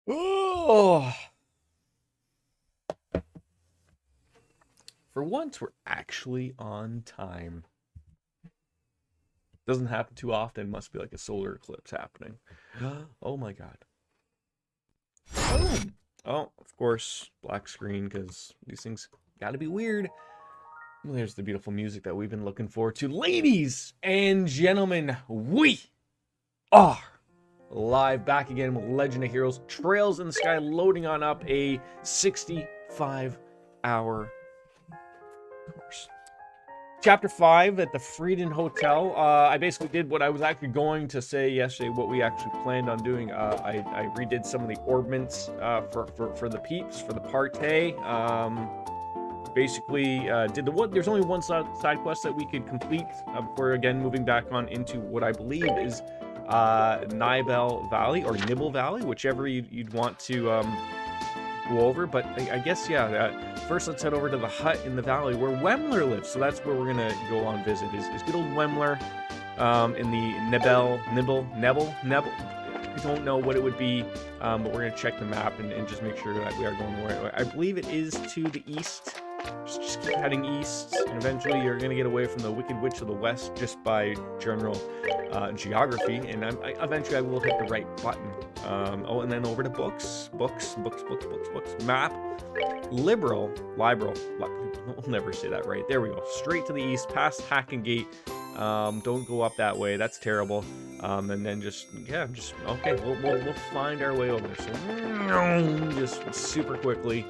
Oh, for once, we're actually on time. Doesn't happen too often. Must be like a solar eclipse happening. Oh my god. Boom. Oh, of course, black screen, because these things gotta be weird. There's the beautiful music that we've been looking forward to. Ladies and gentlemen, we are live back again with Legend of Heroes Trails in the Sky, loading on up a 65-hour course. Chapter 5 at the Frieden Hotel. I basically did what I was actually going to say yesterday, what we actually planned on doing. I redid some of the orbments for the peeps, for the partay. Basically, there's only one side quest that we could complete before, again, moving back on into what I believe is Nibel Valley, or Nibble Valley, whichever you'd want to go over. But I guess, yeah, first let's head over to the hut in the valley where Wemler lives. So that's where we're gonna go on visit, is good old Wemler, in the Nebel. I don't know what it would be, but we're gonna check the map and just make sure that we are going the right way. I believe it is to the east. Just keep heading east, and eventually you're going to get away from the Wicked Witch of the West just by general geography, and eventually I will hit the right button. Oh, and then over to books, map, liberal, I'll never say that right. There we go. Straight to the east, past Hacken Gate. Don't go up that way. That's terrible. And then okay. We'll find our way over. So just super quickly.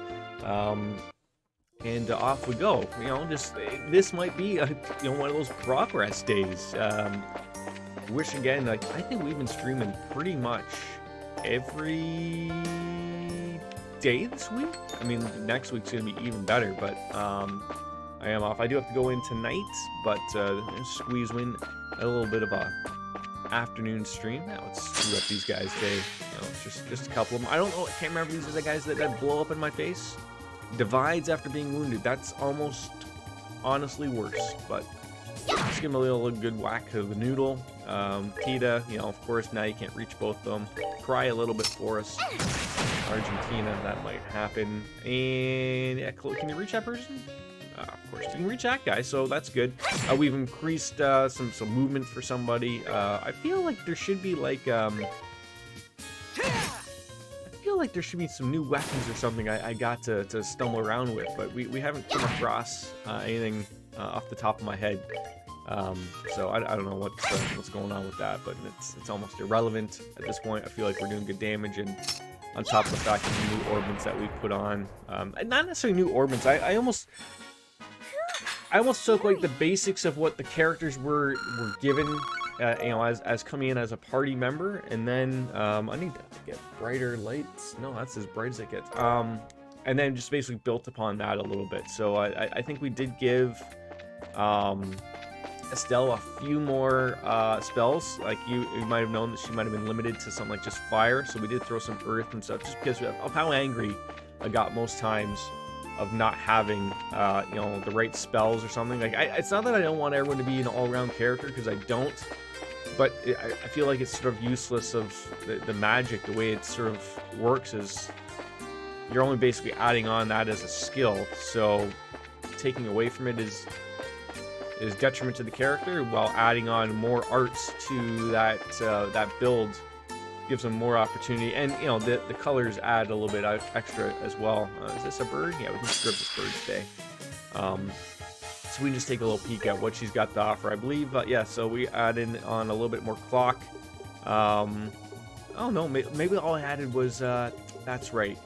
And off we go. You know, this might be one of those progress days. Wish again, like, I think we've been streaming pretty much every day this week. I mean, next week's gonna be even better, but I am off. I do have to go in tonight, but squeeze in a little bit of a afternoon stream. Now let's screw up these guys' day. You know, just a couple of them. I don't know. I can't remember. These are the guys that blow up in my face. Divides after being wounded. That's almost honestly worse, but just give him a little good whack of the noodle. Tita, of course, now you can't reach both of them. Cry a little bit for us. Argentina, that might happen. And yeah, can you reach that person? Of course, you can reach that guy, so that's good. We've increased some movement for somebody. I feel like there should be like there should be some new weapons or something I got to stumble around with, but we haven't come across anything off the top of my head. So I don't know what's going on with that, but it's almost irrelevant at this point. I feel like we're doing good damage, and on top of the fact of the new orbments that we put on, not necessarily new orbments. I almost took like the basics of what the characters were given. As coming in as a party member, and then I need to get brighter lights. No, that's as bright as it gets. And then just basically built upon that a little bit. So I think we did give Estelle a few more spells. Like you might have known that she might have been limited to something like just fire. So we did throw some earth and stuff, just because of how angry I got most times of not having the right spells or something. Like it's not that I don't want everyone to be an all-around character, because I don't. But I feel like it's sort of useless of the magic. The way it sort of works is you're only basically adding on that as a skill. So taking away from it is detriment to the character, while adding on more arts to that build gives them more opportunity. And the colors add a little bit extra as well. Is this a bird? Yeah, we can strip this bird today. So we can just take a little peek at what she's got to offer. I believe, yeah, so we added on a little bit more clock. Oh no, maybe all I added was, that's right,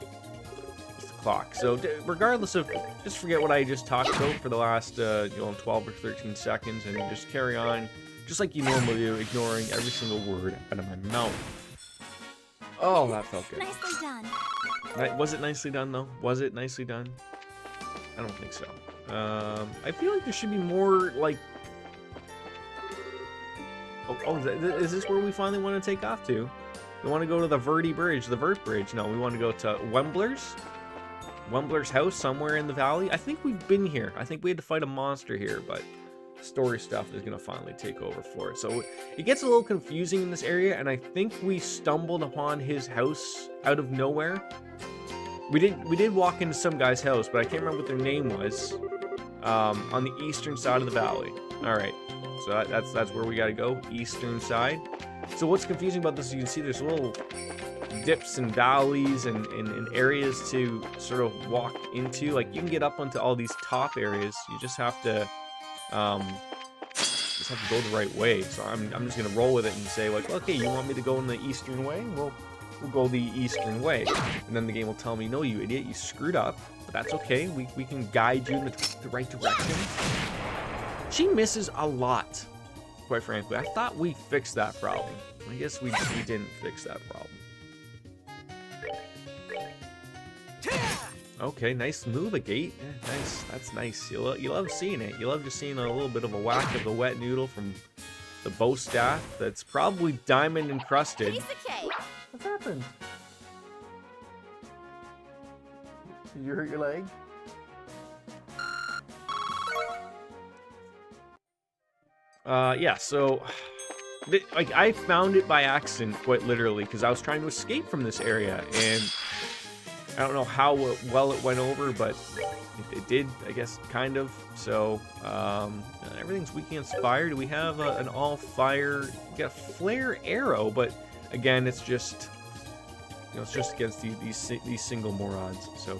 it's the clock. So regardless of, just forget what I just talked about for the last, 12 or 13 seconds, and just carry on, just like you normally do, ignoring every single word out of my mouth. Oh, that felt good. Nicely done. Was it nicely done, though? Was it nicely done? I don't think so. I feel like there should be more, like... is this where we finally want to take off to? We want to go to the Vert Bridge. No, we want to go to Wembler's house somewhere in the valley. I think we've been here. I think we had to fight a monster here, but story stuff is going to finally take over for it. So it gets a little confusing in this area, and I think we stumbled upon his house out of nowhere. We did walk into some guy's house, but I can't remember what their name was. On the eastern side of the valley. All right, so that's where we got to go, eastern side. So what's confusing about this, you can see there's a little dips and valleys and areas to sort of walk into. Like, you can get up onto all these top areas. You just have to go the right way. So I'm just gonna roll with it and say, like, okay, you want me to go in the eastern way? We'll go the eastern way. And then the game will tell me, no, you idiot, you screwed up. But that's okay. We can guide you in the right direction. She misses a lot, quite frankly. I thought we fixed that problem. I guess we didn't fix that problem. Okay, nice move, a gate. Yeah, nice, that's nice. You love seeing it. You love just seeing a little bit of a whack of the wet noodle from the bow staff that's probably diamond encrusted. What's happened? Did you hurt your leg? Yeah, so like, I found it by accident, quite literally, because I was trying to escape from this area, and I don't know how well it went over, but it did, I guess, kind of. So everything's weak against fire. Do we have an all fire? We got a flare arrow, but again, it's just, you know, it's just against these single morons. So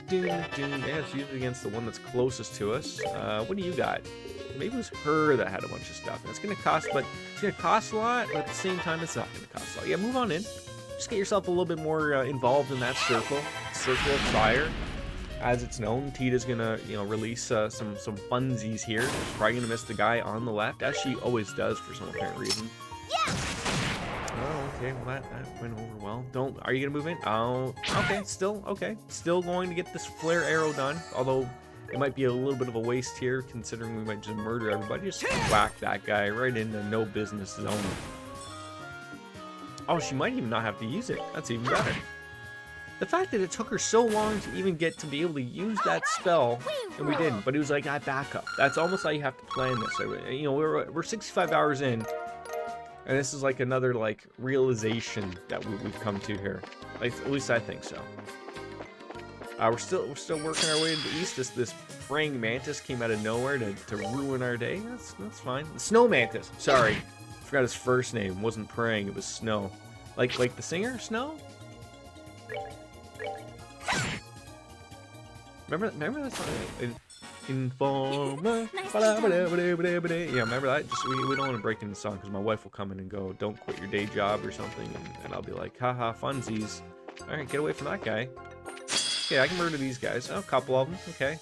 yeah, it's usually against the one that's closest to us. What do you got? Maybe it was her that had a bunch of stuff. And it's gonna cost, but it's gonna cost a lot, but at the same time, it's not gonna cost a lot. Yeah, move on in. Just get yourself a little bit more involved in that circle of fire. As it's known, Tita's gonna, you know, release some funsies here. She's probably gonna miss the guy on the left, as she always does for some apparent reason. Yeah. Oh, okay. Well, that went over well. Are you gonna move in? Oh, okay. Still okay. Still going to get this flare arrow done. Although it might be a little bit of a waste here, considering we might just murder everybody. Just whack that guy right into no business zone. Oh, she might even not have to use it. That's even better. The fact that it took her so long to even get to be able to use that spell, and we didn't, but it was like that backup. That's almost how you have to plan this. You know, we're 65 hours in, and this is like another like realization that we've come to here. Like, at least I think so. We're still working our way to the east. This praying mantis came out of nowhere to ruin our day. That's fine. The snow mantis. Sorry, I forgot his first name. It wasn't praying. It was Snow. Like the singer Snow. Remember that song? Informer. Yeah, remember that? Just we don't want to break into the song because my wife will come in and go, "Don't quit your day job" or something, and I'll be like, "Haha, funsies." All right, get away from that guy. Okay, I can murder these guys. Oh, a couple of them. Okay.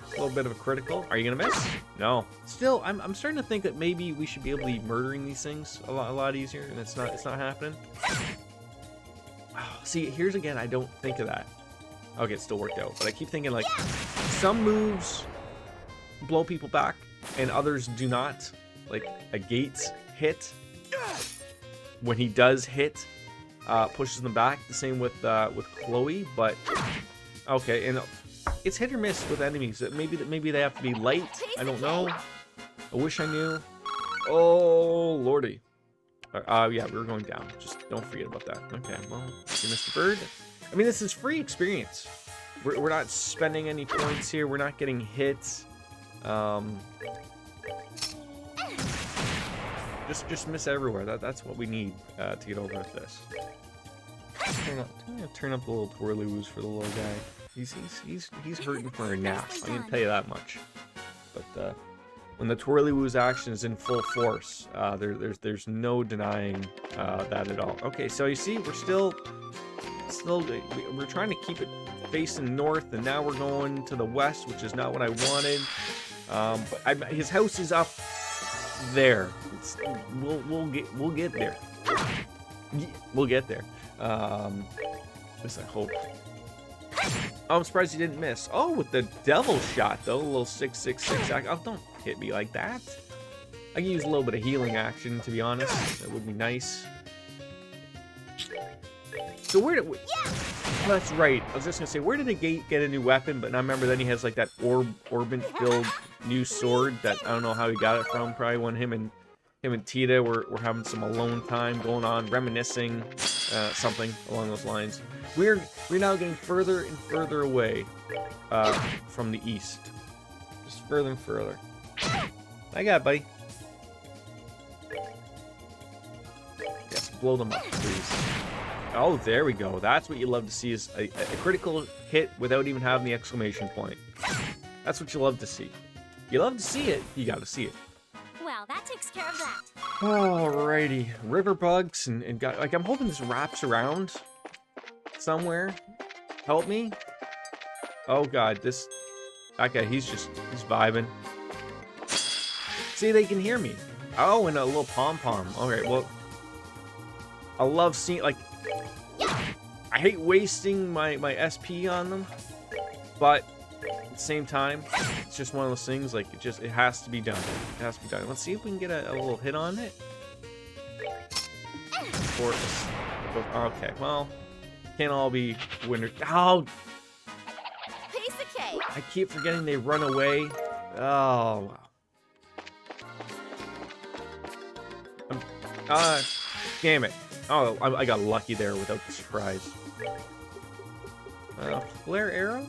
A little bit of a critical. Are you gonna miss? No. Still, I'm starting to think that maybe we should be able to be murdering these things a lot easier, and it's not happening. Oh, see, here's again, I don't think of that. Okay, it still worked out, but I keep thinking like some moves blow people back and others do not. Like a Gates hit, when he does hit, pushes them back. The same with Chloe, but okay, and it's hit or miss with enemies. Maybe they have to be light. I don't know. I wish I knew. Oh lordy. Yeah, we were going down. Just don't forget about that. Okay, well, you missed the bird. I mean, this is free experience. We're not spending any points here. We're not getting hits. Just miss everywhere. That's what we need to get over with this. Turn up the little twirly-woos for the little guy. He's hurting for a nap. I can tell you that much. But when the twirly-woos action is in full force, there's no denying that at all. Okay, so you see, we're trying to keep it facing north, and now we're going to the west, which is not what I wanted. But his house is up there. We'll get there. We'll get there. At least I hope. Oh, I'm surprised he didn't miss. Oh, with the devil shot though, a little 666. Oh, don't hit me like that. I can use a little bit of healing action, to be honest. That would be nice. So where did we... Oh, that's right. I was just gonna say, where did the Gate get a new weapon? But I remember then he has like that orbit-filled new sword that I don't know how he got it from. Probably when him and Tita were having some alone time going on, reminiscing, something along those lines. We're now getting further and further away from the east. Just further and further. I got it, buddy. blow them up, please. Oh, there we go. That's what you love to see, is a critical hit without even having the exclamation point. That's what you love to see. You love to see it, you gotta see it. Well, that takes care of that. Alrighty. River bugs and like, I'm hoping this wraps around somewhere. Help me. Oh god, that guy, he's vibing. See, they can hear me. Oh, and a little pom-pom. Alright, well, I love seeing, like, I hate wasting my SP on them, but at the same time, it's just one of those things, like, it has to be done. It has to be done. Let's see if we can get a little hit on it. Okay, well, can't all be winners. Oh! Piece of cake. I keep forgetting they run away. Oh, wow. Damn it. Oh, I got lucky there without the surprise. Flare arrow?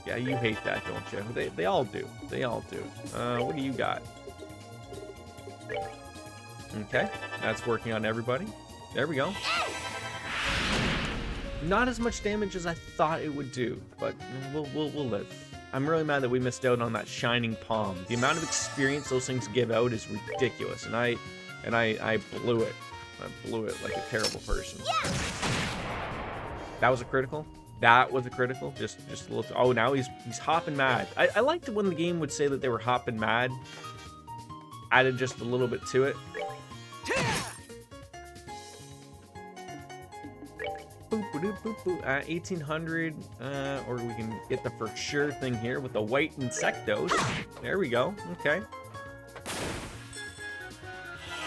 Yeah, you hate that, don't you? They all do. They all do. What do you got? Okay, that's working on everybody. There we go. Not as much damage as I thought it would do, but we'll live. I'm really mad that we missed out on that shining palm. The amount of experience those things give out is ridiculous, and I blew it. I blew it like a terrible person. Yeah. That was a critical. That was a critical. Just a little. Oh, now he's hopping mad. I liked it when the game would say that they were hopping mad. Added just a little bit to it. Boop, boop, boop, boop. 1800, or we can get the for sure thing here with the white insectos. There we go. Okay.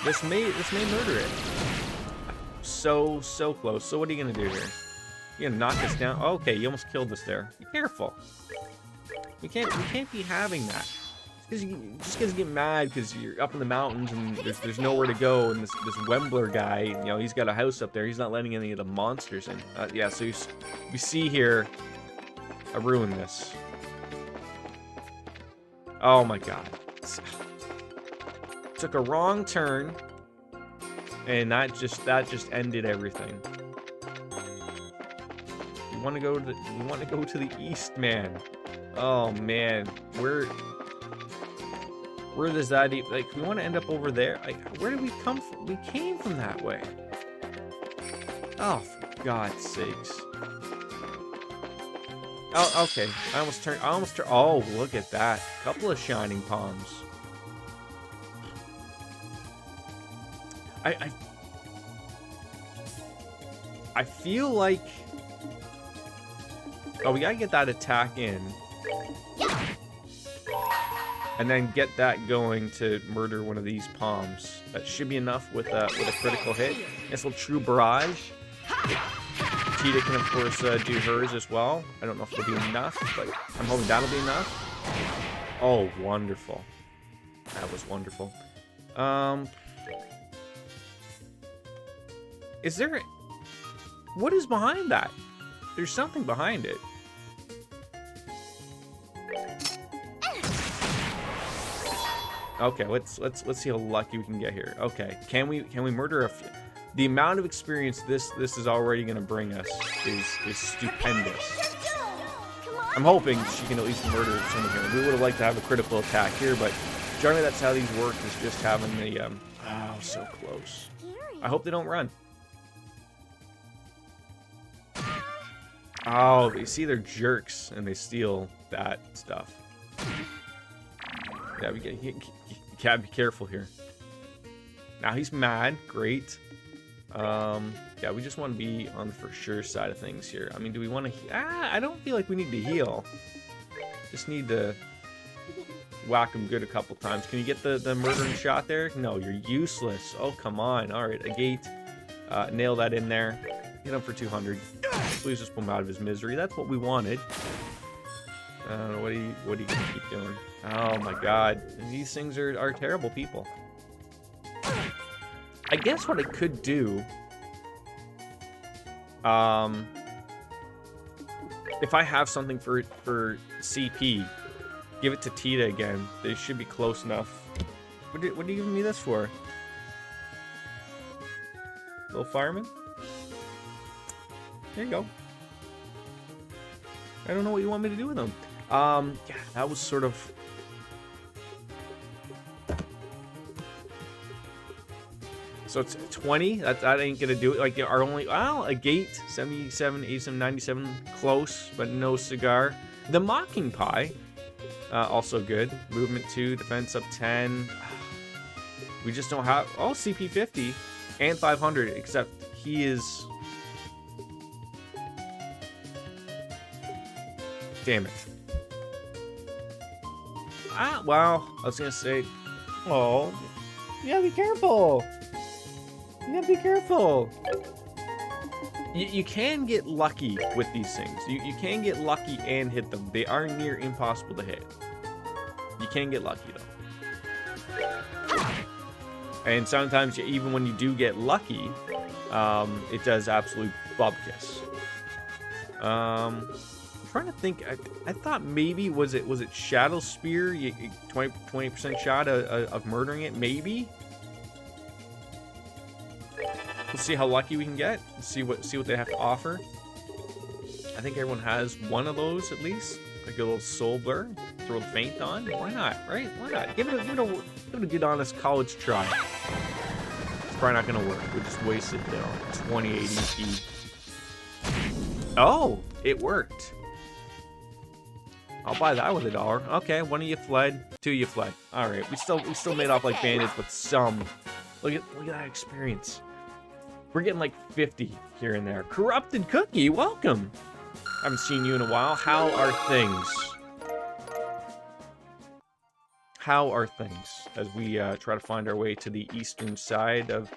This may murder it. So close. So what are you gonna do here? You gonna knock this down? Oh, okay, you almost killed us there. Be careful. We can't be having that. Just because you get mad because you're up in the mountains and there's nowhere to go, and this Wembler guy, you know, he's got a house up there. He's not letting any of the monsters in. Yeah, so we see here. I ruined this. Oh my god. Took a wrong turn, and that just ended everything. We want to go to the east, man. Oh man, where does that like? We want to end up over there. Like, where did we come from? We came from that way. Oh, for God's sakes. Oh, okay. I almost turned. Oh, look at that. Couple of shining palms. I feel like... Oh, we gotta get that attack in. And then get that going to murder one of these palms. That should be enough with a critical hit. This little true barrage. Tita can, of course, do hers as well. I don't know if it'll be enough, but I'm hoping that'll be enough. Oh, wonderful. That was wonderful. Is there... What is behind that? There's something behind it. Okay, let's see how lucky we can get here. Okay, can we murder a few? The amount of experience this is already going to bring us is stupendous. I'm hoping she can at least murder someone here. We would have liked to have a critical attack here, but generally that's how these work, is just having the oh, so close. I hope they don't run. Oh, you see, they're jerks and they steal that stuff. Yeah, you gotta be careful here. Now he's mad. Great. Yeah, we just want to be on the for sure side of things here. I mean, do we want to... I don't feel like we need to heal. Just need to whack him good a couple times. Can you get the murdering shot there? No, you're useless. Oh, come on. All right, a gate. Nail that in there. Hit him for 200. Please just pull him out of his misery. That's what we wanted. What are you gonna keep doing? Oh my god. These things are terrible people. I guess what I could do... if I have something for CP, give it to Tita again. They should be close enough. What are you giving me this for? Little fireman. There you go. I don't know what you want me to do with them. Yeah, that was sort of... So it's 20. That ain't gonna do it. Like, our only... Well, a gate. 77, 87, 97. Close, but no cigar. The Mocking Pie. Also good. Movement 2. Defense up 10. We just don't have... Oh, CP 50. And 500. Except he is... Damn it. Ah, well, I was gonna say... Oh, you gotta be careful. You gotta be careful. You can get lucky with these things. You can get lucky and hit them. They are near impossible to hit. You can get lucky, though. And sometimes, even when you do get lucky, it does absolute bubkiss. I'm trying to think. I thought maybe was it Shadow Spear? 20% shot of murdering it, maybe. Let's see how lucky we can get. Let's see what they have to offer. I think everyone has one of those at least. Like a little soul blur. Throw a feint on. Why not? Right? Why not? Give it a good honest college try. It's probably not gonna work. We just wasted 2080 speed. Oh, it worked. I'll buy that with $1. Okay, one of you fled, two of you fled. All right, we still made off like bandits with some. Look at that experience. We're getting like 50 here and there. Corrupted Cookie, welcome. Haven't seen you in a while. How are things? How are things as we try to find our way to the eastern side of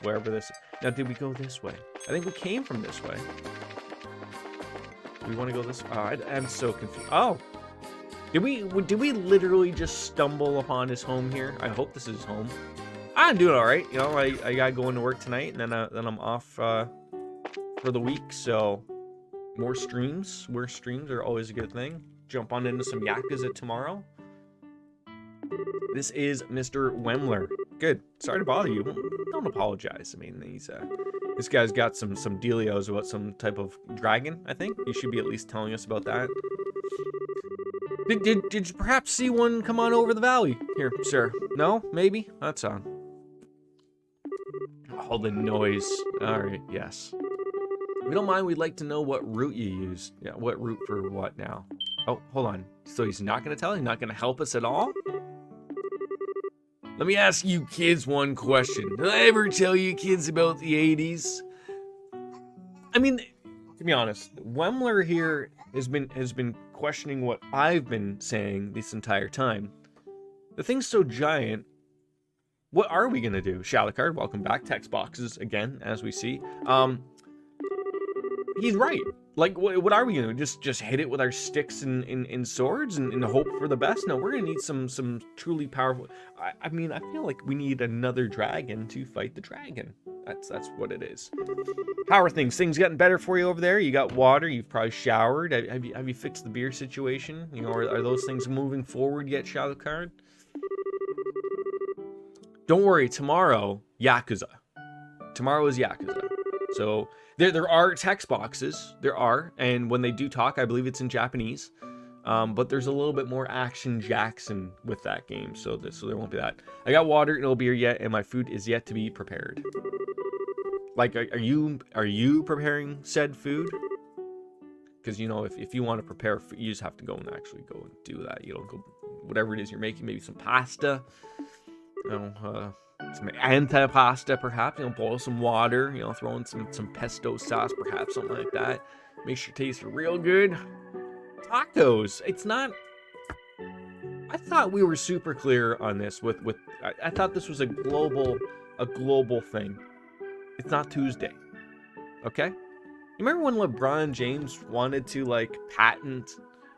wherever this... Now, did we go this way? I think we came from this way. Do we want to go this way? Oh, I'm so confused. Oh! Did we literally just stumble upon his home here? I hope this is his home. I'm doing all right. You know, I got going to work tonight, and then I'm off for the week. So more streams. More streams are always a good thing. Jump on into some Yakuza tomorrow. This is Mr. Wemler. Good. Sorry to bother you. Don't apologize. I mean, this guy's got some dealios about some type of dragon. I think you should be at least telling us about that. Did you perhaps see one come on over the valley here, sir? No, maybe. That's on. All the noise. All right, yes. If you don't mind, we'd like to know what route you used. Yeah, what route for what now? Oh, hold on. So he's not going to tell? He's not going to help us at all? Let me ask you kids one question. Did I ever tell you kids about the 80s? I mean, to be honest, Wemler here has been questioning what I've been saying this entire time. The thing's so giant. What are we gonna do? Shalacard, welcome back. Text boxes again, as we see. He's right. Like, what are we gonna do? Just hit it with our sticks and swords and hope for the best? No, we're gonna need some truly powerful. I mean, I feel like we need another dragon to fight the dragon. That's what it is. How are things? Things getting better for you over there? You got water. You've probably showered. Have you fixed the beer situation? You know, are those things moving forward yet, Shalacard? Don't worry. Tomorrow, Yakuza. Tomorrow is Yakuza. So there are text boxes. There are, and when they do talk, I believe it's in Japanese. But there's a little bit more action Jackson with that game, so there won't be that. I got water, no beer yet, and my food is yet to be prepared. Like, are you preparing said food? Because, you know, if you want to prepare, you just have to go and actually go and do that. You know, go whatever it is you're making, maybe some pasta, you know, some antipasta perhaps. You know, boil some water. You know, throw in some pesto sauce, perhaps something like that. Make sure it tastes real good. Tacos. It's not. I thought we were super clear on this. I thought this was a global thing. It's not Tuesday. Okay? You remember when LeBron James wanted to like patent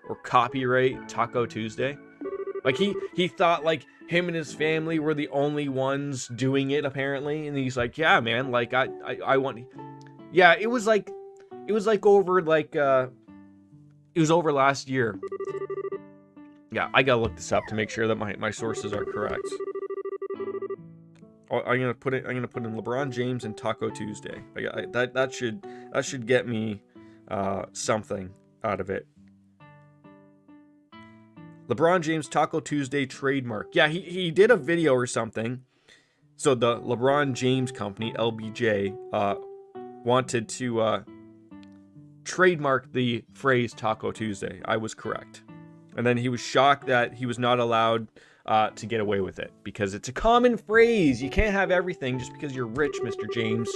or copyright Taco Tuesday? Like he thought like him and his family were the only ones doing it apparently, and he's like, yeah, man, like I want. Yeah, it was over it was over last year. Yeah, I gotta look this up to make sure that my sources are correct. I'm gonna put in LeBron James and Taco Tuesday. That should get me something out of it. LeBron James Taco Tuesday trademark. Yeah, he did a video or something. So the LeBron James company, LBJ, wanted to trademark the phrase Taco Tuesday. I was correct. And then he was shocked that he was not allowed to get away with it because it's a common phrase. You can't have everything just because you're rich, Mr. James.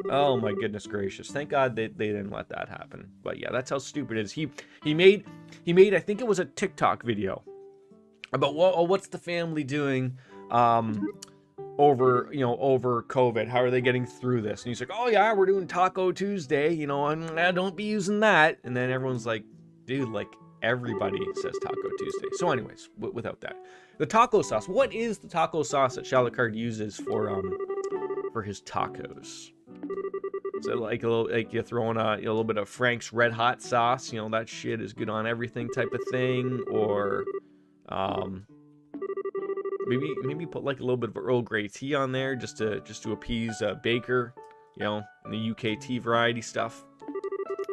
Oh my goodness gracious. Thank God they didn't let that happen. But yeah, that's how stupid it is. He made I think it was a TikTok video about what's the family doing over COVID. How are they getting through this? And he's like, "Oh yeah, we're doing Taco Tuesday, and don't be using that." And then everyone's like, "Dude, like everybody says Taco Tuesday." So anyways, without that. The taco sauce. What is the taco sauce that Shalakard uses for his tacos? So like you're throwing a little bit of Frank's Red Hot sauce, that shit is good on everything type of thing, or maybe put like a little bit of Earl Grey tea on there just to appease Baker, in the UK tea variety stuff.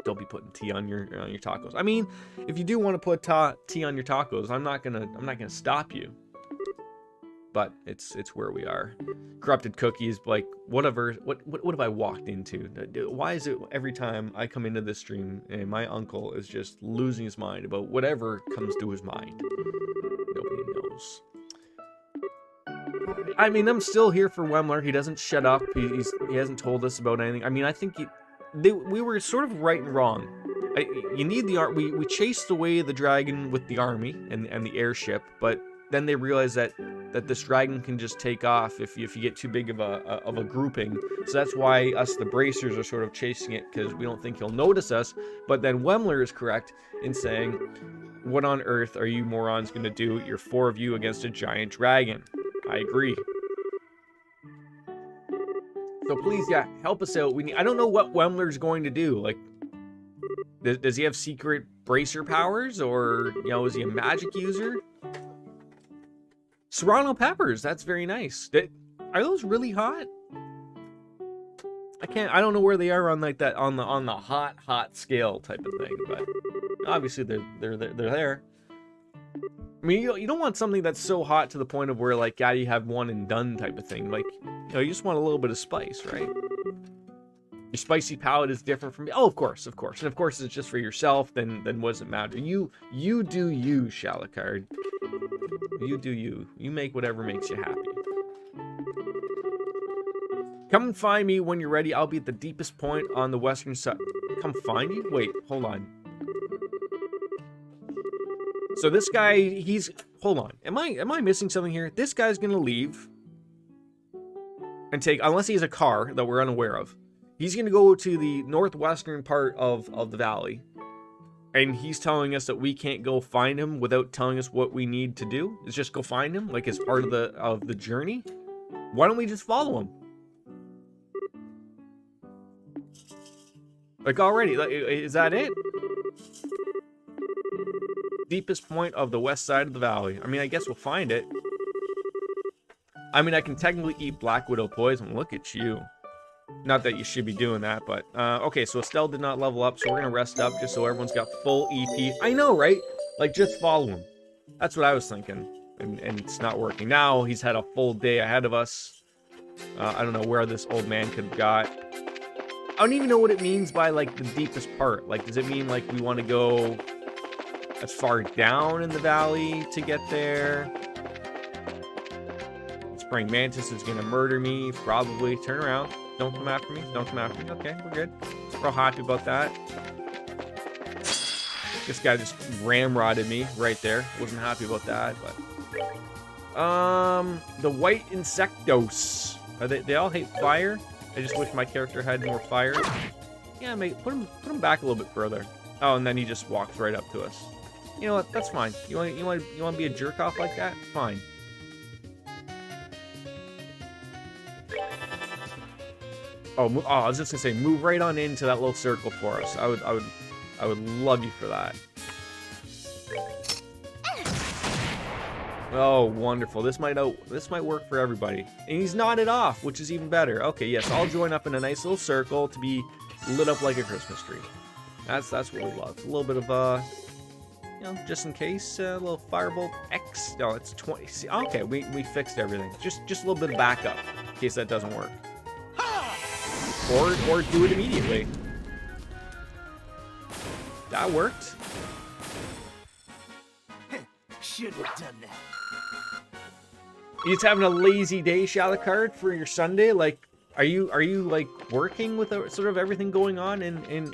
Don't be putting tea on your tacos. I mean, if you do want to put tea on your tacos, I'm not gonna stop you. But it's where we are. Corrupted cookies, like whatever. What have I walked into? Why is it every time I come into this stream and my uncle is just losing his mind about whatever comes to his mind? Nobody knows. I mean, I'm still here for Wemler. He doesn't shut up. He hasn't told us about anything. I mean, I think we were sort of right and wrong. You need we chased away the dragon with the army and the airship, but then they realized that this dragon can just take off if you get too big of a grouping. So that's why us, the bracers, are sort of chasing it, because we don't think he'll notice us. But then Wemler is correct in saying, "What on earth are you morons going to do? You're 4 of you against a giant dragon." I agree. So please, yeah, help us out. I don't know what Wemler's going to do. Like, does he have secret bracer powers, or is he a magic user? Serrano peppers, that's very nice. Are those really hot? I don't know where they are on like that on the hot scale type of thing, but obviously they're there. I mean, you don't want something that's so hot to the point of where like, yeah, you have one and done type of thing. Like, you just want a little bit of spice, right? Your spicy palate is different from me. Oh, of course. And of course it's just for yourself, then what does it matter? You do you, Shalakard. You do you. You make whatever makes you happy. Come and find me when you're ready. I'll be at the deepest point on the western side. Come find you? Wait, hold on. So this guy, hold on. Am I missing something here? This guy's gonna leave and unless he has a car that we're unaware of. He's gonna go to the northwestern part of the valley. And he's telling us that we can't go find him without telling us what we need to do. It's just go find him, like as part of the journey. Why don't we just follow him? Like already, like, is that it? Deepest point of the west side of the valley. I mean, I guess we'll find it. I mean, I can technically eat Black Widow poison. Look at you. Not that you should be doing that, but okay, so Estelle did not level up, so we're gonna rest up just so everyone's got full EP. I know, right? Like, just follow him. That's what I was thinking, and it's not working. Now he's had a full day ahead of us. I don't know where this old man could have got. I don't even know what it means by like the deepest part. Like, does it mean like we want to go as far down in the valley to get there? Spraying Mantis is gonna murder me, probably. Turn around. Don't come after me. Don't come after me. Okay, we're good. We're all happy about that. This guy just ramrodded me right there. Wasn't happy about that, but... The white insectos. They all hate fire. I just wish my character had more fire. Yeah, mate, put him back a little bit further. Oh, and then he just walks right up to us. You know what? That's fine. You want to be a jerk off like that? Fine. Oh, I was just gonna say, move right on into that little circle for us. I would love you for that. Oh, wonderful. This might work for everybody. And he's nodded off, which is even better. Okay, yes, I'll join up in a nice little circle to be lit up like a Christmas tree. That's what we love. A little bit of you know, just in case, a little firebolt X. No, it's 20. See, okay, we fixed everything. Just a little bit of backup in case that doesn't work. Or do it immediately. That worked. Should have done that. You just having a lazy day, Shalacard, for your Sunday? Like, are you like working with sort of everything going on in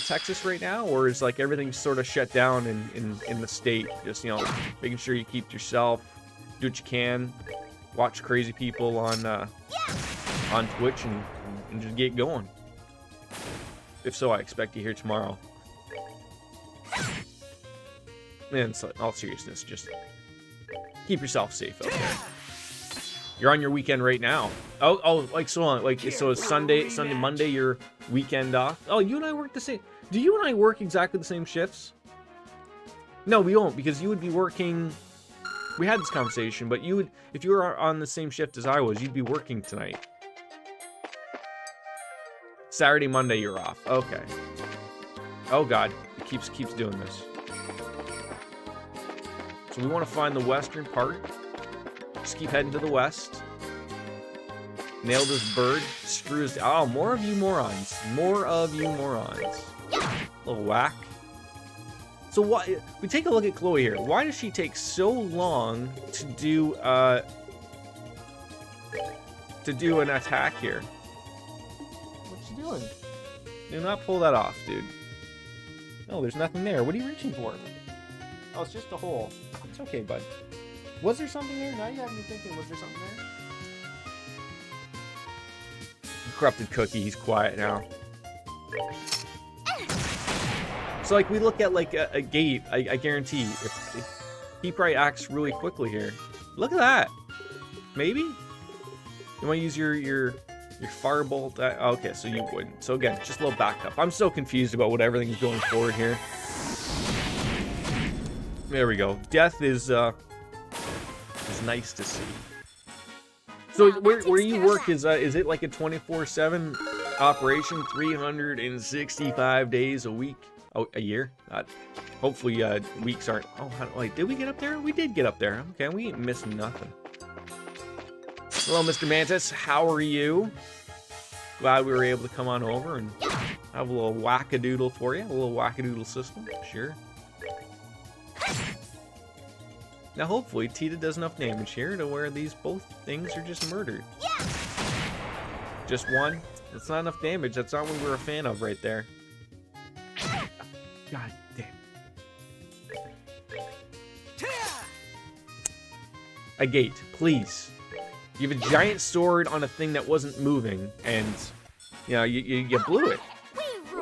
Texas right now, or is like everything sort of shut down in the state? Just, you know, making sure you keep yourself, do what you can, watch crazy people on Twitch and just get going. If so, I expect you here tomorrow. And so, in all seriousness, just keep yourself safe out there. You're on your weekend right now. Oh, like so on, like so is Sunday, Monday, your weekend off. Oh, you and I work the same. Do you and I work exactly the same shifts? No, we won't, because you would be working. We had this conversation, but you would, if you were on the same shift as I was, you'd be working tonight. Saturday, Monday, you're off. Okay. Oh God, it keeps doing this. So we want to find the western part. Just keep heading to the west. Nail this bird. Screws. Oh, more of you morons. More of you morons. Little whack. So what? We take a look at Chloe here. Why does she take so long to do an attack here? What's she doing? Do not pull that off, dude. No, there's nothing there. What are you reaching for? Oh, it's just a hole. It's okay, bud. Was there something there? Now you have me thinking, was there something there? Corrupted cookie. He's quiet now. So, like, we look at, like, a gate. I guarantee if he probably acts really quickly here. Look at that. Maybe? You want to use your firebolt? Okay, so you wouldn't. So, again, just a little backup. I'm so confused about what everything's going forward here. There we go. Death is nice to see. So where you work is it like a 24/7 operation, 365 days a week, a year? Hopefully weeks aren't. Oh, wait, did we get up there? We did get up there. Okay, we ain't missing nothing. Hello, Mr. Mantis. How are you? Glad we were able to come on over and have a little wackadoodle for you. A little wackadoodle system. Sure. Now, hopefully, Tita does enough damage here to where these both things are just murdered. Yeah. Just one? That's not enough damage. That's not what we were a fan of right there. God damn. A gate, please. You have a giant sword on a thing that wasn't moving, and, you know, you blew it.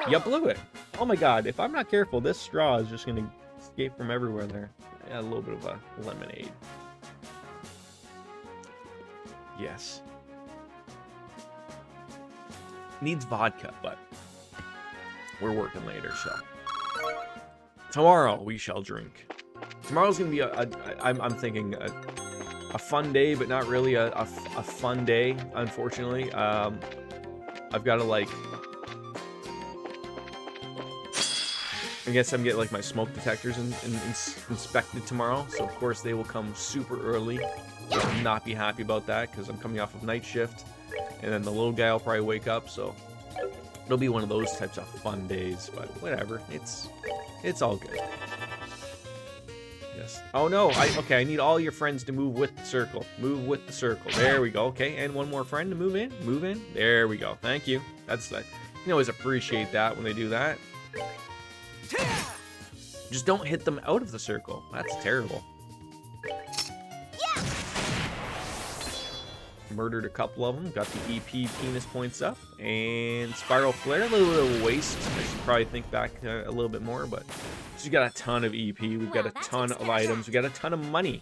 You blew it. Oh my God, if I'm not careful, this straw is just going to escape from everywhere there. A little bit of a lemonade. Yes. Needs vodka, but we're working later, so. Tomorrow we shall drink. Tomorrow's gonna be I'm thinking a fun day, but not really a fun day, unfortunately. I've got to, like, I guess I'm getting like my smoke detectors inspected tomorrow, so of course they will come super early. I will not be happy about that because I'm coming off of night shift, and then the little guy will probably wake up, so it'll be one of those types of fun days. But whatever, it's all good. Yes. Oh no! Okay. I need all your friends to move with the circle. Move with the circle. There we go. Okay, and one more friend to move in. Move in. There we go. Thank you. That's that. You can always appreciate that when they do that. Just don't hit them out of the circle. That's terrible. Yeah. Murdered a couple of them. Got the EP penis points up. And Spiral Flare. A little bit of waste. I should probably think back a little bit more. But we got a ton of EP. We've got a ton of items. We got a ton of money.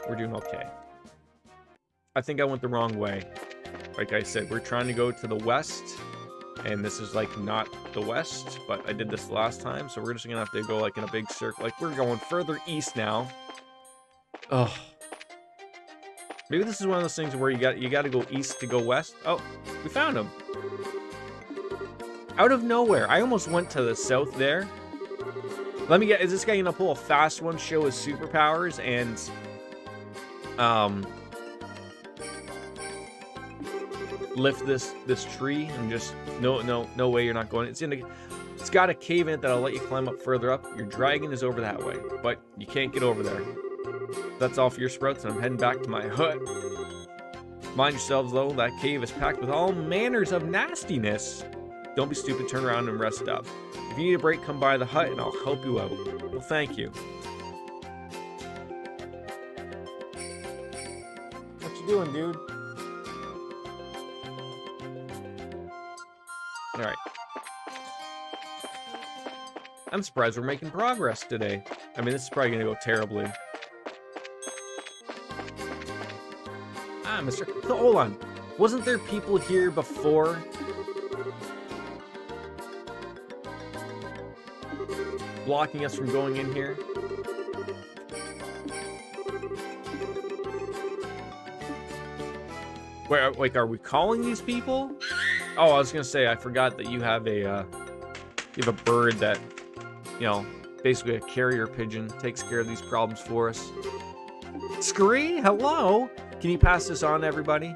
We're doing okay. I think I went the wrong way. Like I said, we're trying to go to the west. And this is like not the west, but I did this last time, so we're just gonna have to go like in a big circle. Like we're going further east now. Oh, maybe this is one of those things where you got to go east to go west. Oh, we found him out of nowhere. I almost went to the south there. Let me get. Is this guy gonna pull a fast one, show his superpowers, and lift this tree and just no way you're not going. It's got a cave in it that'll let you climb up further up. Your dragon is over that way, but you can't get over there. That's all for your sprouts, and I'm heading back to my hut. Mind yourselves though, that cave is packed with all manners of nastiness. Don't be stupid, turn around and rest up. If you need a break, come by the hut and I'll help you out. Well, thank you. What you doing, dude? Alright. I'm surprised we're making progress today. I mean, this is probably going to go terribly. Ah, Mr. So, hold on. Wasn't there people here before? Blocking us from going in here? Wait, like, are we calling these people? Oh, I was gonna say, I forgot that you have a bird that, you know, basically a carrier pigeon, takes care of these problems for us. Scree, hello? Can you pass this on to everybody?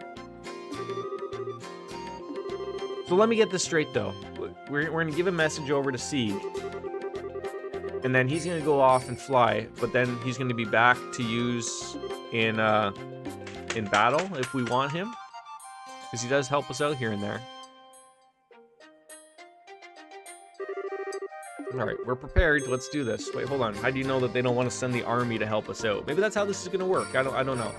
So let me get this straight, though. We're gonna give a message over to Sieg. And then he's gonna go off and fly, but then he's gonna be back to use in battle if we want him. Because he does help us out here and there. Alright, we're prepared. Let's do this. Wait, hold on. How do you know that they don't want to send the army to help us out? Maybe that's how this is going to work. I don't know.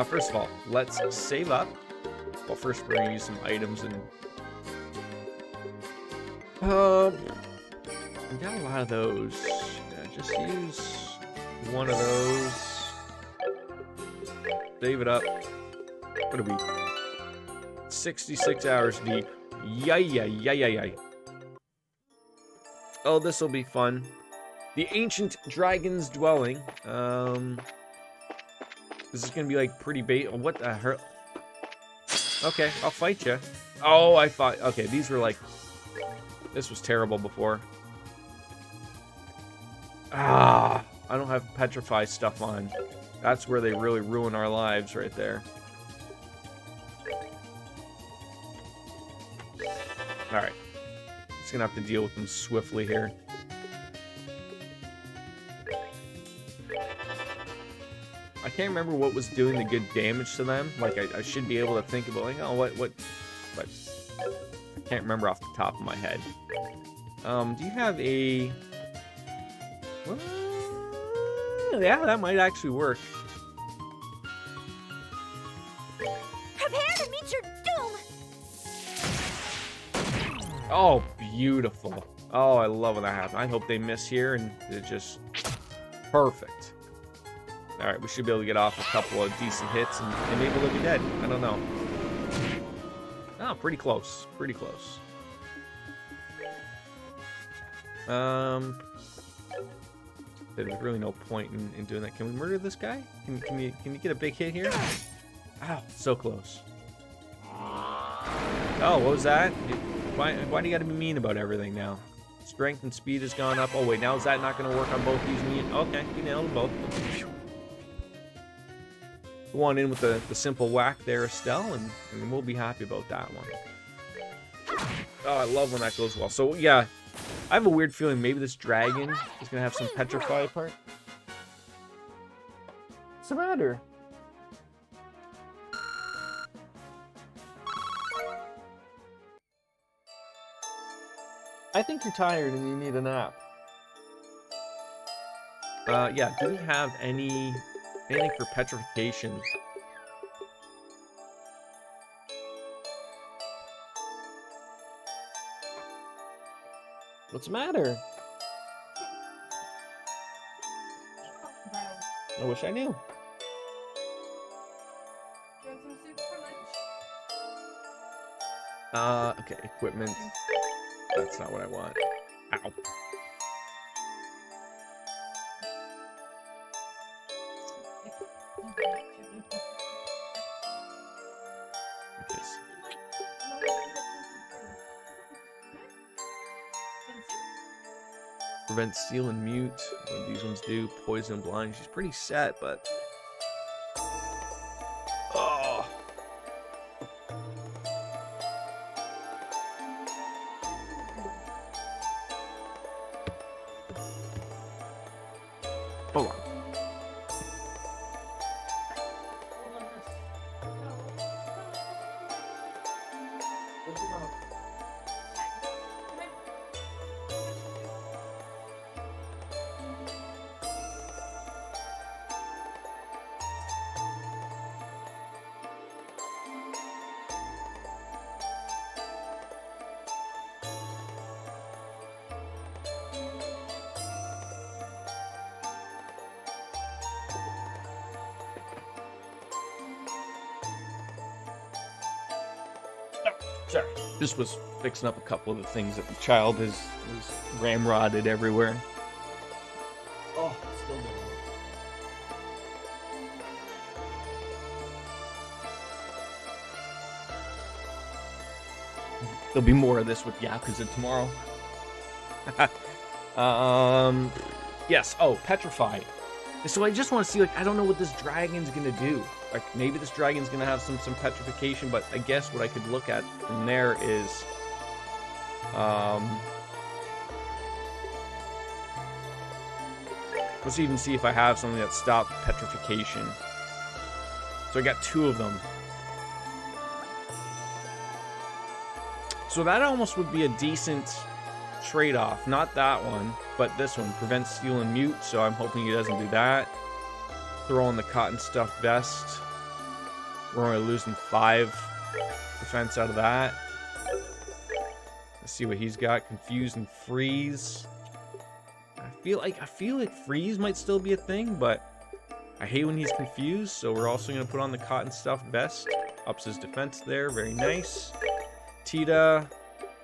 First of all, let's save up. Well, first we're going to use some items and... we got a lot of those. Yeah, just use one of those. Save it up. What are we? 66 hours deep. Yay. Oh, this will be fun. The Ancient Dragon's Dwelling. This is gonna be like pretty bait. What the hell? Okay, I'll fight you. Oh, I fought. Okay, these were like. This was terrible before. Ah, I don't have petrify stuff on. That's where they really ruin our lives right there. Alright. Just gonna have to deal with them swiftly here. I can't remember what was doing the good damage to them. Like, I should be able to think about, like, oh, what? But I can't remember off the top of my head. Do you have a... Well, yeah, that might actually work. Prepare to meet your doom! Oh, beautiful. Oh, I love when that happens. I hope they miss here and it just... Perfect. Alright, we should be able to get off a couple of decent hits and maybe they'll be dead. I don't know. Oh, pretty close. Pretty close. There's really no point in doing that. Can we murder this guy? Can you get a big hit here? Ow, so close. Oh, what was that? Why do you gotta be mean about everything now? Strength and speed has gone up. Oh wait, now is that not gonna work on both these mean? Okay, you nailed them both. Go on in with the simple whack there, Estelle, and we'll be happy about that one. Oh, I love when that goes well. So yeah, I have a weird feeling maybe this dragon is gonna have some petrify part. What's the matter? I think you're tired and you need a nap. Yeah, do we have anything for petrification? What's the matter? I wish I knew. Okay, equipment. That's not what I want. Ow. This. Prevent, steal, and mute. What do these ones do? Poison and blind. She's pretty set, but... Oh. Hold on. Sorry. This was fixing up a couple of the things that the child is ramrodded everywhere. Oh, it's still going. There'll be more of this with Yakuza tomorrow. Yes. Oh, petrify. So I just want to see, like, I don't know what this dragon's gonna do. Like, maybe this dragon's gonna have some petrification, but I guess what I could look at from there is, let's even see if I have something that stops petrification. So I got 2 of them. So that almost would be a decent trade-off. Not that one, but this one. Prevent, steal, and mute, so I'm hoping he doesn't do that. Throw on the cotton stuff vest. We're only losing 5 defense out of that. Let's see what he's got. Confuse and freeze. I feel like freeze might still be a thing, but I hate when he's confused, so we're also going to put on the cotton stuff vest. Ups his defense there. Very nice. Tita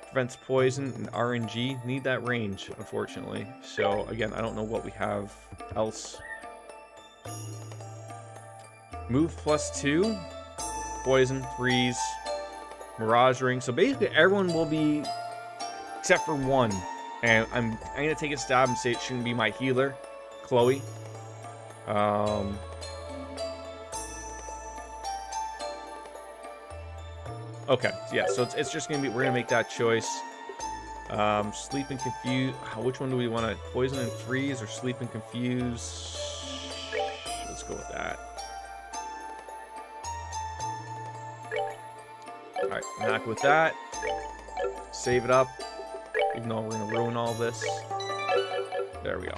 prevents poison and RNG. Need that range, unfortunately. So, again, I don't know what we have else. Move +2. Poison, freeze, Mirage Ring. So basically everyone will be, except for one. And I'm going to take a stab and say it shouldn't be my healer, Chloe. Okay, yeah, so it's just going to be, we're going to make that choice. Sleep and confuse. Which one do we want to, poison and freeze or sleep and confuse? Let's go with that. Alright, I'm happy with that. Save it up. Even though we're going to ruin all this. There we go.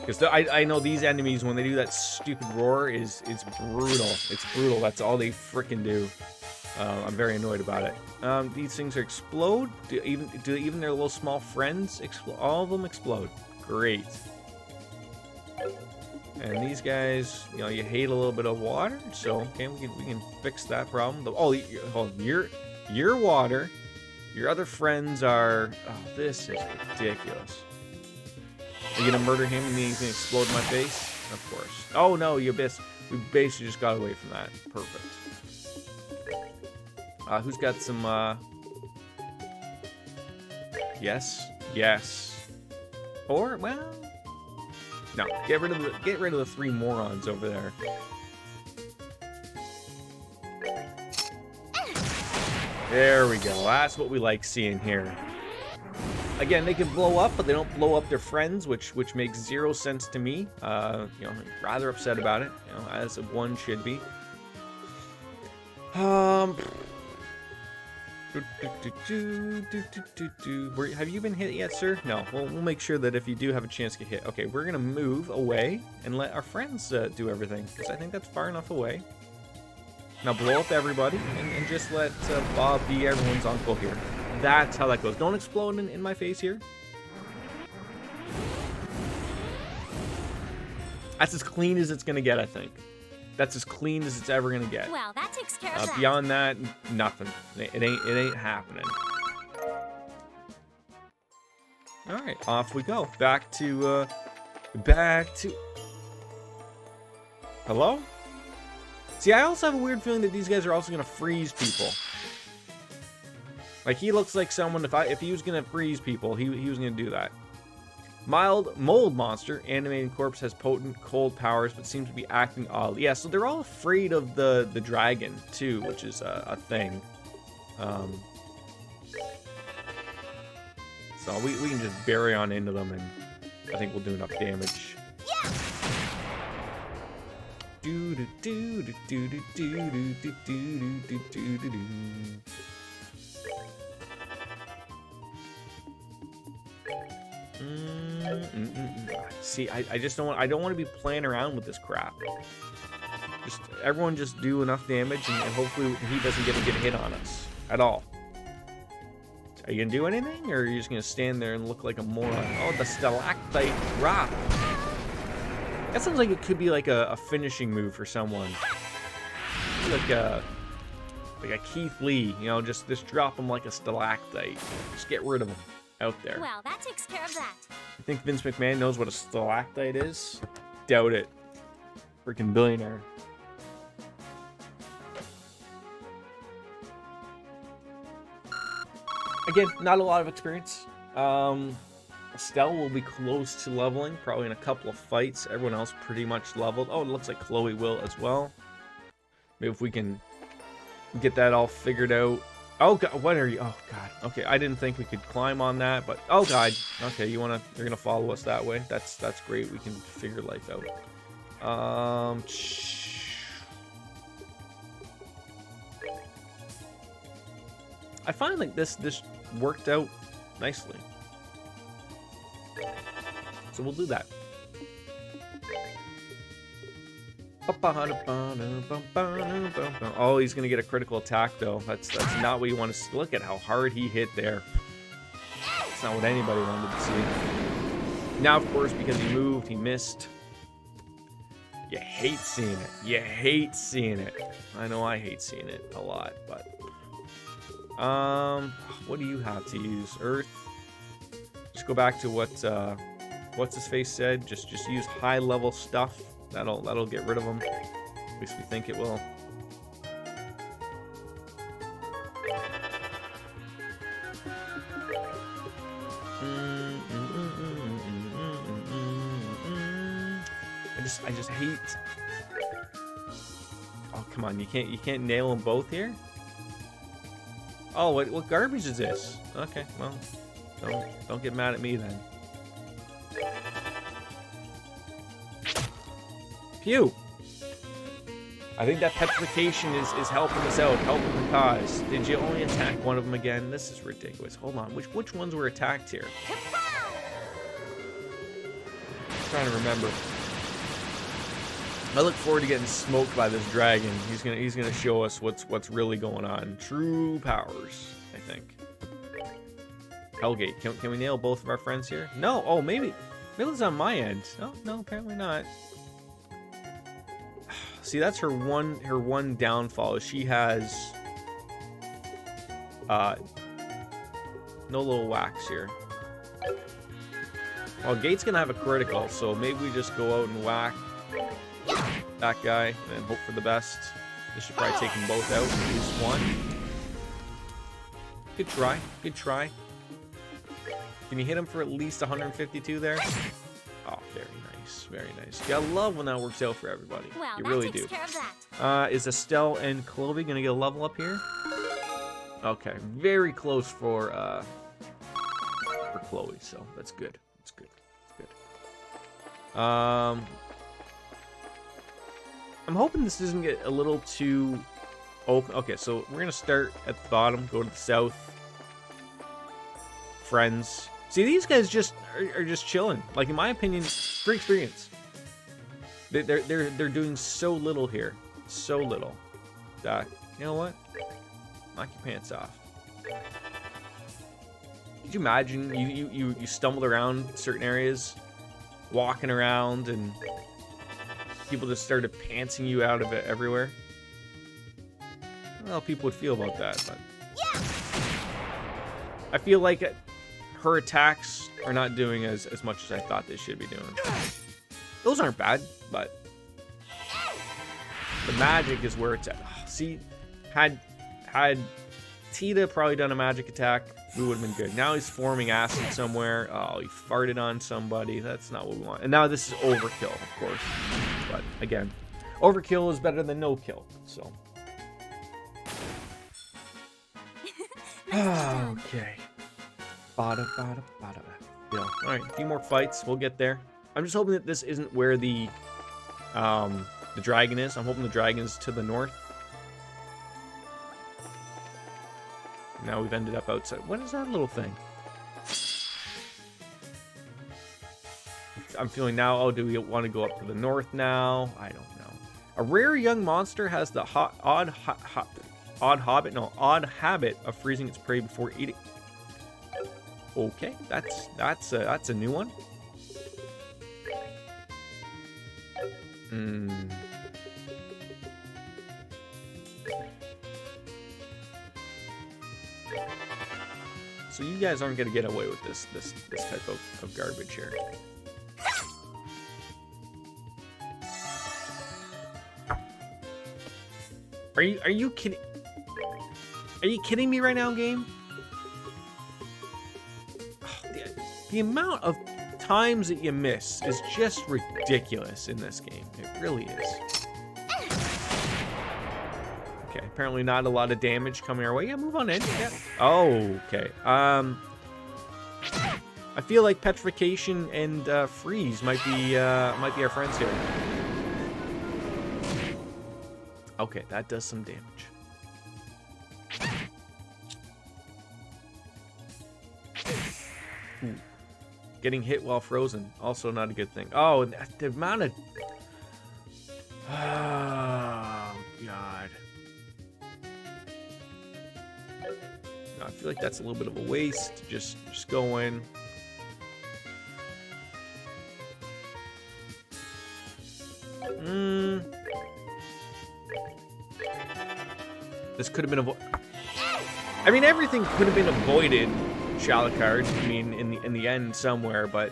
Because I know these enemies, when they do that stupid roar, it's brutal. It's brutal. That's all they freaking do. I'm very annoyed about it. These things are explode. Do even their little small friends explode? All of them explode. Great. And these guys, you know, you hate a little bit of water, so okay, we can fix that problem. Oh, your water. Your other friends are. Oh, this is ridiculous. Are you gonna murder him and then he's gonna explode in my face? Of course. Oh no, we basically just got away from that. Perfect. Who's got some? Yes. Or well. No, get rid of the 3 morons over there. There we go. That's what we like seeing here. Again, they can blow up, but they don't blow up their friends, which makes 0 sense to me. You know, I'm rather upset about it. You know, as one should be. Have you been hit yet, sir? No. We'll make sure that if you do have a chance to get hit. Okay, we're gonna move away and let our friends do everything, because I think that's far enough away. Now blow up everybody and just let Bob be everyone's uncle here. That's how that goes. Don't explode in my face here. That's as clean as it's gonna get, I think. That's as clean as it's ever gonna get. Well, that takes care of that. Beyond that, nothing. It ain't happening. All right, off we go. Back to. Hello? See, I also have a weird feeling that these guys are also gonna freeze people. Like, he looks like someone, if he was gonna freeze people, he was gonna do that. Mild mold monster, animated corpse, has potent cold powers, but seems to be acting oddly. Yeah, so they're all afraid of the dragon too, which is a thing. So we can just bury on into them, and I think we'll do enough damage. Yeah. Do do do do do do do do do do do do do. See, I just don't want. I don't want to be playing around with this crap. Just everyone, just do enough damage, and hopefully he doesn't get a good hit on us at all. Are you gonna do anything, or are you just gonna stand there and look like a moron? Oh, the stalactite drop. That sounds like it could be like a finishing move for someone. Like a Keith Lee, you know, just drop him like a stalactite. Just get rid of him out there. Well, that takes care of that. You think Vince McMahon knows what a stalactite is? Doubt it. Freaking billionaire. Again, not a lot of experience. Estelle will be close to leveling, probably in a couple of fights. Everyone else pretty much leveled. Oh, it looks like Chloe will as well. Maybe if we can get that all figured out. Oh god, what are you? Oh god. Okay, I didn't think we could climb on that, but oh god. Okay, you're gonna follow us that way. That's great. We can figure life out. I find like this worked out nicely. So we'll do that. Oh, he's gonna get a critical attack though. That's not what you want to see. Look at how hard he hit there. That's not what anybody wanted to see. Now, of course, because he moved, he missed. You hate seeing it. You hate seeing it. I know I hate seeing it a lot, but what do you have to use? Earth. Just go back to what's his face said. Just use high level stuff. That'll get rid of them. At least we think it will. I just hate. Oh come on! You can't nail them both here. Oh, what garbage is this? Okay, well, don't get mad at me then. Phew. I think that petrification is helping us out, helping the cause. Did you only attack one of them again? This is ridiculous. Hold on, which ones were attacked here? I'm trying to remember. I look forward to getting smoked by this dragon. He's gonna show us what's really going on. True powers, I think. Hellgate. Can we nail both of our friends here? No. Oh, maybe it's on my end. No, apparently not. See, that's her one downfall. She has no little wax here. Well, Gate's gonna have a critical, so maybe we just go out and whack that guy and then hope for the best. This should probably take them both out. At least one. Good try. Good try. Can you hit him for at least 152 there? Oh, very nice. Very nice. You gotta love when that works out for everybody. Well, you really do. Care of that. Is Estelle and Chloe gonna get a level up here? Okay, very close for Chloe, so that's good. That's good. That's good. I'm hoping this doesn't get a little too open. Okay, so we're gonna start at the bottom, go to the south. Friends. See, these guys just are just chilling. Like, in my opinion, free experience. They're doing so little here, so little. That, you know what? Knock your pants off. Could you imagine you stumbled around certain areas, walking around, and people just started pantsing you out of it everywhere. Well, people would feel about that, but I feel like her attacks are not doing as much as I thought they should be doing. Those aren't bad, but the magic is where it's at. Oh, see, had Tita probably done a magic attack, we would have been good. Now he's forming acid somewhere. Oh, he farted on somebody. That's not what we want. And now this is overkill, of course. But again, overkill is better than no kill. So. Okay. Bada, bada, bada. Yeah. All right, a few more fights. We'll get there. I'm just hoping that this isn't where the dragon is. I'm hoping the dragon is to the north. Now we've ended up outside. What is that little thing? I'm feeling now, oh, do we want to go up to the north now? I don't know. A rare young monster has the odd habit of freezing its prey before eating. Okay, that's a new one. So you guys aren't gonna get away with this type of garbage here. Are you kidding? Are you kidding me right now, game? The amount of times that you miss is just ridiculous in this game. It really is. Okay, apparently not a lot of damage coming our way. Yeah, move on in. Yeah. Oh, okay. I feel like petrification and freeze might be our friends here. Okay, that does some damage. Ooh. Getting hit while frozen, also not a good thing. Oh, the amount of... Oh, God. I feel like that's a little bit of a waste. Just go in. This could have been avoided. I mean, everything could have been avoided, Shalakard. I mean, in the end somewhere, but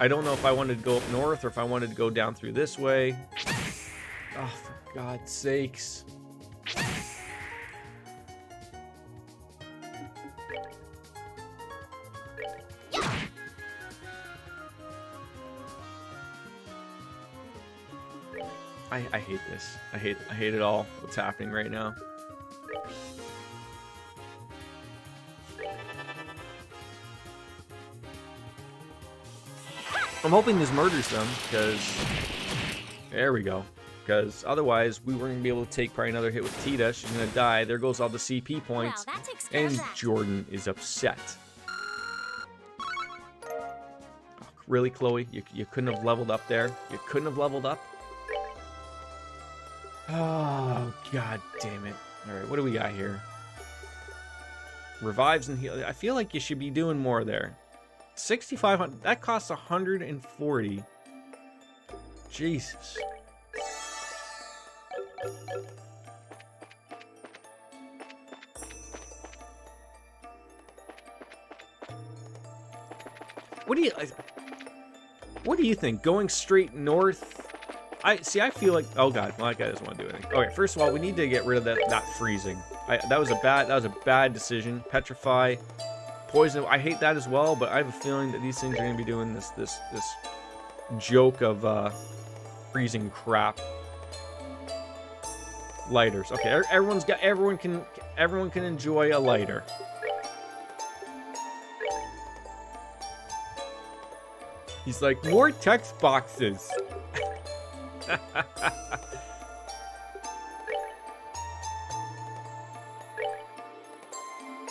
I don't know if I wanted to go up north or if I wanted to go down through this way. Oh, for God's sakes. I hate this. I hate it all. What's happening right now? I'm hoping this murders them, because there we go. Because otherwise, we weren't gonna be able to take probably another hit with Tita. She's gonna die. There goes all the CP points, Wow, that takes care of and that. Jordan is upset. Oh, really, Chloe? You couldn't have leveled up there. You couldn't have leveled up. Oh, God damn it. All right, what do we got here? Revives and heal. I feel like you should be doing more there. 6,500. That costs 140. Jesus. What do you think? Going straight north? I feel like, oh God, well, that guy doesn't want to do anything. Okay, first of all, we need to get rid of that freezing. That was a bad decision. Petrify, poison. I hate that as well, but I have a feeling that these things are gonna be doing this joke of freezing crap. Lighters. Okay, everyone can enjoy a lighter. He's like, more text boxes.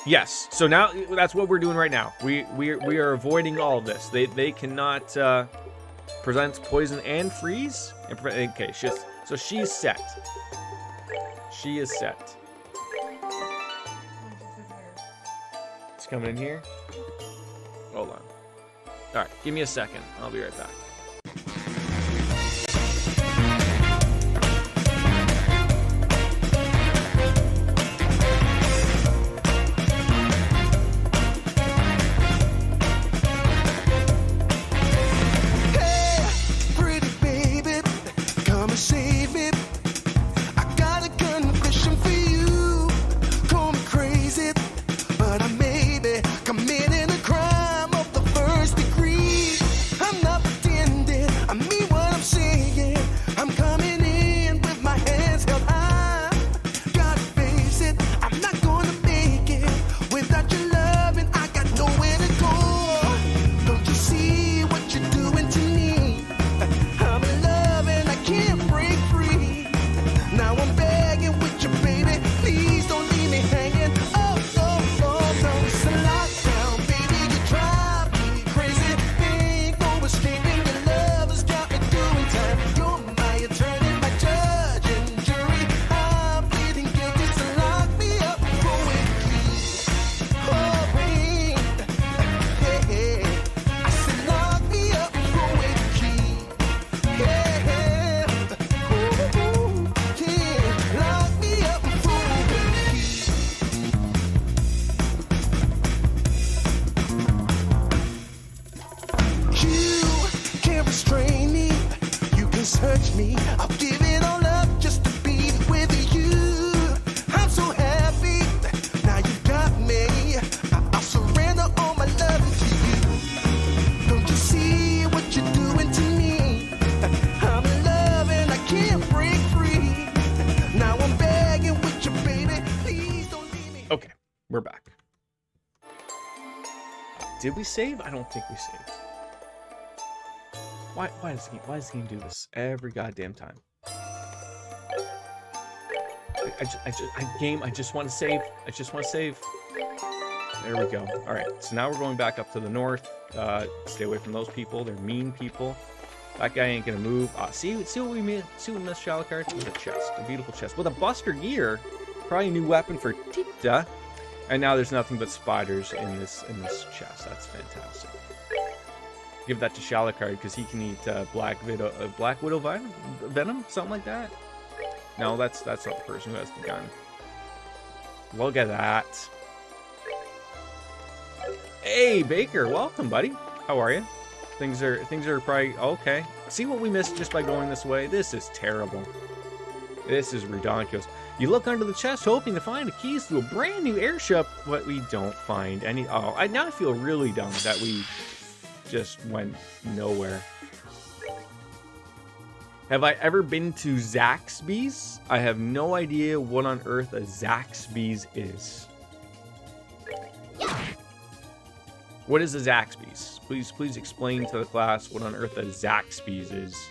Yes, so now that's what we're doing right now. We are avoiding all of this. They cannot present poison and freeze. Okay, so she's set. She is set. It's coming in here. Hold on. All right, give me a second. I'll be right back. hurt me. I'll give it all up just to be with you. I'm so happy now you got me. I'll surrender all my love to you. Don't you see what you're doing to me? I'm in love and I can't break free. Now I'm begging with you, baby. Please don't leave me. Okay, we're back. Did we save? I don't think we saved. Why does the game do this every goddamn time? I just want to save. I just want to save. There we go. All right, so now we're going back up to the north. Stay away from those people. They're mean people. That guy ain't gonna move. See what we missed? See what we missed, Shalakard? With a chest, a beautiful chest with a Buster Gear. Probably a new weapon for Tita. And now there's nothing but spiders in this chest. That's fantastic. Give that to Shalakard because he can eat Black Widow venom, something like that. No, that's not the person who has the gun. Look at that. Hey, Baker, welcome, buddy. How are you? Things are probably okay. See what we missed just by going this way? This is terrible. This is ridiculous. You look under the chest hoping to find the keys to a brand new airship, but we don't find any. Oh, now I feel really dumb that we just went nowhere. Have I ever been to Zaxby's? I have no idea what on earth a Zaxby's is. What is a Zaxby's? Please explain to the class what on earth a Zaxby's is.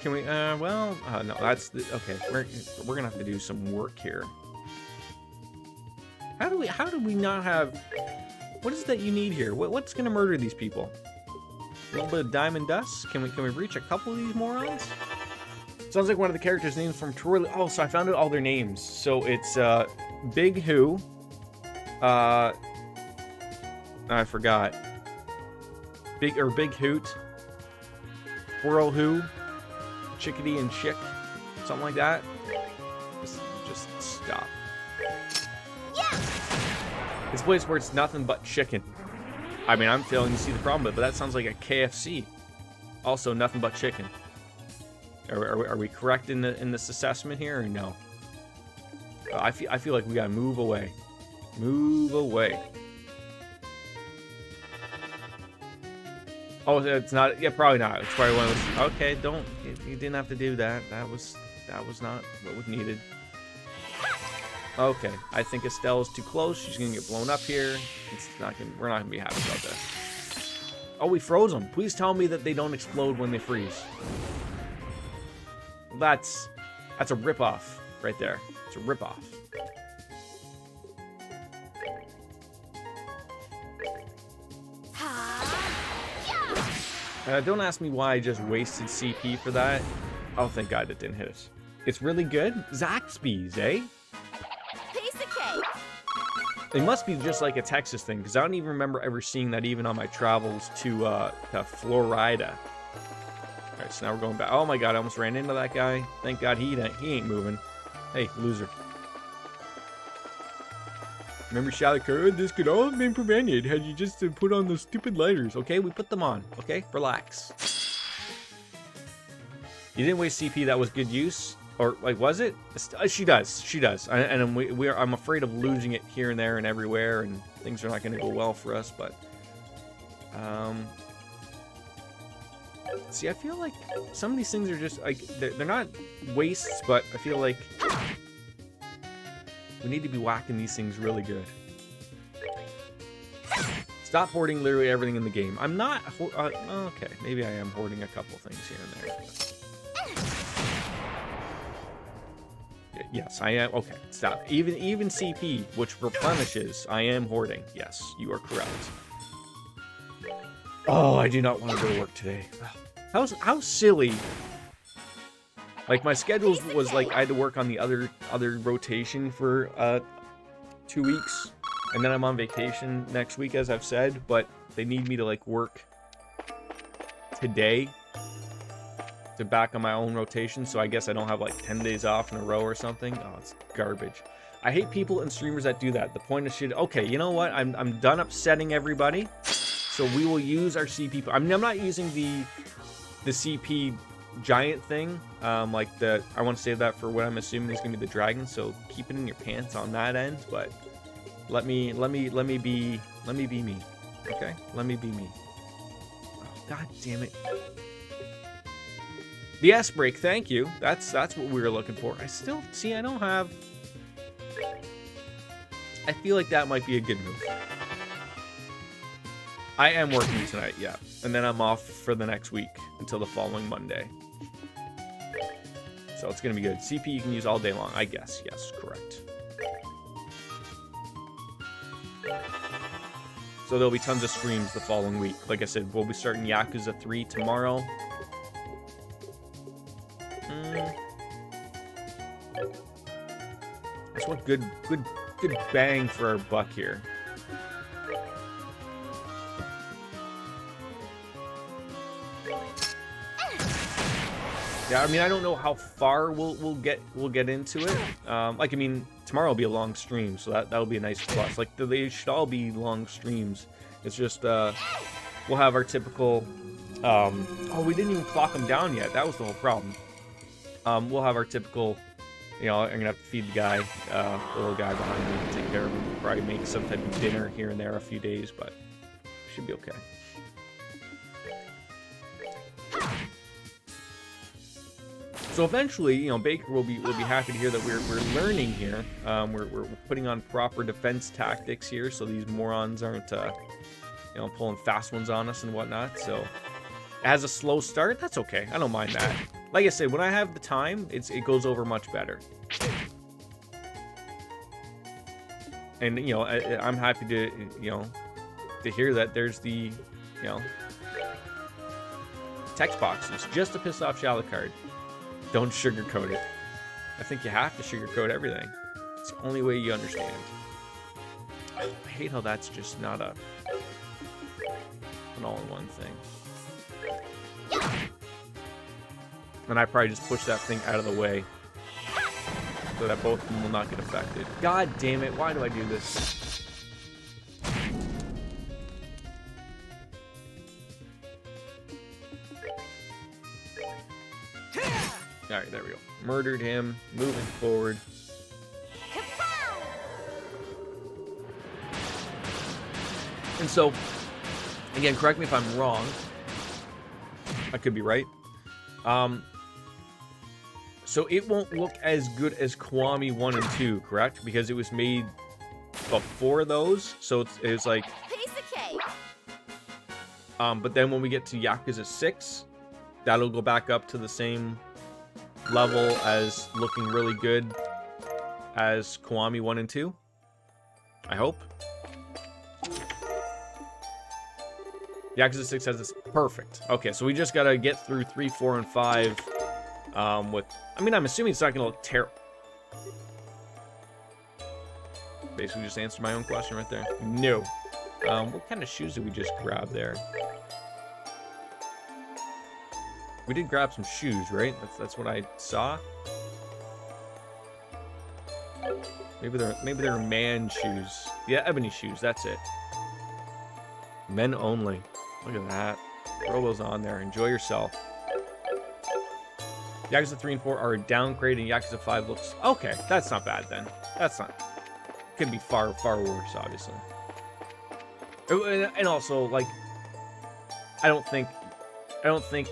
Can we well no, that's the, okay, we're gonna have to do some work here. How do we not have, what is that you need here? What's gonna murder these people? A little bit of diamond dust? Can we reach a couple of these morons? Sounds like one of the characters' names from Twirly. Oh, so I found out all their names. So it's Big Who, I forgot. Big Hoot, Whirl Who, Chickadee and Chick, something like that. Just stop. Yeah. This place where it's nothing but chicken. I mean, I'm failing to see the problem, but that sounds like a KFC. Also, nothing but chicken. Are we correct in this assessment here, or no? I feel like we gotta move away. Move away. Oh, it's not. Yeah, probably not. It's probably one of those. Okay, don't. You didn't have to do that. That was not what was needed. Okay, I think Estelle's too close. She's gonna get blown up here. It's not gonna. We're not gonna be happy about this. Oh, we froze them. Please tell me that they don't explode when they freeze. That's a ripoff right there. It's a ripoff. Don't ask me why I just wasted CP for that. Oh, thank God it didn't hit us. It's really good. Zaxby's, eh? Piece of cake. It must be just like a Texas thing, because I don't even remember ever seeing that even on my travels to Florida. All right, so now we're going back. Oh my God, I almost ran into that guy. Thank God he ain't moving. Hey, loser. Remember, Shalakard, this could all have been prevented had you just put on those stupid lighters. Okay, we put them on. Okay, relax. You didn't waste CP. That was good use. Or, like, was it? She does. She does. And I'm afraid of losing it here and there and everywhere, and things are not going to go well for us, but... See, I feel like some of these things are just, like, they're not wastes, but I feel like we need to be whacking these things really good. Stop hoarding literally everything in the game. I'm not, okay, maybe I am hoarding a couple things here and there. Yes, I am. Okay, stop. Even CP, which replenishes, I am hoarding. Yes, you are correct. Oh, I do not want to go to work today. How silly. Like, my schedule was like I had to work on the other rotation for 2 weeks, and then I'm on vacation next week, as I've said, but they need me to like work today to back on my own rotation, so I guess I don't have like 10 days off in a row or something. Oh, it's garbage. I hate people and streamers that do that. The point of shit. Okay, you know what? I'm done upsetting everybody. So we will use our CP. I mean, I'm not using the CP giant thing. Like the, I want to save that for what I'm assuming is gonna be the dragon. So keep it in your pants on that end. But let me be me. Okay, let me be me. Oh, God damn it. The S break. Thank you. That's what we were looking for. I still see. I don't have. I feel like that might be a good move. I am working tonight, yeah. And then I'm off for the next week until the following Monday. So it's going to be good. CP you can use all day long, I guess. Yes, correct. So there'll be tons of streams the following week. Like I said, we'll be starting Yakuza 3 tomorrow. I just want good bang for our buck here. Yeah, I mean, I don't know how far we'll get into it. Like, I mean, tomorrow will be a long stream, so that'll be a nice plus. Like, they should all be long streams. It's just we'll have our typical. Oh, we didn't even clock them down yet. That was the whole problem. We'll have our typical. You know, I'm gonna have to feed the guy, the little guy behind me, take care of him. Probably make some type of dinner here and there a few days, but should be okay. So eventually, you know, Baker will be happy to hear that we're learning here. We're putting on proper defense tactics here, so these morons aren't, you know, pulling fast ones on us and whatnot. So it has a slow start. That's okay. I don't mind that. Like I said, when I have the time, it goes over much better. And, you know, I'm happy to, you know, to hear that there's the, you know, text boxes just to piss off Shalacard. Don't sugarcoat it. I think you have to sugarcoat everything. It's the only way you understand. I hate how that's just not an all-in-one thing. And I probably just push that thing out of the way so that both of them will not get affected. God damn it, why do I do this? Alright, there we go. Murdered him, moving forward. And so, again, correct me if I'm wrong. I could be right. So it won't look as good as Kiwami 1 and 2, correct? Because it was made before those, so it was like... Piece of cake. But then when we get to Yakuza 6, that'll go back up to the same level as looking really good as Kiwami 1 and 2. I hope. Yakuza 6 has this. Perfect. Okay, so we just gotta get through 3, 4, and 5 with... I mean, I'm assuming it's not gonna look terrible. Basically just answered my own question right there. No. What kind of shoes did we just grab there? We did grab some shoes, right? That's what I saw. Maybe they're man shoes. Yeah, ebony shoes, that's it. Men only. Look at that. Throw those on there. Enjoy yourself. Yakuza 3 and 4 are a downgrade, and Yakuza 5 looks... Okay, that's not bad then. That's not... Could be far, far worse, obviously. And also, like... I don't think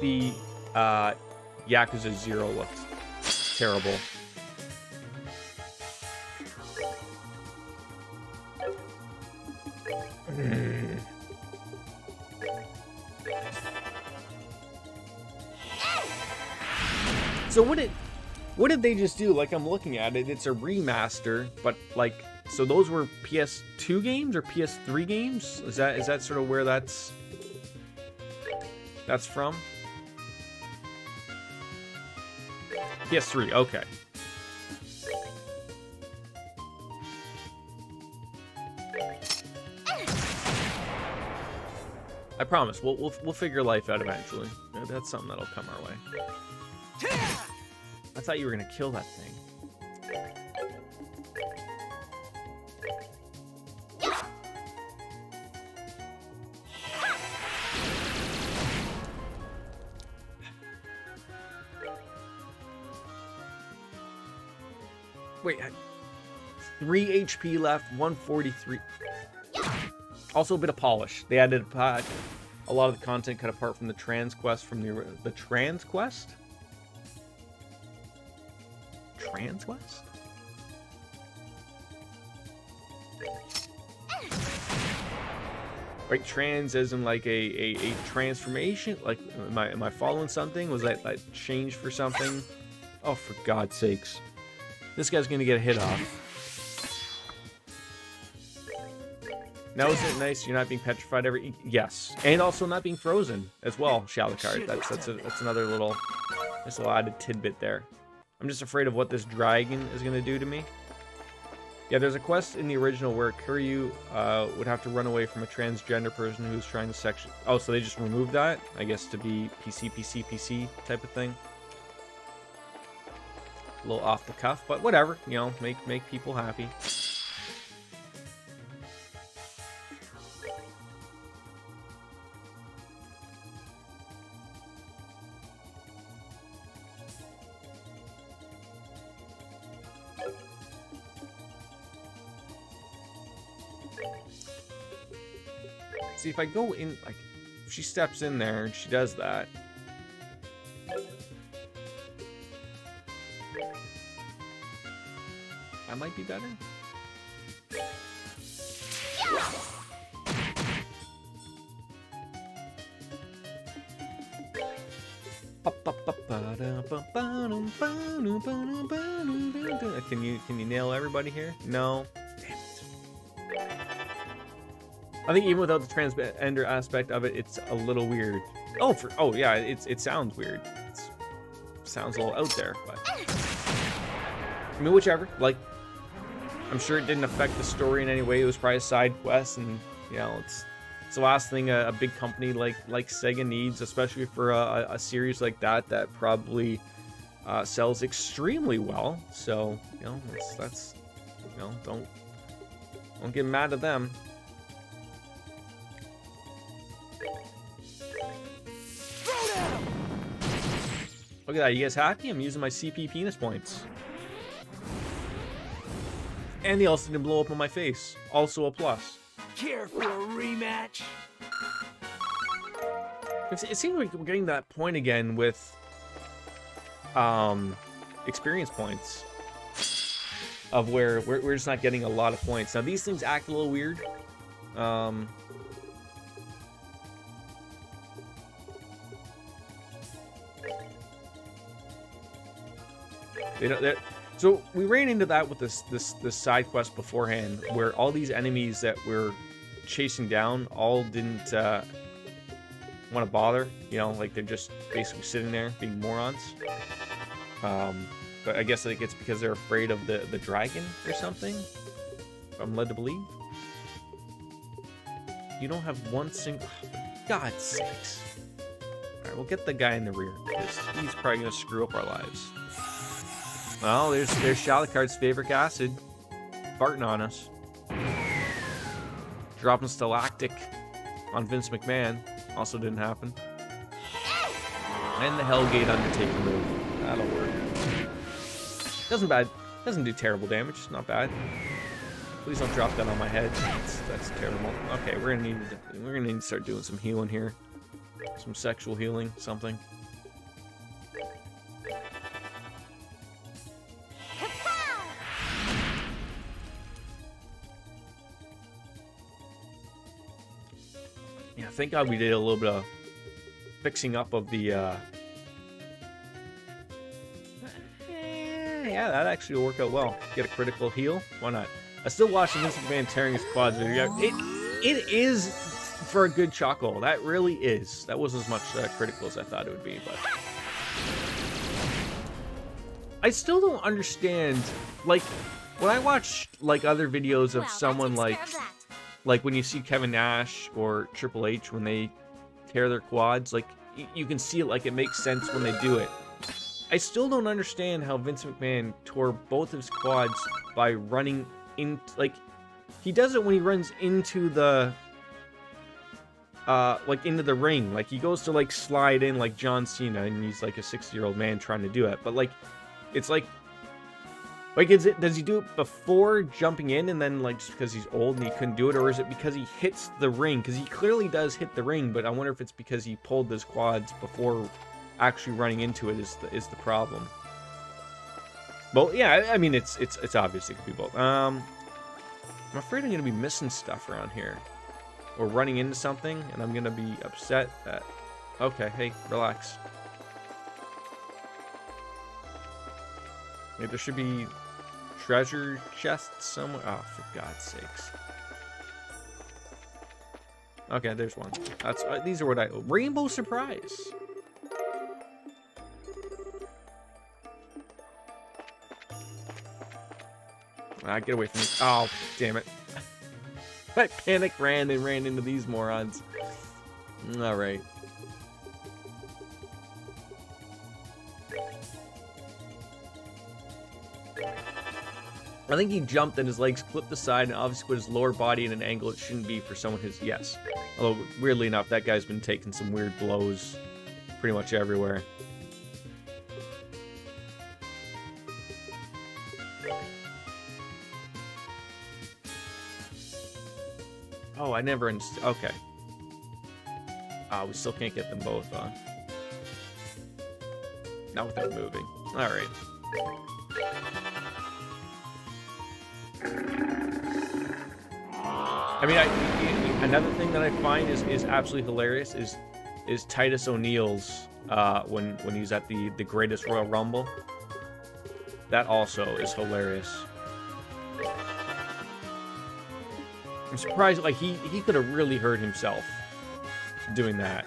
the Yakuza 0 looks terrible. So what did they just do? Like, I'm looking at it, it's a remaster, but like, so those were PS2 games or PS3 games? Is that sort of where that's from? PS3, okay. I promise, we'll figure life out eventually. That's something that'll come our way. I thought you were gonna kill that thing. Wait, 3 HP left, 143. Also a bit of polish. They added a lot of the content cut apart from the trans quest from the trans quest? Trans quest? Right, trans as in like a transformation? Like, am I following something? Was that change for something? Oh, for God's sakes. This guy's gonna get a hit off. Now, isn't it nice you're not being petrified every... Yes. And also not being frozen as well, Shalakard. That's another little... There's a little added tidbit there. I'm just afraid of what this dragon is going to do to me. Yeah, there's a quest in the original where Kiryu would have to run away from a transgender person who's trying to section... Oh, so they just removed that? I guess to be PC type of thing. A little off the cuff, but whatever. You know, make people happy. See, if I go in, like, if she steps in there and she does that. That might be better. Can you nail everybody here? No. I think even without the transgender aspect of it, it's a little weird. Oh yeah, it sounds weird. It sounds a little out there, but I mean, whichever. Like, I'm sure it didn't affect the story in any way. It was probably a side quest, and you know, it's the last thing a big company like Sega needs, especially for a series like that probably sells extremely well. So you know, that's you know, don't get mad at them. Look at that, you guys happy? I'm using my CP penis points. And they also didn't blow up on my face. Also a plus. Care for a rematch? It seems like we're getting that point again with experience points. Of where we're just not getting a lot of points. Now these things act a little weird. So we ran into that with this side quest beforehand, where all these enemies that we're chasing down all didn't want to bother. You know, like they're just basically sitting there being morons. But I guess like it's because they're afraid of the dragon or something. If I'm led to believe. You don't have one single. Oh, for God's sakes! All right, we'll get the guy in the rear because he's probably gonna screw up our lives. Well, there's Shalakard's favorite acid farting on us. Dropping Stalactic on Vince McMahon. Also didn't happen. And the Hellgate Undertaker move. That'll work. Doesn't do terrible damage. Not bad. Please don't drop that on my head. That's terrible. Okay, we're gonna need to start doing some healing here. Some sexual healing, something. Yeah, thank God we did a little bit of fixing up of the yeah, that actually will work out well. Get a critical heal. Why not? I still watch the Vince McMahon tearing his quads video. It is for a good chuckle. That really is. That wasn't as much critical as I thought it would be, but I still don't understand. Like when I watch like other videos of someone like when you see Kevin Nash or Triple H when they tear their quads, like you can see it, like it makes sense when they do it. I still don't understand how Vince McMahon tore both his quads by running in, like he does it when he runs into the like into the ring. Like he goes to like slide in like John Cena and he's like a 60-year-old man trying to do it. But like it's like Like, does he do it before jumping in and then, like, just because he's old and he couldn't do it? Or is it because he hits the ring? Because he clearly does hit the ring, but I wonder if it's because he pulled his quads before actually running into it is the problem. Well, yeah, I mean, it's obvious it could be both. I'm afraid I'm going to be missing stuff around here. Or running into something, and I'm going to be upset that... Okay, hey, relax. Maybe there should be treasure chests somewhere. Oh, for God's sakes. Okay, there's one. That's these are what I... Rainbow surprise! Get away from me. Oh, damn it. I panic ran into these morons. Alright. I think he jumped and his legs clipped aside and obviously put his lower body in an angle it shouldn't be for someone who's... Yes. Although, weirdly enough, that guy's been taking some weird blows pretty much everywhere. Oh, I never understood. Okay. We still can't get them both on. Not without moving. Alright. I mean, another thing that I find is absolutely hilarious is Titus O'Neil's when he's at the Greatest Royal Rumble. That also is hilarious. I'm surprised, like, he could have really hurt himself doing that.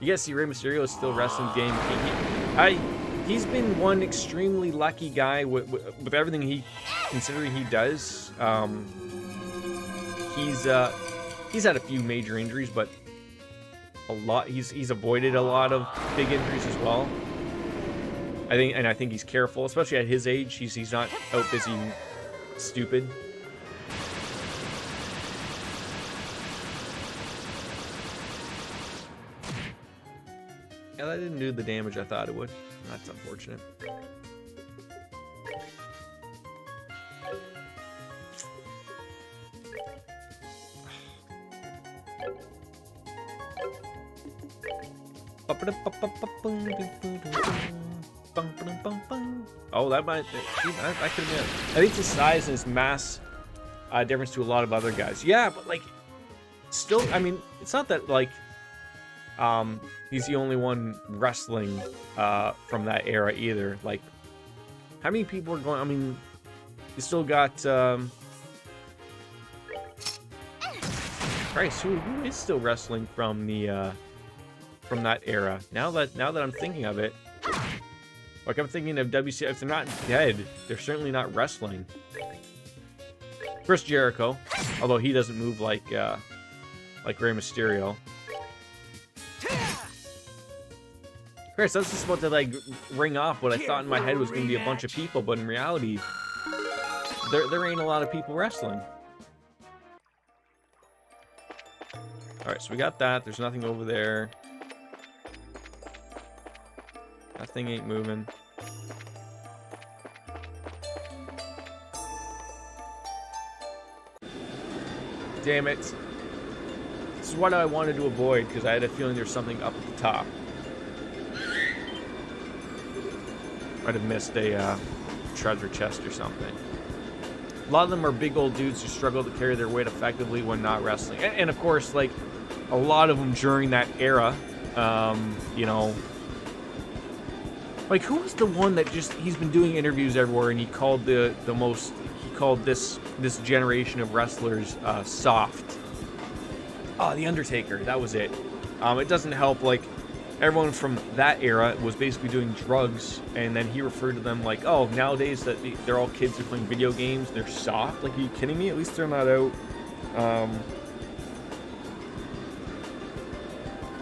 You guys see Rey Mysterio is still wrestling game. He's been one extremely lucky guy with everything considering he does. He's had a few major injuries, but he's avoided a lot of big injuries as well. I think he's careful, especially at his age. He's not out busy stupid. Yeah, that didn't do the damage I thought it would. That's unfortunate. Oh, that might... I could have been... I think the size and his mass difference to a lot of other guys. Yeah, but, like, still, I mean, it's not that, like... he's the only one wrestling from that era either. Like, how many people are going? I mean, you still got Christ, who is still wrestling from the from that era? Now that I'm thinking of it, like I'm thinking of WCW. If they're not dead, they're certainly not wrestling. Chris Jericho, although he doesn't move like Rey Mysterio. Chris, I was just about to, like, ring off what I thought in my head was going to be a bunch of people, but in reality, there ain't a lot of people wrestling. Alright, so we got that. There's nothing over there. That thing ain't moving. Damn it. This is what I wanted to avoid, because I had a feeling there's something up at the top. Might have missed a treasure chest or something. A lot of them are big old dudes who struggle to carry their weight effectively when not wrestling. And of course, like, a lot of them during that era, you know... Like, who was the one that just... He's been doing interviews everywhere, and he called he called this generation of wrestlers soft. Oh, The Undertaker. That was it. It doesn't help, like... Everyone from that era was basically doing drugs, and then he referred to them like, oh, nowadays that they're all kids who are playing video games, they're soft. Like, are you kidding me? At least they're not out.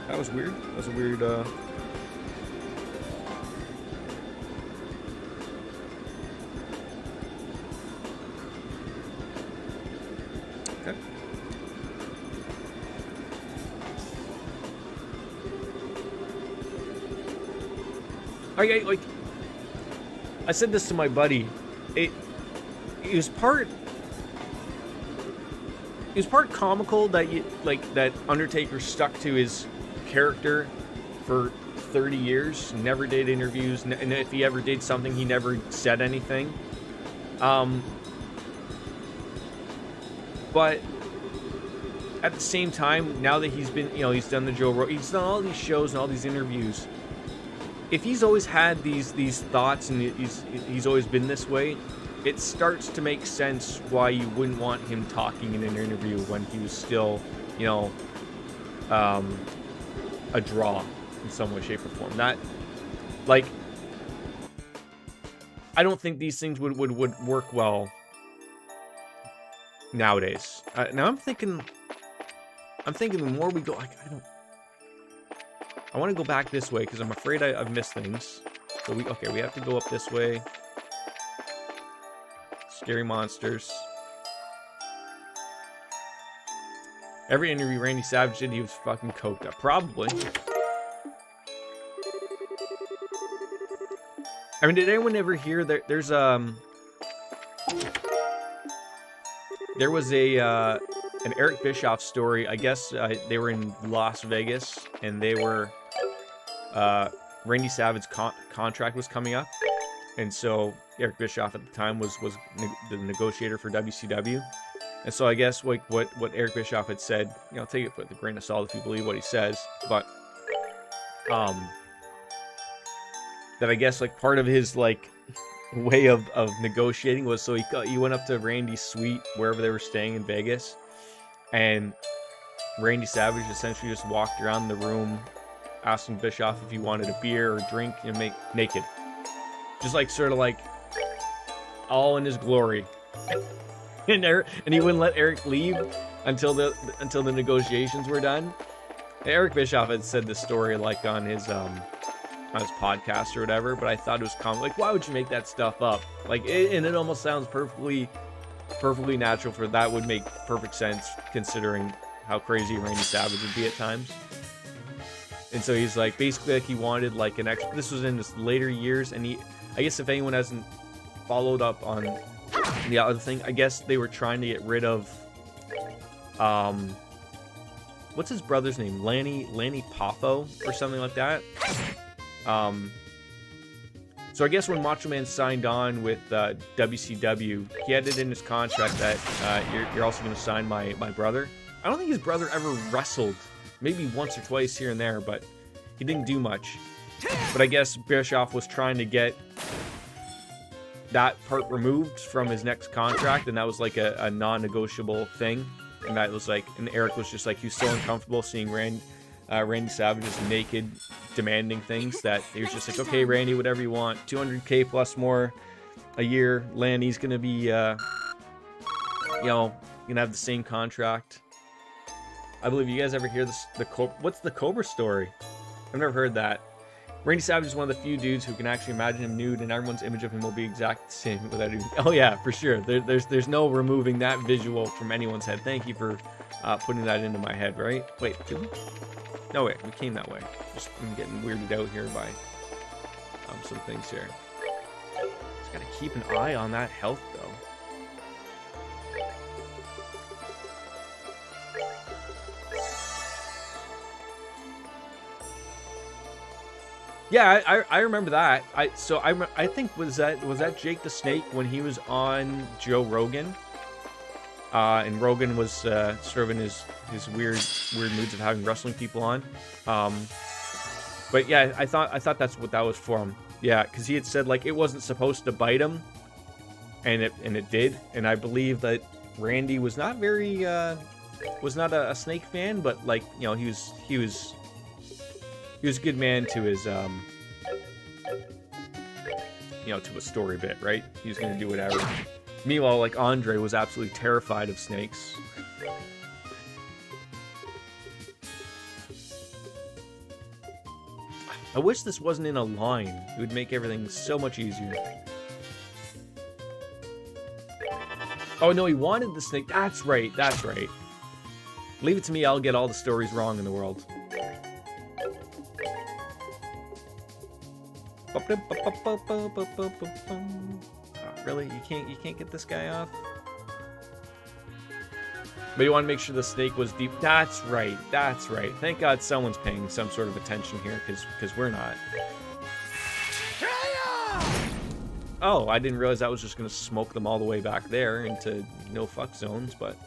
That was weird. That was a weird, Okay. Okay, like, I said this to my buddy. It was part comical that that Undertaker stuck to his character for 30 years, never did interviews, and if he ever did something, he never said anything. But at the same time, now that he's been, he's done the Joe Rogan, he's done all these shows and all these interviews. If he's always had these thoughts and he's always been this way, it starts to make sense why you wouldn't want him talking in an interview when he was still, a draw in some way, shape, or form. That, like, I don't think these things would work well nowadays. Now I'm thinking the more we go, I want to go back this way because I'm afraid I've missed things. So we have to go up this way. Scary monsters. Every interview Randy Savage did, he was fucking coked up. Probably. I mean, did anyone ever hear that there was an Eric Bischoff story? I guess they were in Las Vegas and they were Randy Savage's contract was coming up, and so Eric Bischoff at the time was the negotiator for WCW, and so I guess what Eric Bischoff had said, take it with a grain of salt if you believe what he says, but that I guess part of his way of negotiating was, so he went up to Randy's suite wherever they were staying in Vegas, and Randy Savage essentially just walked around the room asking Bischoff if he wanted a beer or drink and make naked, just sort of all in his glory. And he wouldn't let Eric leave until the negotiations were done. And Eric Bischoff had said this story on his podcast or whatever, but I thought it was common. Why would you make that stuff up? And it almost sounds perfectly natural for that. Would make perfect sense considering how crazy Randy Savage would be at times. And so he's basically he wanted an extra. This was in his later years, and I guess if anyone hasn't followed up on the other thing, I guess they were trying to get rid of what's his brother's name? Lanny Poffo or something like that. So I guess when Macho Man signed on with WCW, he had it in his contract that you're also going to sign my brother. I don't think his brother ever wrestled. Maybe once or twice here and there, but he didn't do much. But I guess Bischoff was trying to get that part removed from his next contract, and that was a non-negotiable thing. And that was and Eric was just he was so uncomfortable seeing Randy Savage just naked, demanding things, that he was just okay, Randy, whatever you want, $200K plus more a year. Lanny's gonna be, gonna have the same contract. I believe you guys ever hear this? What's the Cobra story? I've never heard that. Randy Savage is one of the few dudes who can actually imagine him nude, and everyone's image of him will be exact the same without even. Oh yeah, for sure. There's no removing that visual from anyone's head. Thank you for putting that into my head. Right? Wait, did we? No, wait, we came that way. I'm getting weirded out here by some things here. Just gotta keep an eye on that health, though. Yeah, I remember that. I think was that Jake the Snake when he was on Joe Rogan, and Rogan was sort of in his weird moods of having wrestling people on. But yeah, I thought that's what that was from. Yeah, because he had said it wasn't supposed to bite him, and it did. And I believe that Randy was not a snake fan, but he was a good man to his to a story bit, right? He was gonna do whatever. Meanwhile, Andre was absolutely terrified of snakes. I wish this wasn't in a line. It would make everything so much easier. Oh no, he wanted the snake. That's right. Leave it to me, I'll get all the stories wrong in the world. really? You can't get this guy off? But you want to make sure the snake was deep. That's right. That's right. Thank God someone's paying some sort of attention here, because we're not. Oh, I didn't realize that was just going to smoke them all the way back there into no fuck zones, but...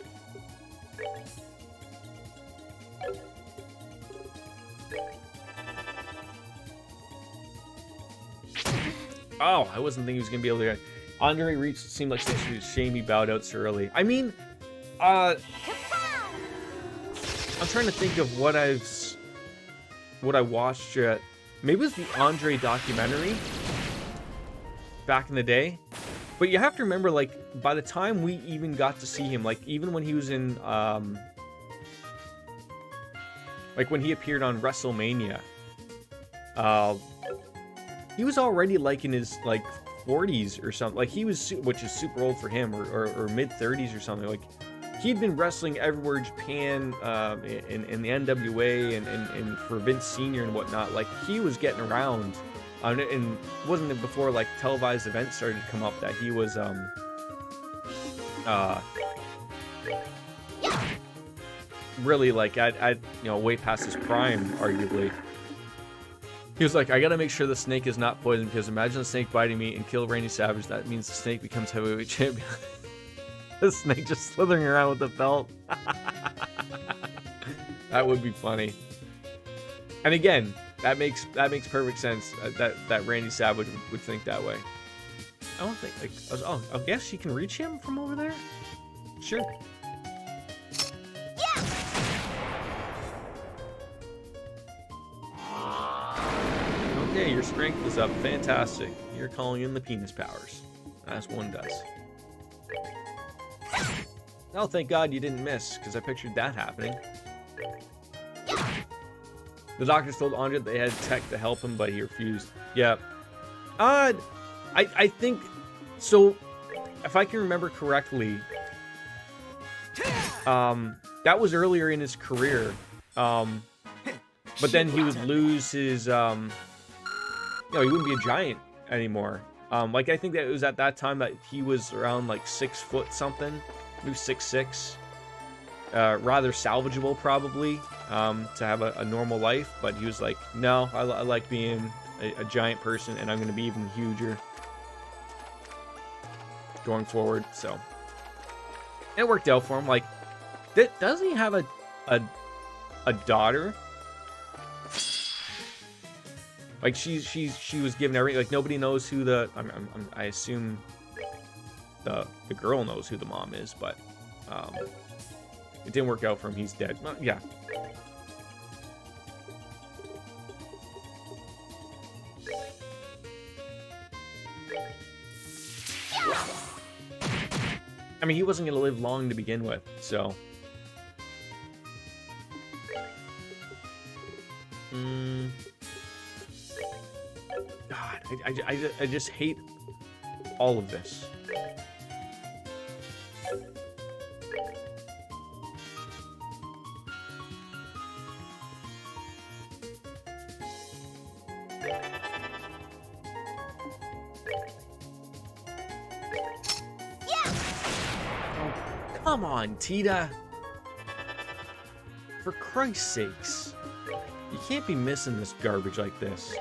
Oh, I wasn't thinking he was going to be able to... Andre reached, seemed like such a shame he bowed out so early. I mean, I'm trying to think of what I watched at... Maybe it was the Andre documentary back in the day. But you have to remember, like, by the time we even got to see him, like, even when he was in, like, when he appeared on WrestleMania, he was already, like, in his, like, 40s or something. Like, he was, which is super old for him, or mid-30s or something. Like, he'd been wrestling everywhere, Japan, in the NWA, and for Vince Sr. and whatnot. Like, he was getting around. And wasn't it before, like, televised events started to come up that he was, really, like, at you know, way past his prime, arguably. He was like, I gotta make sure the snake is not poisoned, because imagine the snake biting me and kill Randy Savage. That means the snake becomes heavyweight champion. The snake just slithering around with the belt. That would be funny. And again, that makes perfect sense. That Randy Savage would think that way. I don't think, like, oh, I guess she can reach him from over there. Sure. Yeah. Okay, your strength is up. Fantastic. You're calling in the penis powers, as one does. Oh, thank God you didn't miss, because I pictured that happening. The doctors told Andre that they had tech to help him, but he refused. Yeah. I think... So, if I can remember correctly, that was earlier in his career. But then he would lose his... you know, he wouldn't be a giant anymore. Like, I think that it was at that time that he was around, like, 6 foot something. Maybe 6'6". Rather salvageable, probably, to have a normal life, but he was like, no, I like being a giant person, and I'm going to be even huger going forward. So it worked out for him. Like, doesn't he have a daughter? Like, she was given everything. Like, nobody knows who the... I assume the girl knows who the mom is, but it didn't work out for him. He's dead. Well, yeah. I mean, he wasn't going to live long to begin with, so... God, I just hate all of this. Come on, Tita. For Christ's sakes. You can't be missing this garbage like this.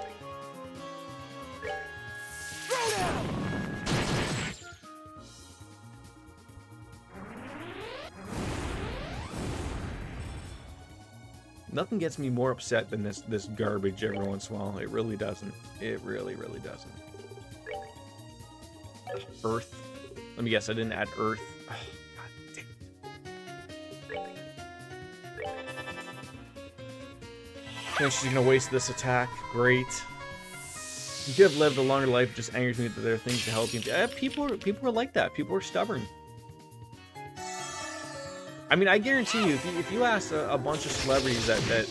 Nothing gets me more upset than this garbage every once in a while. It really doesn't. It really, really doesn't. Earth. Let me guess, I didn't add Earth. Oh, God damn it. She's gonna waste this attack. Great. You could have lived a longer life. It just angers me that there are things to help you. People are like that. People are stubborn. I mean, I guarantee you, if you ask a bunch of celebrities that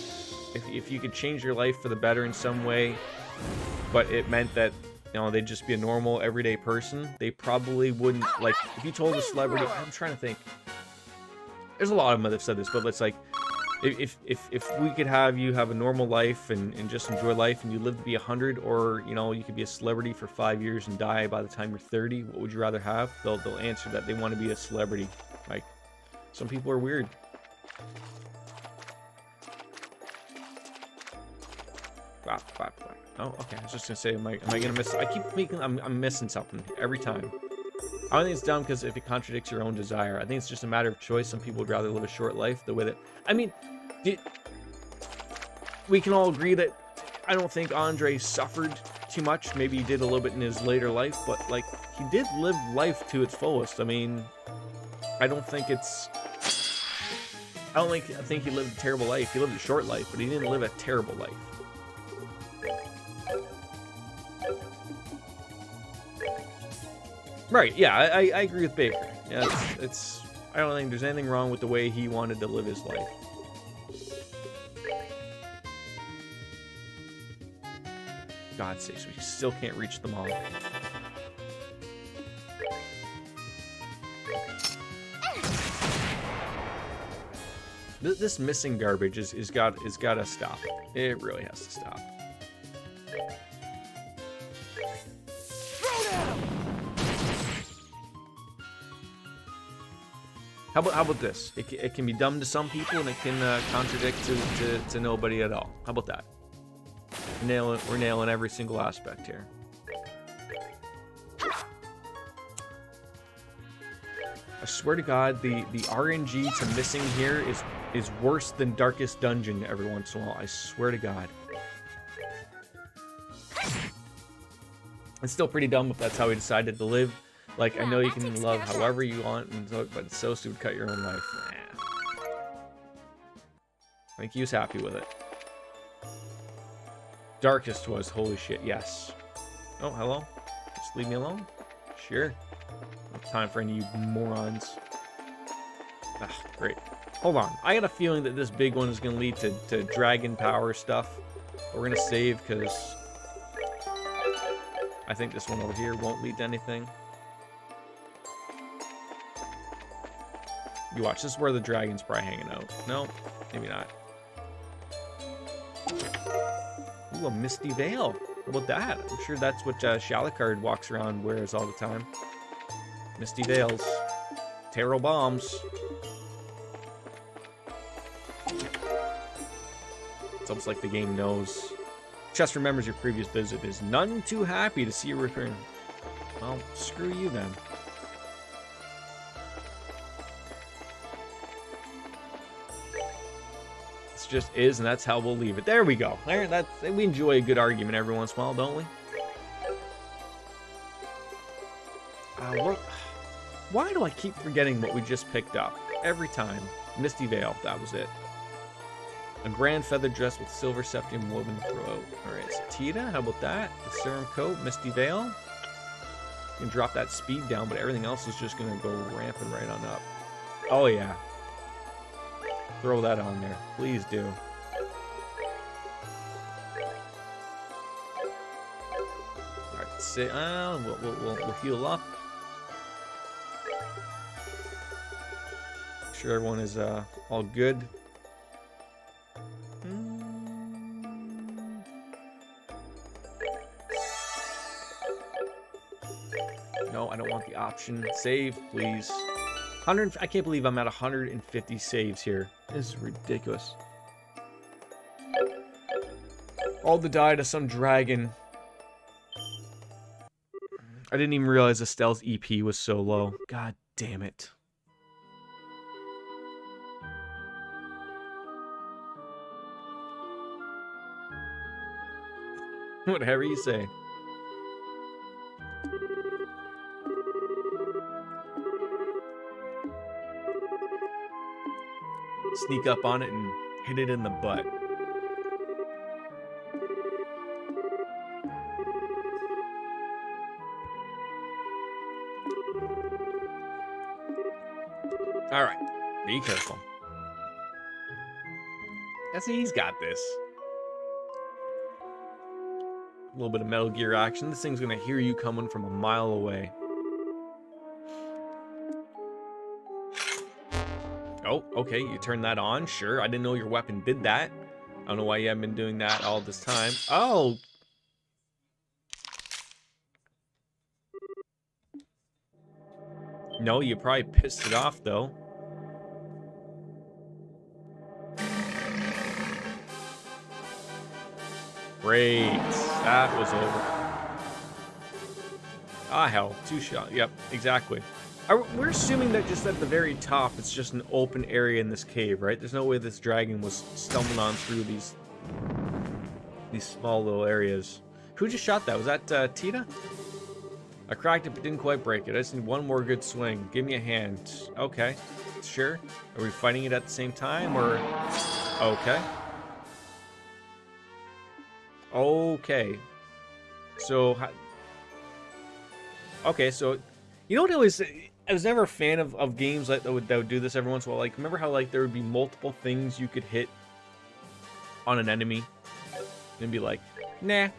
if you could change your life for the better in some way, but it meant that, you know, they'd just be a normal, everyday person, they probably wouldn't, like, if you told a celebrity, I'm trying to think, there's a lot of them that have said this, but it's like, If we could have you have a normal life and just enjoy life, and you live to be 100, or you know, you could be a celebrity for 5 years and die by the time you're 30, what would you rather have? They'll answer that they want to be a celebrity. Like, some people are weird. Oh, okay. I was just gonna say, am I gonna miss? I keep making. I'm missing something every time. I don't think it's dumb because if it contradicts your own desire, I think it's just a matter of choice. Some people would rather live a short life. The way that, I mean, we can all agree that I don't think Andre suffered too much. Maybe he did a little bit in his later life, but like, he did live life to its fullest. I mean, I don't think he lived a terrible life. He lived a short life, but he didn't live a terrible life. Right, yeah, I agree with Baker. Yeah, it's I don't think there's anything wrong with the way he wanted to live his life. God's sakes, we still can't reach them all. This missing garbage is gotta stop. It really has to stop. How about this? It can be dumb to some people, and it can contradict to nobody at all. How about that? We're nailing every single aspect here. I swear to God, the RNG to missing here is worse than Darkest Dungeon every once in a while. I swear to God. It's still pretty dumb if that's how he decided to live. Like, I know you can love however you want, but it's so stupid, cut your own life. Nah. I think he was happy with it. Darkest was, holy shit, yes. Oh, hello? Just leave me alone? Sure. No time for any of you morons. Ah, great. Hold on. I got a feeling that this big one is going to lead to dragon power stuff. But we're going to save, because I think this one over here won't lead to anything. You watch, this is where the dragon's probably hanging out. No, maybe not. Ooh, a Misty Veil. How about that? I'm sure that's what Shalicard walks around wears all the time. Misty Veils. Tarot bombs. It's almost like the game knows. Chest remembers your previous visit is none too happy to see you return. Well, screw you then. Just is, and that's how we'll leave it. There we go. There, we enjoy a good argument every once in a while, don't we? Why do I keep forgetting what we just picked up every time? Misty Veil, that was it. A grand feathered dress with silver septium woven throughout. Alright, Satita, how about that? The serum coat, Misty Veil. You can drop that speed down, but everything else is just gonna go ramping right on up. Oh yeah. Throw that on there. Please do. Alright, say, we'll heal up. Make sure everyone is all good. No, I don't want the option. Save, please. I can't believe I'm at 150 saves here. This is ridiculous. All to die to some dragon. I didn't even realize Estelle's EP was so low. God damn it. Whatever you say. Sneak up on it and hit it in the butt. Alright, be careful. I see he's got this. A little bit of Metal Gear action. This thing's gonna hear you coming from a mile away. Oh, okay, you turned that on. Sure, I didn't know your weapon did that. I don't know why you haven't been doing that all this time. Oh! No, you probably pissed it off, though. Great. That was over. Ah, hell. 2 shot. Yep, exactly. We're assuming that just at the very top, it's just an open area in this cave, right? There's no way this dragon was stumbling on through these small little areas. Who just shot that? Was that Tita? I cracked it, but didn't quite break it. I just need one more good swing. Give me a hand. Okay. Sure. Are we fighting it at the same time, or... Okay. Okay. So... Okay, so... You know what I was never a fan of games that would do this every once in a while. Like, remember how, like, there would be multiple things you could hit on an enemy? And be like, nah.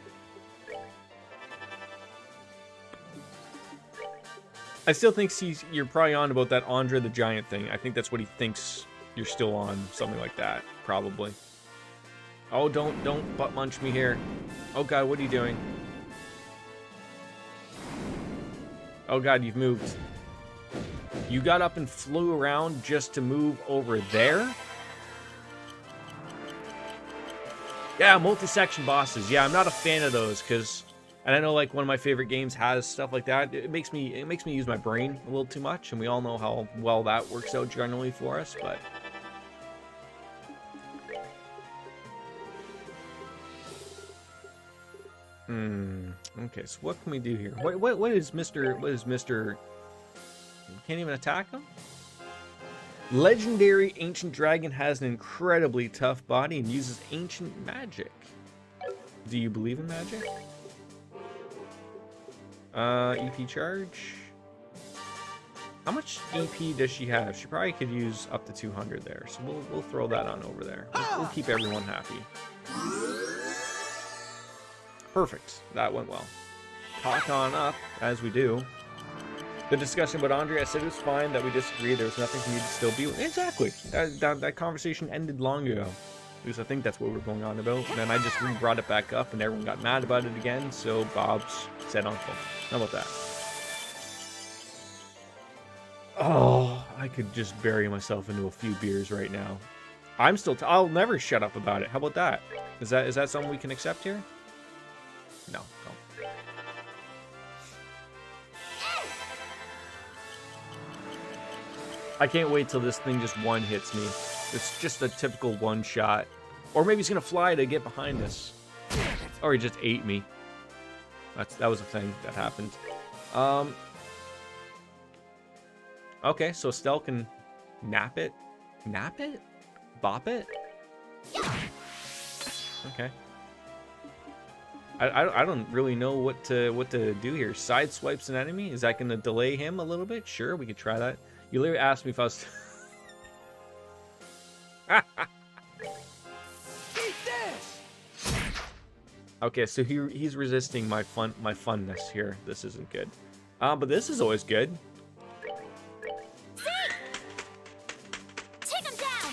I still think you're probably on about that Andre the Giant thing. I think that's what he thinks you're still on. Something like that, probably. Oh, don't butt munch me here. Oh, God, what are you doing? Oh, God, you've moved. You got up and flew around just to move over there? Yeah, multi-section bosses. Yeah, I'm not a fan of those, because... And I know, like, one of my favorite games has stuff like that. It makes me use my brain a little too much, and we all know how well that works out generally for us, but... Okay, so what can we do here? What is Mr... Can't even attack him? Legendary Ancient Dragon has an incredibly tough body and uses ancient magic. Do you believe in magic? EP charge. How much EP does she have? She probably could use up to 200 there, so we'll throw that on over there. We'll keep everyone happy. Perfect. That went well. Talk on up, as we do. The discussion about Andre, I said it was fine, that we disagreed, there was nothing for me to still be with. Exactly. That conversation ended long ago. At least I think that's what we're going on about. And then I just brought it back up and everyone got mad about it again, so Bob's said uncle. How about that? Oh, I could just bury myself into a few beers right now. I'll never shut up about it. How about that? Is that something we can accept here? No. I can't wait till this thing just one hits me. It's just a typical one shot. Or maybe he's gonna fly to get behind us. Or he just ate me. That was a thing that happened. Okay, so Estelle can nap it? Nap it? Bop it? Okay. I don't really know what to do here. Side swipes an enemy? Is that gonna delay him a little bit? Sure, we could try that. You literally asked me if I was... Okay, so he's resisting my funness here. This isn't good. But this is always good. Take him down.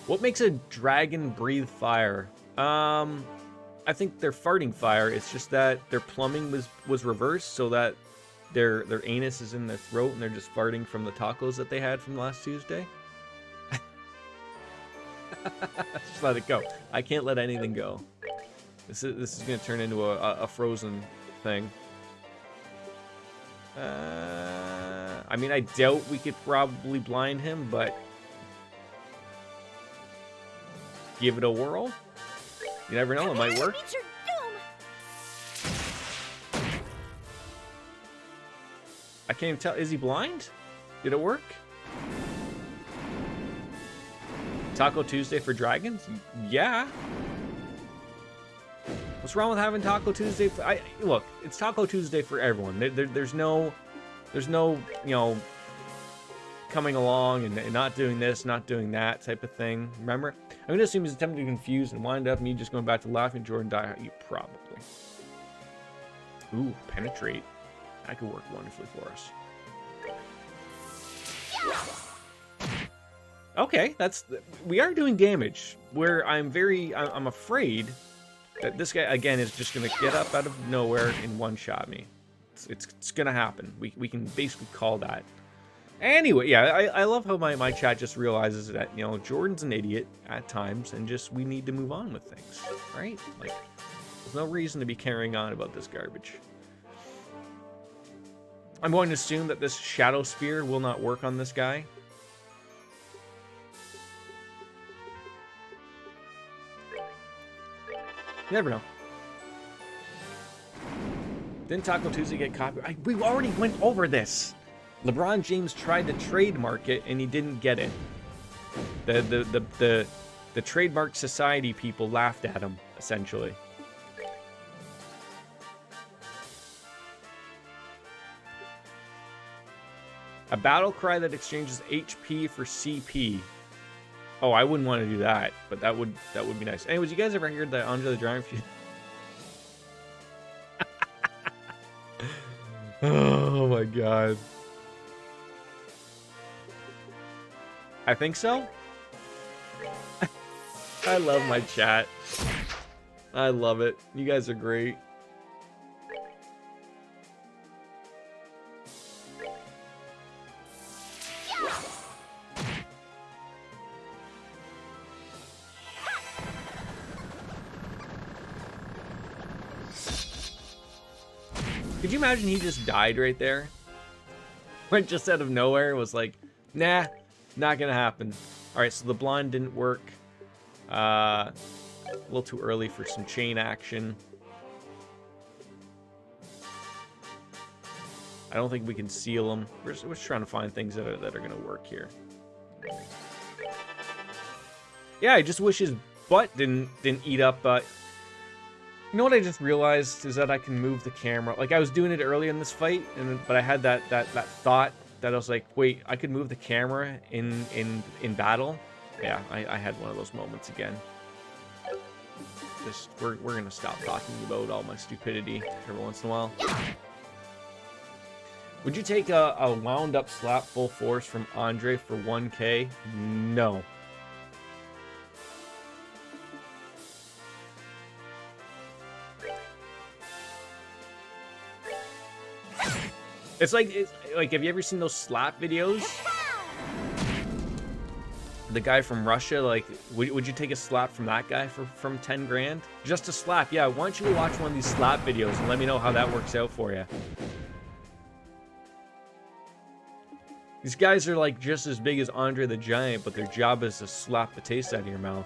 What makes a dragon breathe fire? I think they're farting fire. It's just that their plumbing was reversed, so that their anus is in their throat and they're just farting from the tacos that they had from last Tuesday. Just let it go. I can't let anything go. This is gonna turn into a frozen thing. I mean, I doubt we could probably blind him, but give it a whirl. You never know, it might work. I can't even tell. Is he blind? Did it work? Taco Tuesday for dragons? Yeah. What's wrong with having Taco Tuesday? Look, it's Taco Tuesday for everyone. There's no, you know, coming along and not doing this, not doing that type of thing. Remember? I'm gonna assume he's attempting to confuse and wind up me just going back to laughing Jordan die. You probably. Ooh, penetrate. That could work wonderfully for us. Okay, we are doing damage. Where I'm afraid that this guy again is just gonna get up out of nowhere and one-shot me. It's gonna happen. We can basically call that. Anyway, yeah, I love how my chat just realizes that, you know, Jordan's an idiot at times, and just we need to move on with things, right? Like, there's no reason to be carrying on about this garbage. I'm going to assume that this Shadow Spear will not work on this guy. You never know. Didn't Taco Tuesday get copy? We already went over this. LeBron James tried to trademark it and he didn't get it. The trademark society people laughed at him, essentially. A battle cry that exchanges HP for CP. Oh, I wouldn't want to do that, but that would be nice. Anyways, you guys ever heard the Andre the Giant feud? Oh my god. I think so. I love my chat. I love it. You guys are great. Could you imagine he just died right there? Like, just out of nowhere, was like, nah, not gonna happen. Alright, so the blind didn't work. A little too early for some chain action. I don't think we can seal them. We're just trying to find things that are gonna work here. Yeah, I just wish his butt didn't eat up. You know what I just realized is that I can move the camera. Like, I was doing it early in this fight, but I had that thought that I was like, wait, I could move the camera in battle. Yeah, I had one of those moments again. Just we're gonna stop talking about all my stupidity every once in a while. Would you take a wound up slap full force from Andre for 1K? No. It's like have you ever seen those slap videos? The guy from Russia, like, would you take a slap from that guy from 10 grand? Just a slap, yeah. Why don't you go watch one of these slap videos and let me know how that works out for you? These guys are like just as big as Andre the Giant, but their job is to slap the taste out of your mouth.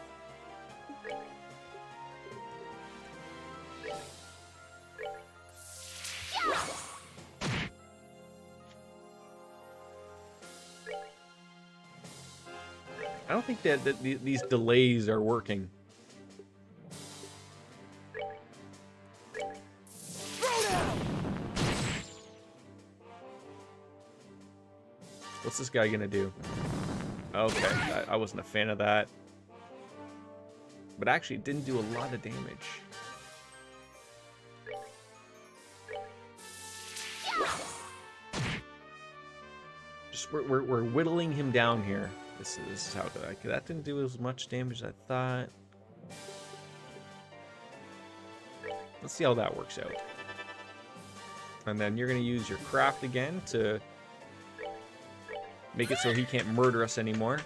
I don't think that these delays are working. What's this guy gonna do? Okay, I wasn't a fan of that. But actually, it didn't do a lot of damage. Just we're whittling him down here. This is how that didn't do as much damage as I thought. Let's see how that works out. And then you're gonna use your craft again to make it so he can't murder us anymore.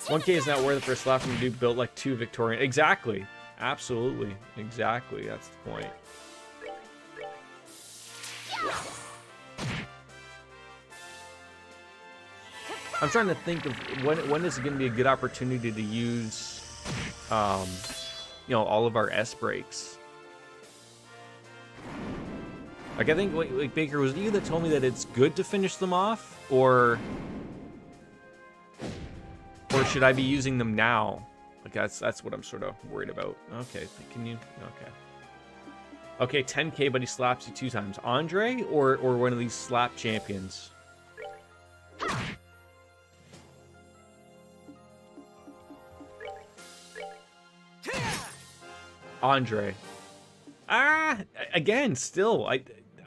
1K is not worth it for a slap from a dude built like 2 Victorian. Exactly. Absolutely. Exactly. That's the point. I'm trying to think of when is it going to be a good opportunity to use, you know, all of our S breaks. Like, I think, like Baker, was it you that told me that it's good to finish them off, or should I be using them now? Like, that's what I'm sort of worried about. Okay, can you? Okay, 10K, but he slaps you 2 times. Andre or one of these slap champions? Andre. Again, still,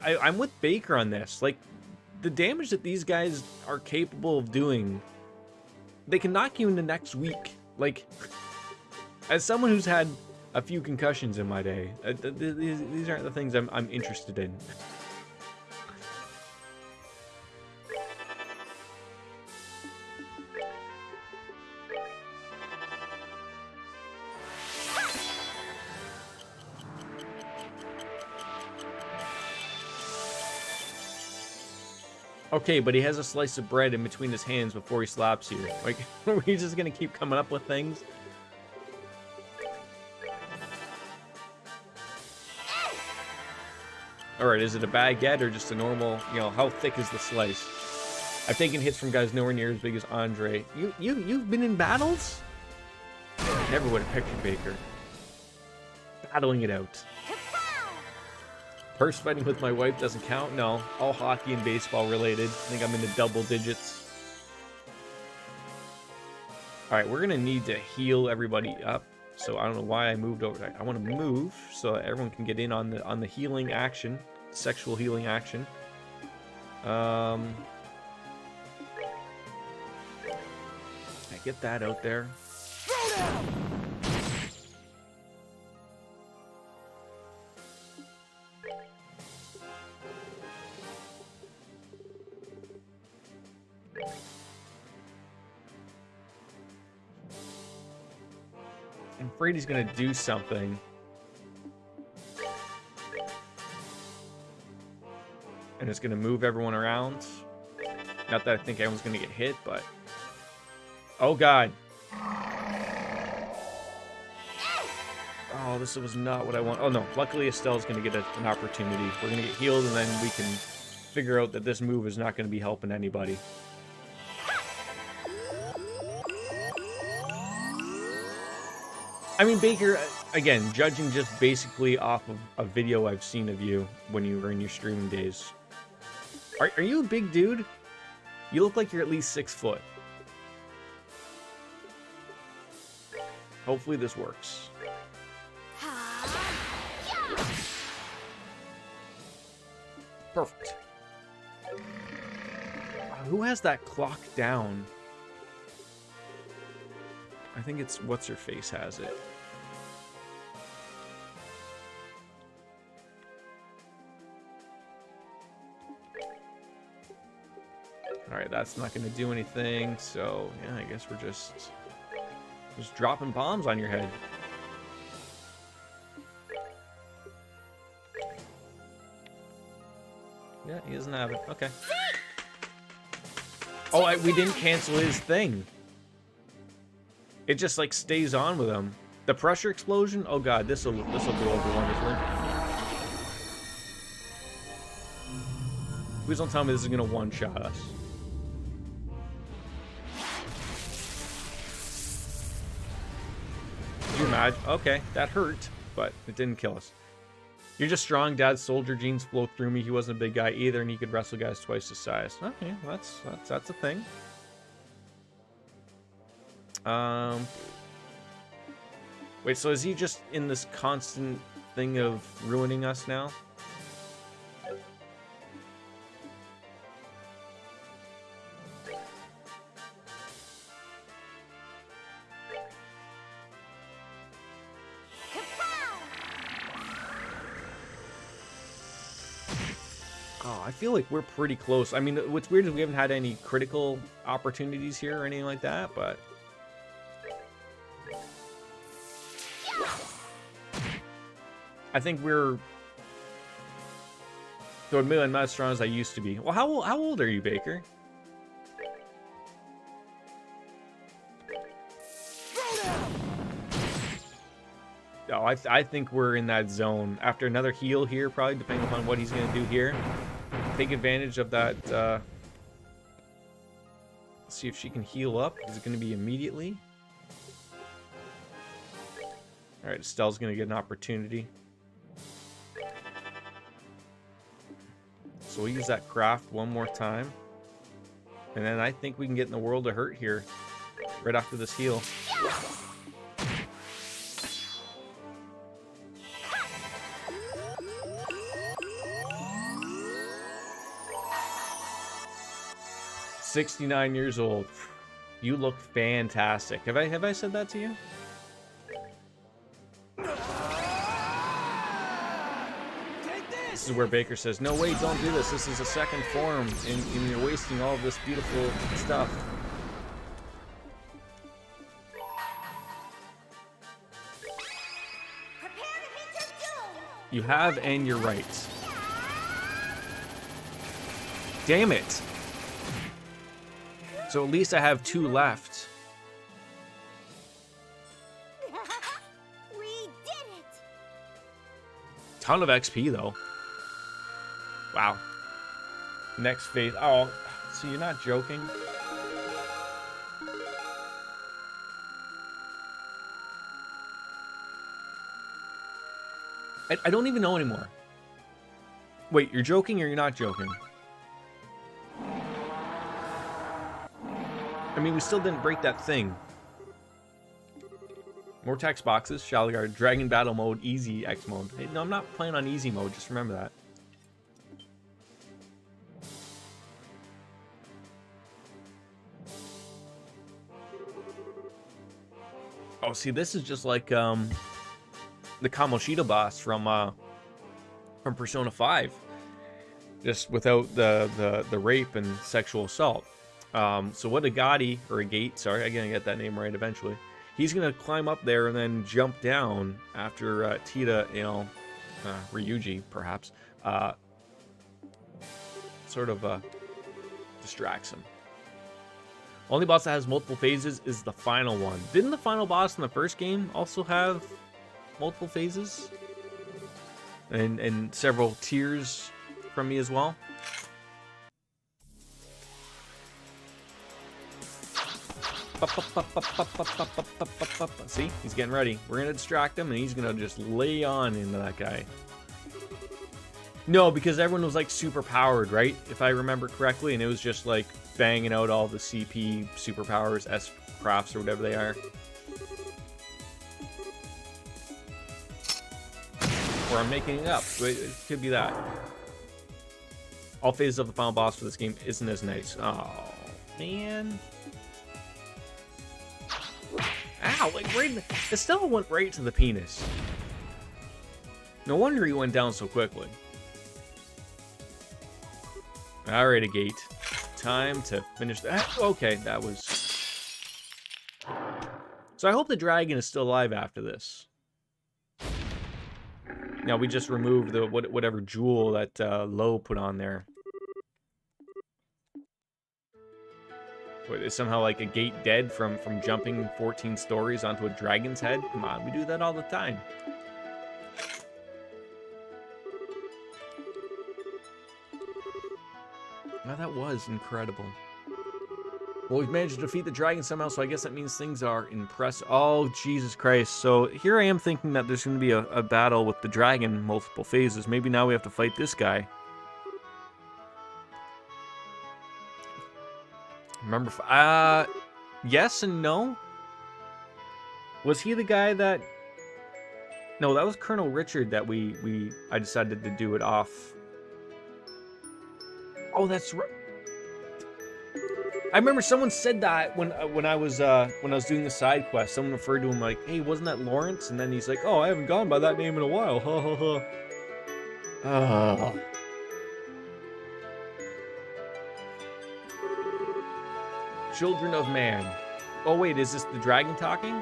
I'm with Baker on this. Like, the damage that these guys are capable of doing they can knock you into next week. Like, as someone who's had a few concussions in my day, these aren't the things I'm interested in. Okay, but he has a slice of bread in between his hands before he slaps you. Like, are we just gonna keep coming up with things? Alright, is it a baguette or just a normal, you know, how thick is the slice? I've taken hits from guys nowhere near as big as Andre. You've been in battles? Never would have picked you, Baker. Battling it out. Purse fighting with my wife doesn't count? No. All hockey and baseball related. I think I'm into double digits. Alright, we're gonna need to heal everybody up. So I don't know why I moved over there. I want to move so that everyone can get in on the healing action. Sexual healing action. I get that out there. I'm afraid he's gonna do something. And it's gonna move everyone around. Not that I think everyone's gonna get hit, but... Oh god. Oh, this was not what I want. Oh no, luckily Estelle's gonna get an opportunity. We're gonna get healed and then we can figure out that this move is not gonna be helping anybody. I mean, Baker, again, judging just basically off of a video I've seen of you when you were in your streaming days. Are you a big dude? You look like you're at least 6 foot. Hopefully this works. Perfect. Who has that clock down? I think it's what's-her-face has it. Alright, that's not going to do anything, so yeah, I guess we're just dropping bombs on your head. Yeah, he doesn't have it. Okay. Oh, we didn't cancel his thing. It just like stays on with him. The pressure explosion? Oh god, this'll go over wonderfully. Please don't tell me this is gonna one-shot us. Could you imagine? Okay, that hurt, but it didn't kill us. You're just strong. Dad's soldier genes flow through me. He wasn't a big guy either, and he could wrestle guys twice his size. Okay, that's a thing. Wait, so is he just in this constant thing of ruining us now? Oh, I feel like we're pretty close. I mean, what's weird is we haven't had any critical opportunities here or anything like that, but... I think we're... So admittedly, I'm not as strong as I used to be. Well, how old are you, Baker? Oh, I think we're in that zone. After another heal here, probably, depending upon what he's going to do here. Take advantage of that. Let's see if she can heal up. Is it going to be immediately? Alright, Estelle's going to get an opportunity. So we'll use that craft one more time. And then I think we can get in the world of hurt here. Right after this heal. "69 years old. You look fantastic. Have I said that to you? This is where Baker says, "No, wait, don't do this. This is a second form, and you're wasting all of this beautiful stuff." Prepare to meet your doom. You have, and you're right. Damn it. So at least I have 2 left. We did it. Ton of XP, though. Wow. Next phase. Oh, so you're not joking? I don't even know anymore. Wait, you're joking or you're not joking? I mean, we still didn't break that thing. More text boxes. Shalgar, Dragon Battle Mode, Easy X Mode. Hey, no, I'm not playing on Easy Mode. Just remember that. Oh, see, this is just like the Kamoshida boss from Persona 5. Just without the rape and sexual assault. So what a Gotti, or a Gate, sorry, I'm gonna get that name right eventually. He's gonna climb up there and then jump down after Tita, you know, Ryuji perhaps, sort of distracts him. Only boss that has multiple phases is the final one. Didn't the final boss in the first game also have multiple phases? And several tiers from me as well? See, he's getting ready. We're gonna distract him and he's gonna just lay on into that guy. No, because everyone was like super powered, right? If I remember correctly, and it was just like banging out all the CP superpowers, S crafts or whatever they are. Or I'm making it up. It could be that. All phases of the final boss for this game isn't as nice. Oh, man. Ow, like right in the, it still went right to the penis. No wonder he went down so quickly. Alright, a Gate. Time to finish that. Okay, that was... So I hope the dragon is still alive after this. Now we just removed the whatever jewel that Lo put on there. Wait, is somehow like a Gate dead from jumping 14 stories onto a dragon's head? Come on, we do that all the time. Now that was incredible. Well, we've managed to defeat the dragon somehow, so I guess that means things are impressive. Oh, Jesus Christ. So here I am thinking that there's going to be a battle with the dragon, multiple phases. Maybe now we have to fight this guy. Remember, yes and no. Was he the guy that... No, that was Colonel Richard that I decided to do it off. Oh, that's right. I remember someone said that when I was doing the side quest. Someone referred to him like, "Hey, wasn't that Lawrence?" And then he's like, "Oh, I haven't gone by that name in a while." Ha ha ha. Oh. Children of man. Oh wait, is this the dragon talking?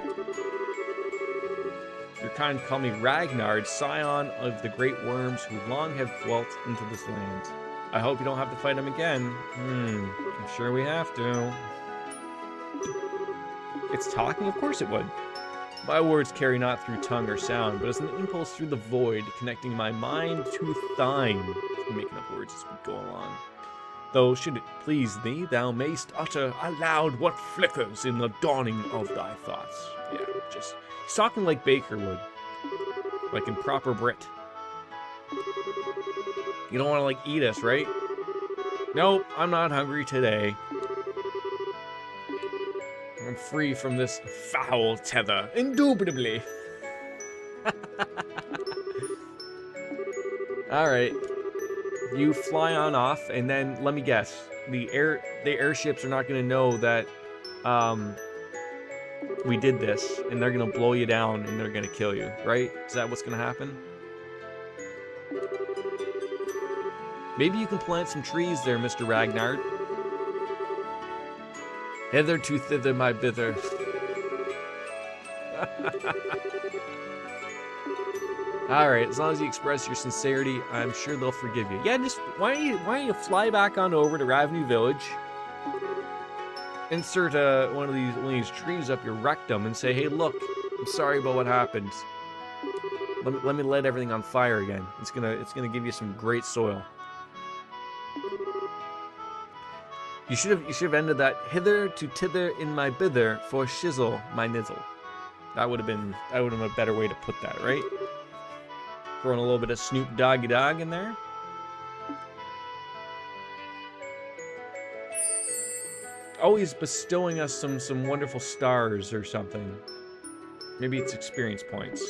Your kind call me Ragnar, scion of the great worms who long have dwelt into this land. I hope you don't have to fight him again. I'm sure we have to. It's talking? Of course it would. My words carry not through tongue or sound, but as an impulse through the void, connecting my mind to thine. I'm making up words as we go along. Though, should it please thee, thou mayst utter aloud what flickers in the dawning of thy thoughts. Yeah, just... He's talking like Baker would. Like in proper Brit. You don't want to, like, eat us, right? Nope, I'm not hungry today. I'm free from this foul tether, indubitably. Alright. You fly on off, and then, let me guess, the airships are not going to know that we did this, and they're gonna blow you down, and they're gonna kill you, right? Is that what's gonna happen? Maybe you can plant some trees there, Mr. Ragnard. Hither to thither, my bither. Alright, as long as you express your sincerity, I'm sure they'll forgive you. Yeah, just why don't you fly back on over to Ravenu Village, insert one of these trees up your rectum, and say, hey, look, I'm sorry about what happened. Let me light everything on fire again. It's gonna give you some great soil. You should have ended that hither to tither in my bither for shizzle my nizzle. That would have been a better way to put that, right? Throwing a little bit of Snoop Doggy Dogg in there. Always bestowing us some wonderful stars or something. Maybe it's experience points.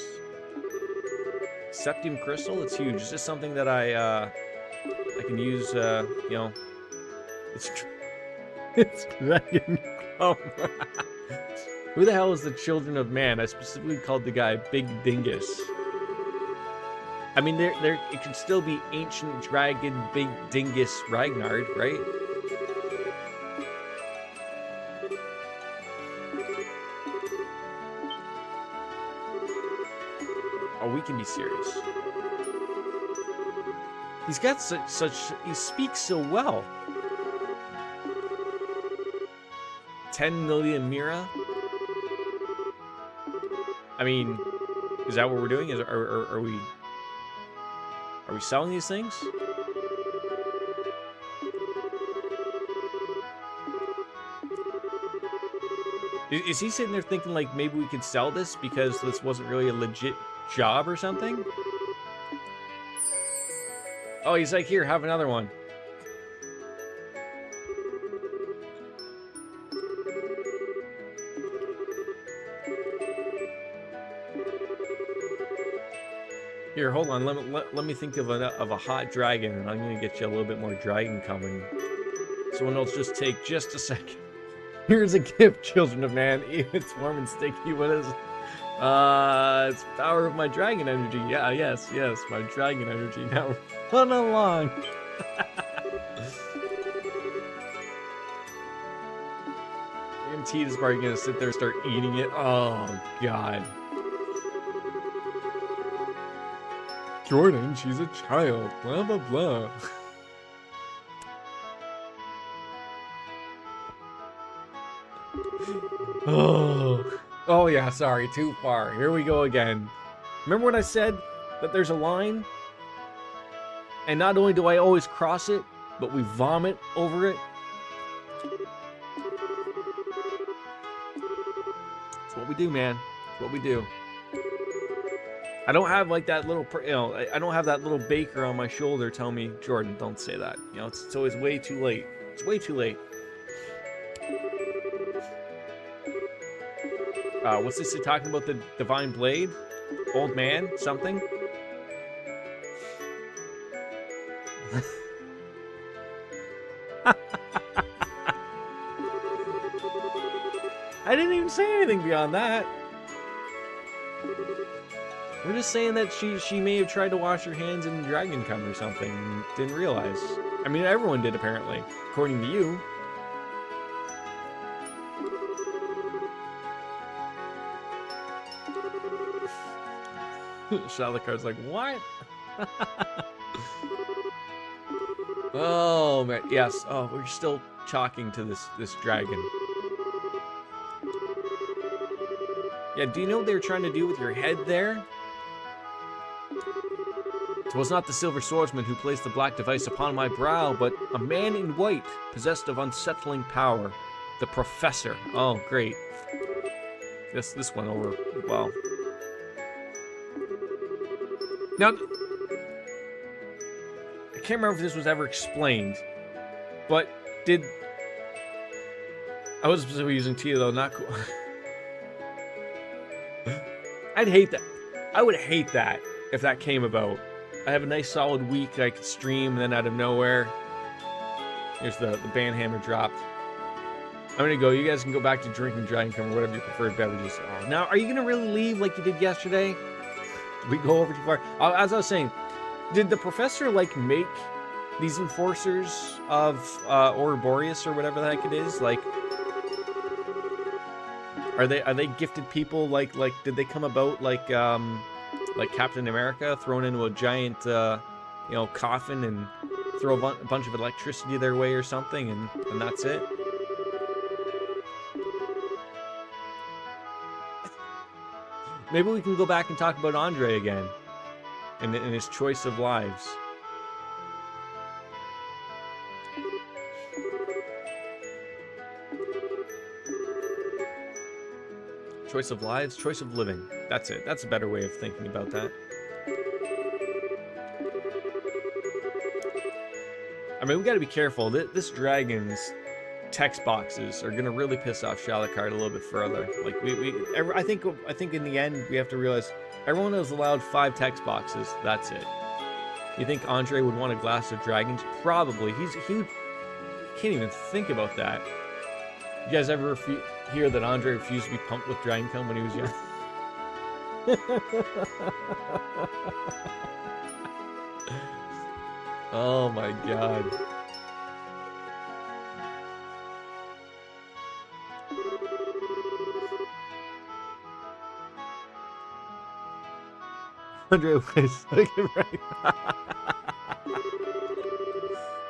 Septium crystal, it's huge. Is this something that I can use? You know, it's dragon. Oh. Who the hell is the children of man? I specifically called the guy Big Dingus. I mean, it could still be ancient dragon Big Dingus Ragnard, right? Oh, we can be serious. He's got he speaks so well. 10 million Mira? I mean, is that what we're doing? Are we selling these things? Is he sitting there thinking like maybe we could sell this because this wasn't really a legit job or something? Oh, he's like, here, have another one. Here, hold on. Let me think of a hot dragon, and I'm gonna get you a little bit more dragon coming. Someone else just take just a second. Here's a gift, children of man. It's warm and sticky. What is it? It's power of my dragon energy. Yeah, yes, my dragon energy. Now run along. Guaranteed is probably gonna sit there and start eating it. Oh God. Jordan, she's a child. Blah blah blah. Oh yeah, sorry, too far. Here we go again. Remember when I said that there's a line? And not only do I always cross it, but we vomit over it. It's what we do, man. It's what we do. I don't have like that little, I don't have that little baker on my shoulder telling me, Jordan, don't say that. You know, it's always way too late. It's way too late. What's this? Talking about the divine blade? Old man? Something? I didn't even say anything beyond that. We're just saying that she may have tried to wash her hands in dragon cum or something and didn't realize. I mean, everyone did apparently, according to you. Shalakard's like, what? Oh man, yes. Oh, we're still talking to this dragon. Yeah, do you know what they were trying to do with your head there? It was not the silver swordsman who placed the black device upon my brow, but a man in white, possessed of unsettling power. The professor. Oh, great. This went over well. Now, I can't remember if this was ever explained, but I was specifically using Tia though, not cool. I'd hate that. I would hate that if that came about. I have a nice solid week I could stream, and then out of nowhere, here's the band hammer dropped. I'm gonna go. You guys can go back to drinking Dragon Cum or whatever your preferred beverages are. Now, are you gonna really leave like you did yesterday? Did we go over too far? As I was saying, did the professor like make these enforcers of Ouroboros or whatever the heck it is? Like, are they gifted people? Like did they come about like Captain America thrown into a giant coffin and throw a bunch of electricity their way or something, and that's it? Maybe we can go back and talk about Andre again and his choice of lives. Choice of lives, choice of living. That's it. That's a better way of thinking about that. I mean, we gotta be careful. This dragon's text boxes are gonna really piss off Shalakard a little bit further. Like I think in the end we have to realize everyone is allowed 5 text boxes. That's it. You think Andre would want a glass of dragons? Probably. He can't even think about that. You guys ever hear that Andre refused to be pumped with Dragon Cum when he was young? Oh my god. Andre was looking right.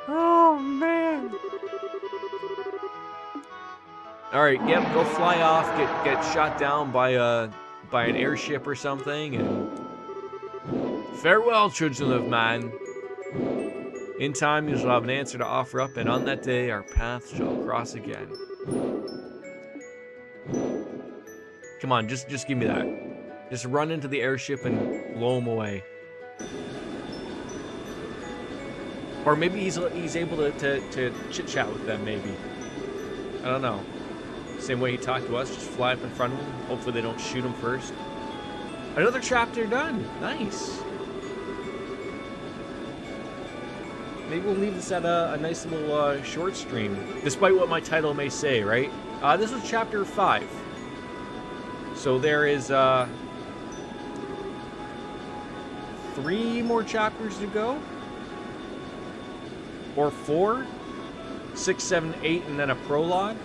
Oh man. All right, yep. Go fly off. Get shot down by an airship or something, and farewell, children of man. In time, you shall have an answer to offer up, and on that day, our paths shall cross again. Come on, just give me that. Just run into the airship and blow him away. Or maybe he's able to chit-chat with them, maybe. I don't know. Same way he talked to us, just fly up in front of him. Hopefully they don't shoot him first. Another chapter done. Nice. Maybe we'll leave this at a nice little short stream, despite what my title may say, right? This was chapter 5. So there is 3 more chapters to go? Or 4? 6, 7, 8, and then a prologue?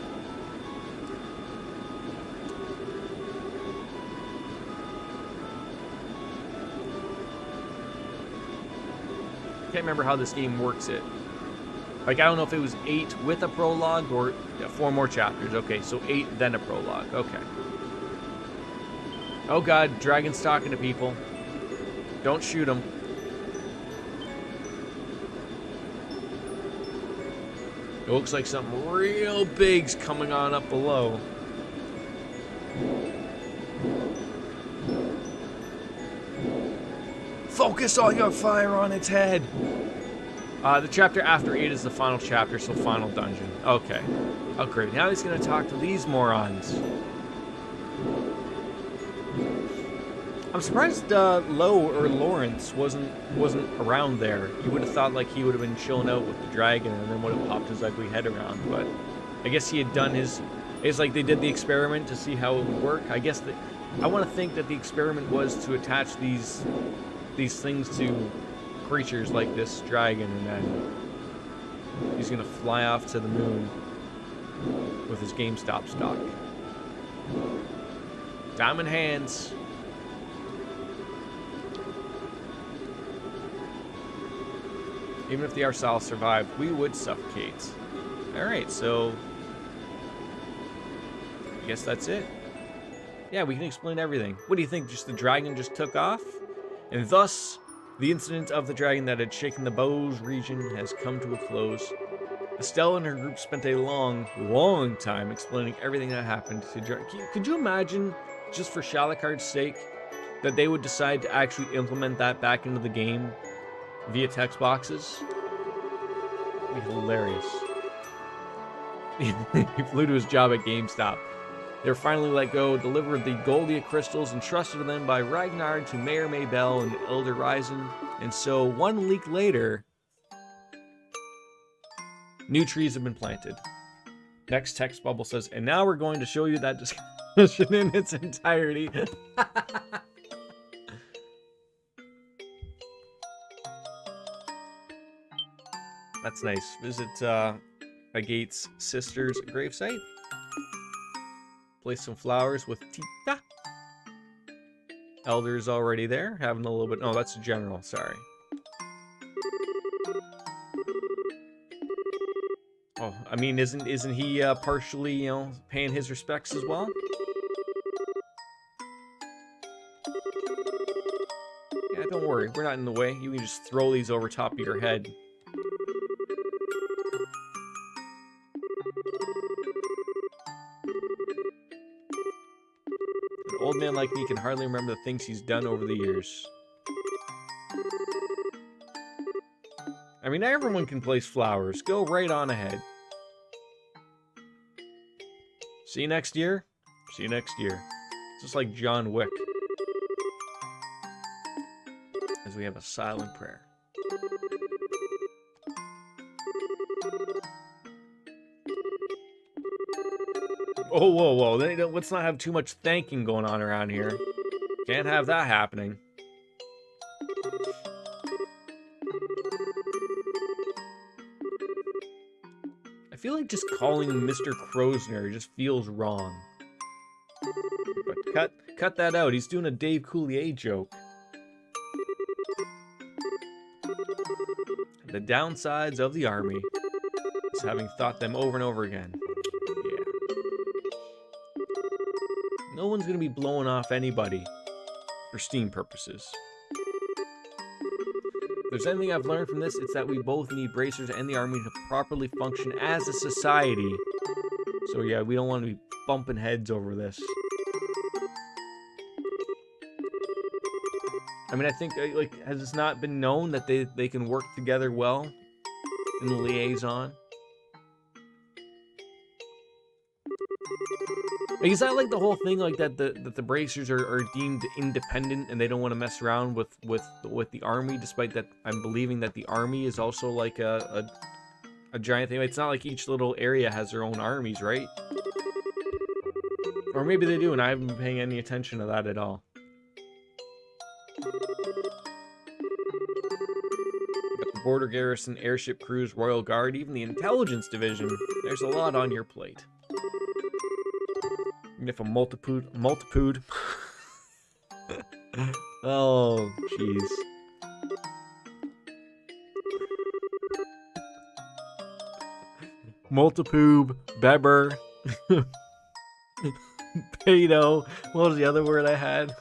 Can't remember how this game works it. Like, I don't know if it was 8 with a prologue or 4 more chapters. Okay, so 8, then a prologue. Okay. Oh god, dragon's talking to people. Don't shoot him. It looks like something real big's coming on up below. Focus all your fire on its head. The chapter after 8 is the final chapter, so final dungeon. Okay. Oh, great. Now he's going to talk to these morons. I'm surprised Lowe or Lawrence wasn't around there. You would have thought like he would have been chilling out with the dragon and then would have popped his ugly head around. But I guess he had done his... It's like they did the experiment to see how it would work. I guess that... I want to think that the experiment was to attach these things to creatures like this dragon, and then he's gonna fly off to the moon with his GameStop stock. Diamond hands. Even if the Arsal survived, we would suffocate. Alright, so I guess that's it. Yeah, we can explain everything. What do you think? Just the dragon just took off? And thus, the incident of the dragon that had shaken the Bose region has come to a close. Estelle and her group spent a long, long time explaining everything that happened to Dragon. Could you imagine, just for Shalakard's sake, that they would decide to actually implement that back into the game via text boxes? It'd be hilarious. He flew to his job at GameStop. They were finally let go, delivered the Goldia crystals entrusted to them by Ragnar to Mayor Maybell and Elder Ryzen. And so, 1 week later, new trees have been planted. Next text bubble says, and now we're going to show you that discussion in its entirety. That's nice. Visit Agate's sister's gravesite. Place some flowers with Tita. Elder's already there, having a little bit. Oh, that's general. Sorry. Oh, I mean, isn't he partially, you know, paying his respects as well? Yeah, don't worry, we're not in the way. You can just throw these over top of your head. An old man like me can hardly remember the things he's done over the years. I mean, everyone can place flowers. Go right on ahead. See you next year. See you next year. Just like John Wick. As we have a silent prayer. Oh, whoa, whoa. Let's not have too much thanking going on around here. Can't have that happening. I feel like just calling him Mr. Krosner just feels wrong. But cut that out. He's doing a Dave Coulier joke. The downsides of the army is having thought them over and over again. Yeah. No one's going to be blowing off anybody for steam purposes. If there's anything I've learned from this, it's that we both need bracers and the army to properly function as a society. So yeah, we don't want to be bumping heads over this. I mean, I think, like, has it not been known that they can work together well in the liaison? Like, is that like the whole thing, like that the bracers are deemed independent and they don't want to mess around with the army, despite that I'm believing that the army is also like a giant thing. It's not like each little area has their own armies, right? Or maybe they do, and I haven't been paying any attention to that at all. Got the border garrison, airship crews, royal guard, even the intelligence division. There's a lot on your plate. Even if a multitude. Oh, jeez. Multipoob, Beber, Pedo. What was the other word I had?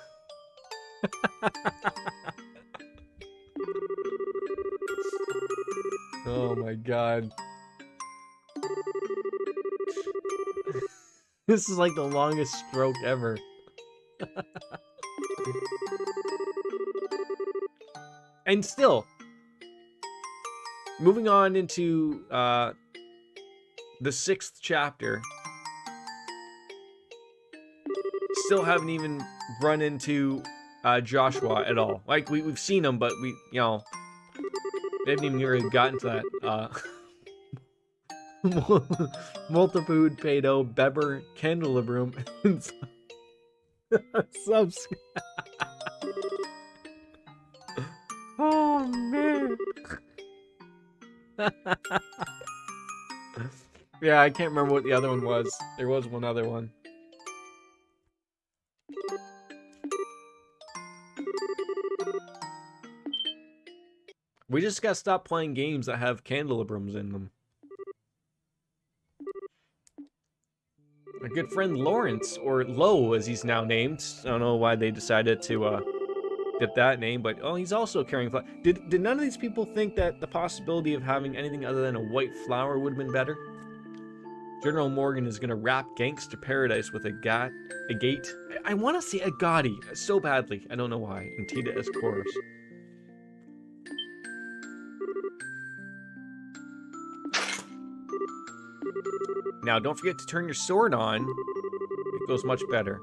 Oh my god. This is like the longest stroke ever. And still, moving on into the 6th chapter, still haven't even run into Joshua at all. Like, we've seen him, but we haven't even really gotten to that. Multitude, Pedo, Beber, Candelabrum, and subs. Oh man. Yeah, I can't remember what the other one was. There was one other one. We just gotta stop playing games that have candelabrums in them. My good friend Lawrence, or Lowe as he's now named. I don't know why they decided to get that name, but oh, he's also carrying flower. Did none of these people think that the possibility of having anything other than a white flower would have been better? General Morgan is gonna rap Gangsta Paradise with a gate. I want to say a Gotti so badly. I don't know why. And Tita as chorus. Now, don't forget to turn your sword on. It goes much better.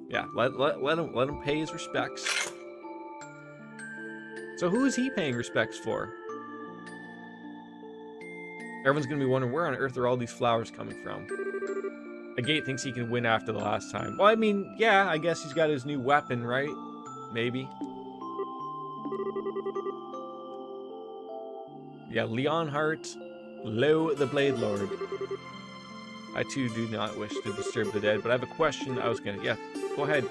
Yeah, let him pay his respects. So who is he paying respects for? Everyone's gonna be wondering, where on earth are all these flowers coming from? Agate thinks he can win after the last time. Well, I mean, yeah, I guess he's got his new weapon, right? Maybe. Yeah, Leonhardt, Lo the Blade Lord. I too do not wish to disturb the dead, but I have a question I was gonna... Yeah, go ahead.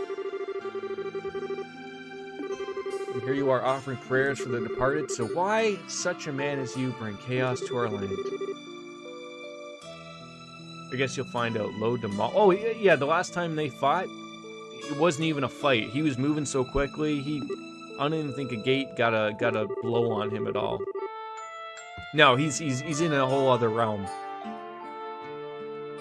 And here you are offering prayers for the departed, so why such a man as you bring chaos to our land? I guess you'll find out. Lo Demol... Oh, yeah, the last time they fought, it wasn't even a fight. He was moving so quickly, I don't even think Agate got a blow on him at all. No, he's in a whole other realm.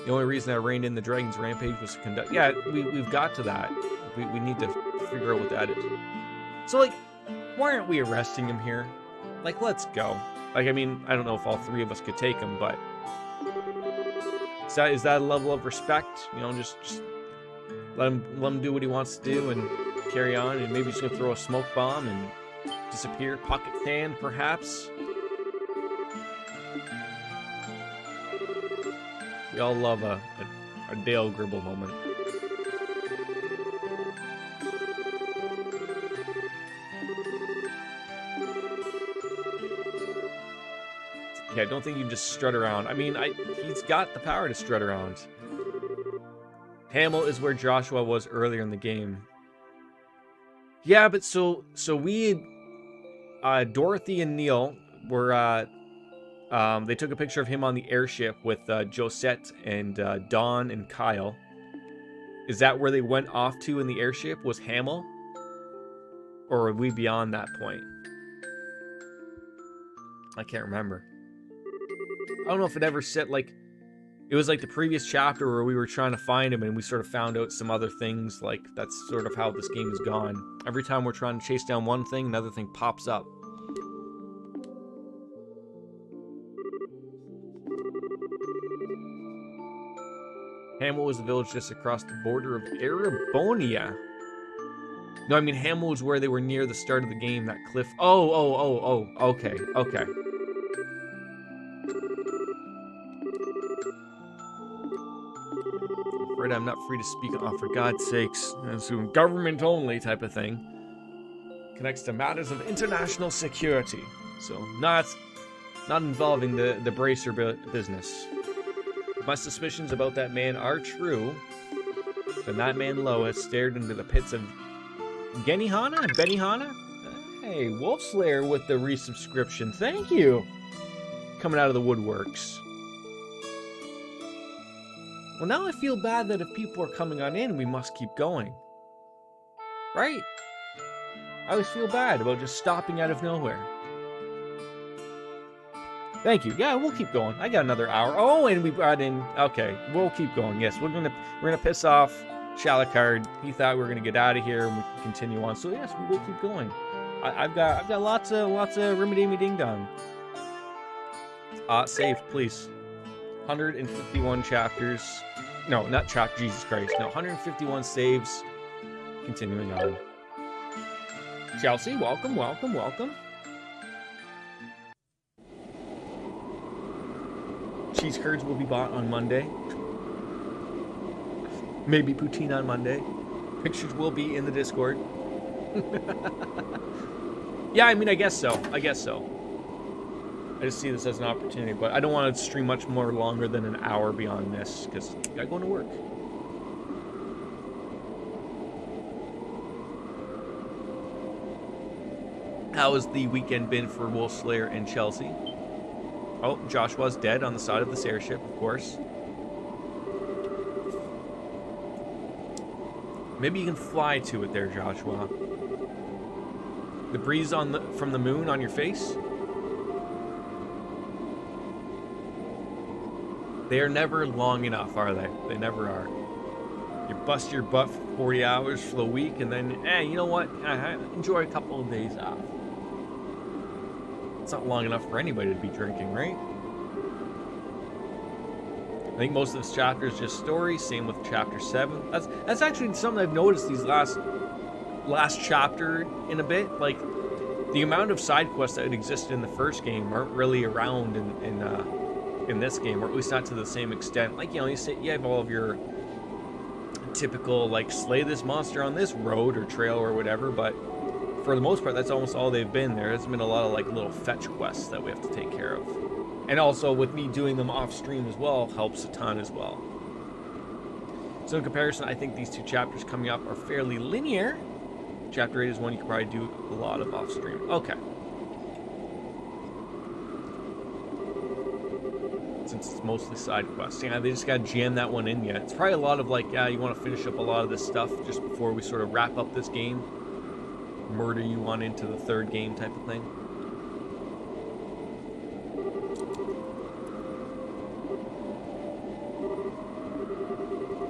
The only reason I reined in the Dragon's Rampage was to conduct... Yeah, we've got to that. We need to figure out what that is. So, like, why aren't we arresting him here? Like, let's go. Like, I mean, I don't know if all three of us could take him, but... Is that a level of respect? You know, just let him do what he wants to do and carry on, and maybe he's gonna throw a smoke bomb and disappear. Pocket fan, perhaps? We all love a Dale Gribble moment. Yeah, I don't think you just strut around. I mean, he's got the power to strut around. Hamel is where Joshua was earlier in the game. Yeah, but so we, Dorothy and Neil were, they took a picture of him on the airship with Josette and Dawn and Kyle. Is that where they went off to in the airship? Was Hamel? Or are we beyond that point? I can't remember. I don't know if it ever said, like, it was like the previous chapter where we were trying to find him and we sort of found out some other things. Like, that's sort of how this game has gone. Every time we're trying to chase down one thing, another thing pops up. Hamel was the village just across the border of Erebonia. No, I mean, Hamel was where they were near the start of the game, that cliff. Oh, okay. Afraid I'm not free to speak. Oh, for God's sakes. That's government only type of thing. Connects to matters of international security. So, not involving the bracer business. If my suspicions about that man are true, then that man Lois stared into the pits of Benihana? Hey, Wolf Slayer with the resubscription. Thank you. Coming out of the woodworks. Well, now I feel bad that if people are coming on in, we must keep going. Right? I always feel bad about just stopping out of nowhere. Thank you. Yeah, we'll keep going. I got another hour. Oh, and we brought in... Okay, we'll keep going. Yes, we're gonna piss off Shalicard. He thought we were gonna get out of here and we can continue on. So yes, we will keep going. I've got lots of rimmy ding dong. Save, please. 151 chapters. No, not chapter. Jesus Christ. No, 151 saves. Continuing on. Chelsea, welcome. Cheese curds will be bought on Monday. Maybe poutine on Monday. Pictures will be in the Discord. Yeah, I mean, I guess so. I just see this as an opportunity, but I don't want to stream much more longer than an hour beyond this, because I gotta go to work. How has the weekend been for Wolf Slayer and Chelsea? Oh, Joshua's dead on the side of this airship, of course. Maybe you can fly to it there, Joshua. The breeze from the moon on your face? They are never long enough, are they? They never are. You bust your butt for 40 hours for the week, and then, you know what? Enjoy a couple of days off. It's not long enough for anybody to be drinking, right? I think most of this chapter is just story. Same with chapter 7. That's actually something I've noticed these last chapter in a bit. Like, the amount of side quests that existed in the first game aren't really around in in this game, or at least not to the same extent. Like, you know, you have all of your typical, like, slay this monster on this road or trail or whatever, but for the most part, that's almost all they've been. There has been a lot of, like, little fetch quests that we have to take care of. And also, with me doing them off stream as well, helps a ton as well. So in comparison, I think these two chapters coming up are fairly linear. Chapter 8 is one you can probably do a lot of off stream. Okay. Since it's mostly side quests. Yeah, they just gotta jam that one in yet. It's probably a lot of like, yeah, you want to finish up a lot of this stuff just before we sort of wrap up this game. Murder you on into the third game type of thing.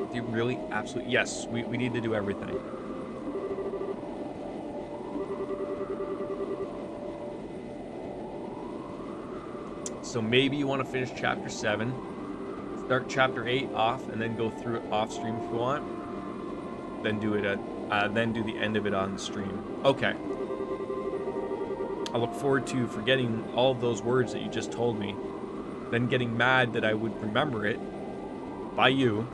Do you really? Absolutely. Yes, we need to do everything. So maybe you want to finish chapter 7, start chapter 8 off, and then go through it off stream if you want. Then do it then do the end of it on the stream. Okay. I look forward to forgetting all of those words that you just told me, then getting mad that I would remember it by you,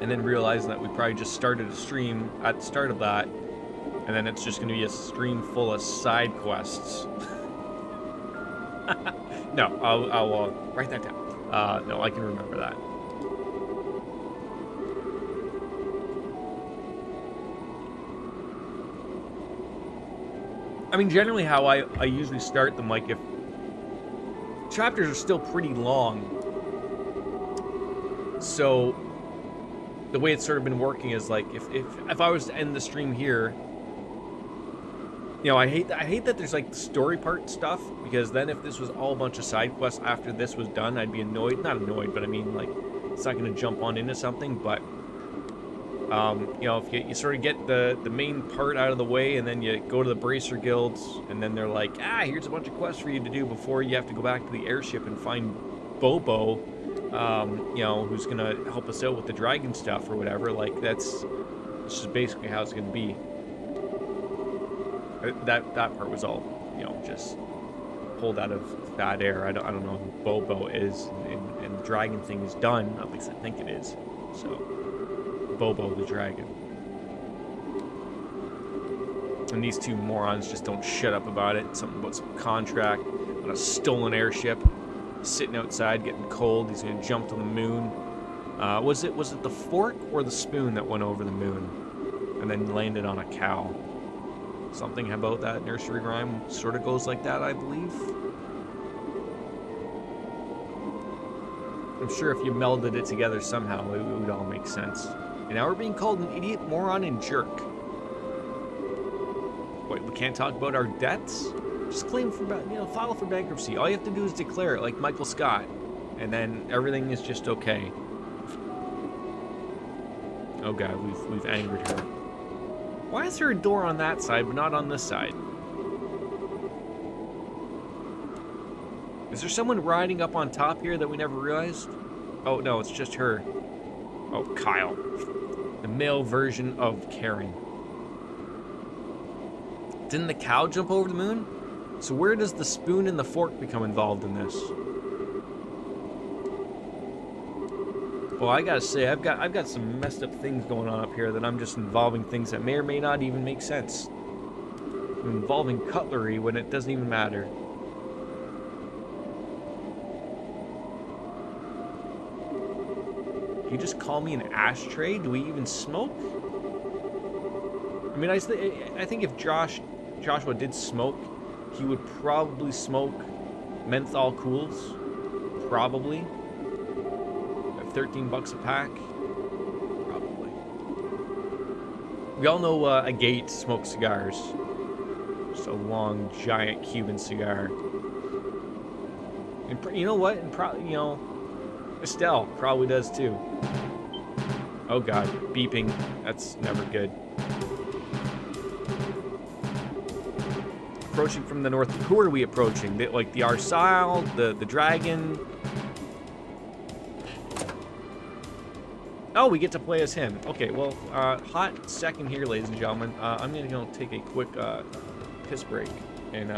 and then realizing that we probably just started a stream at the start of that, and then it's just going to be a stream full of side quests. No, I'll write that down. No, I can remember that. I mean, generally how I usually start them, like, if chapters are still pretty long, so the way it's sort of been working is, like, if I was to end the stream here, you know, I hate that there's, like, story part stuff, because then if this was all a bunch of side quests after this was done, I'd be annoyed. Not annoyed, but I mean, like, it's not going to jump on into something, but, you know, if you sort of get the main part out of the way, and then you go to the Bracer Guilds, and then they're like, here's a bunch of quests for you to do before you have to go back to the airship and find Bobo, you know, who's going to help us out with the dragon stuff or whatever, like, that's just basically how it's going to be. That part was all, you know, just pulled out of fat air. I don't know who Bobo is, and the dragon thing is done. At least I think it is. So, Bobo the dragon. And these two morons just don't shut up about it. Something about some contract on a stolen airship, sitting outside getting cold. He's gonna jump to the moon. Was it the fork or the spoon that went over the moon, and then landed on a cow? Something about that nursery rhyme sort of goes like that, I believe. I'm sure if you melded it together somehow, it would all make sense. And now we're being called an idiot, moron, and jerk. Wait, we can't talk about our debts? Just claim for, you know, file for bankruptcy. All you have to do is declare it, like Michael Scott, and then everything is just okay. Oh god, we've angered her. Why is there a door on that side, but not on this side? Is there someone riding up on top here that we never realized? Oh, no, it's just her. Oh, Kyle. The male version of Karen. Didn't the cow jump over the moon? So where does the spoon and the fork become involved in this? Well, I gotta say, I've got some messed up things going on up here that I'm just involving things that may or may not even make sense. I'm involving cutlery when it doesn't even matter. You just call me an ashtray? Do we even smoke? I mean, I think if Joshua did smoke, he would probably smoke menthol cools. Probably. 13 bucks a pack? Probably. We all know a Gate smokes cigars. Just a long, giant Cuban cigar. And you know what? And probably, you know, Estelle probably does too. Oh god, beeping. That's never good. Approaching from the north. Who are we approaching? Like the Arsile, the dragon. Oh, we get to play as him. Okay, well, hot second here, ladies and gentlemen. I'm gonna go take a quick piss break and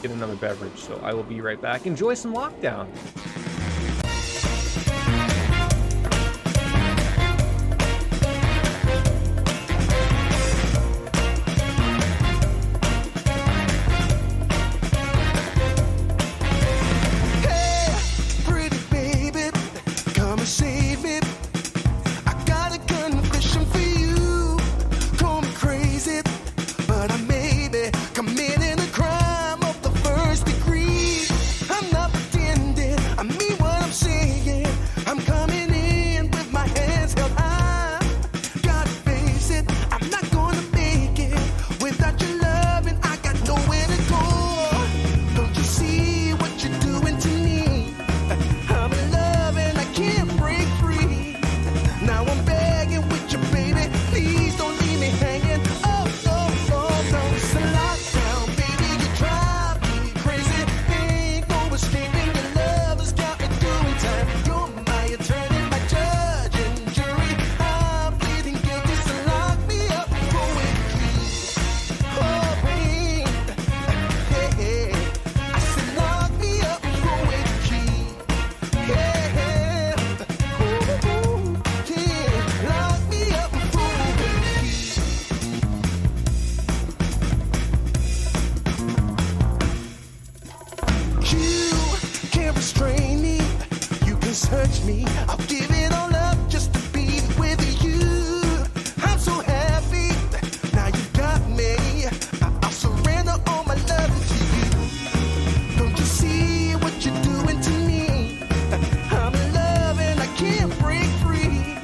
get get another beverage. So I will be right back. Enjoy some lockdown. Search me, I'll give it all up just to be with you. I'm so happy, now you got me. I'll surrender all my love to you. Don't you see what you're doing to me? I'm in love and I can't break free.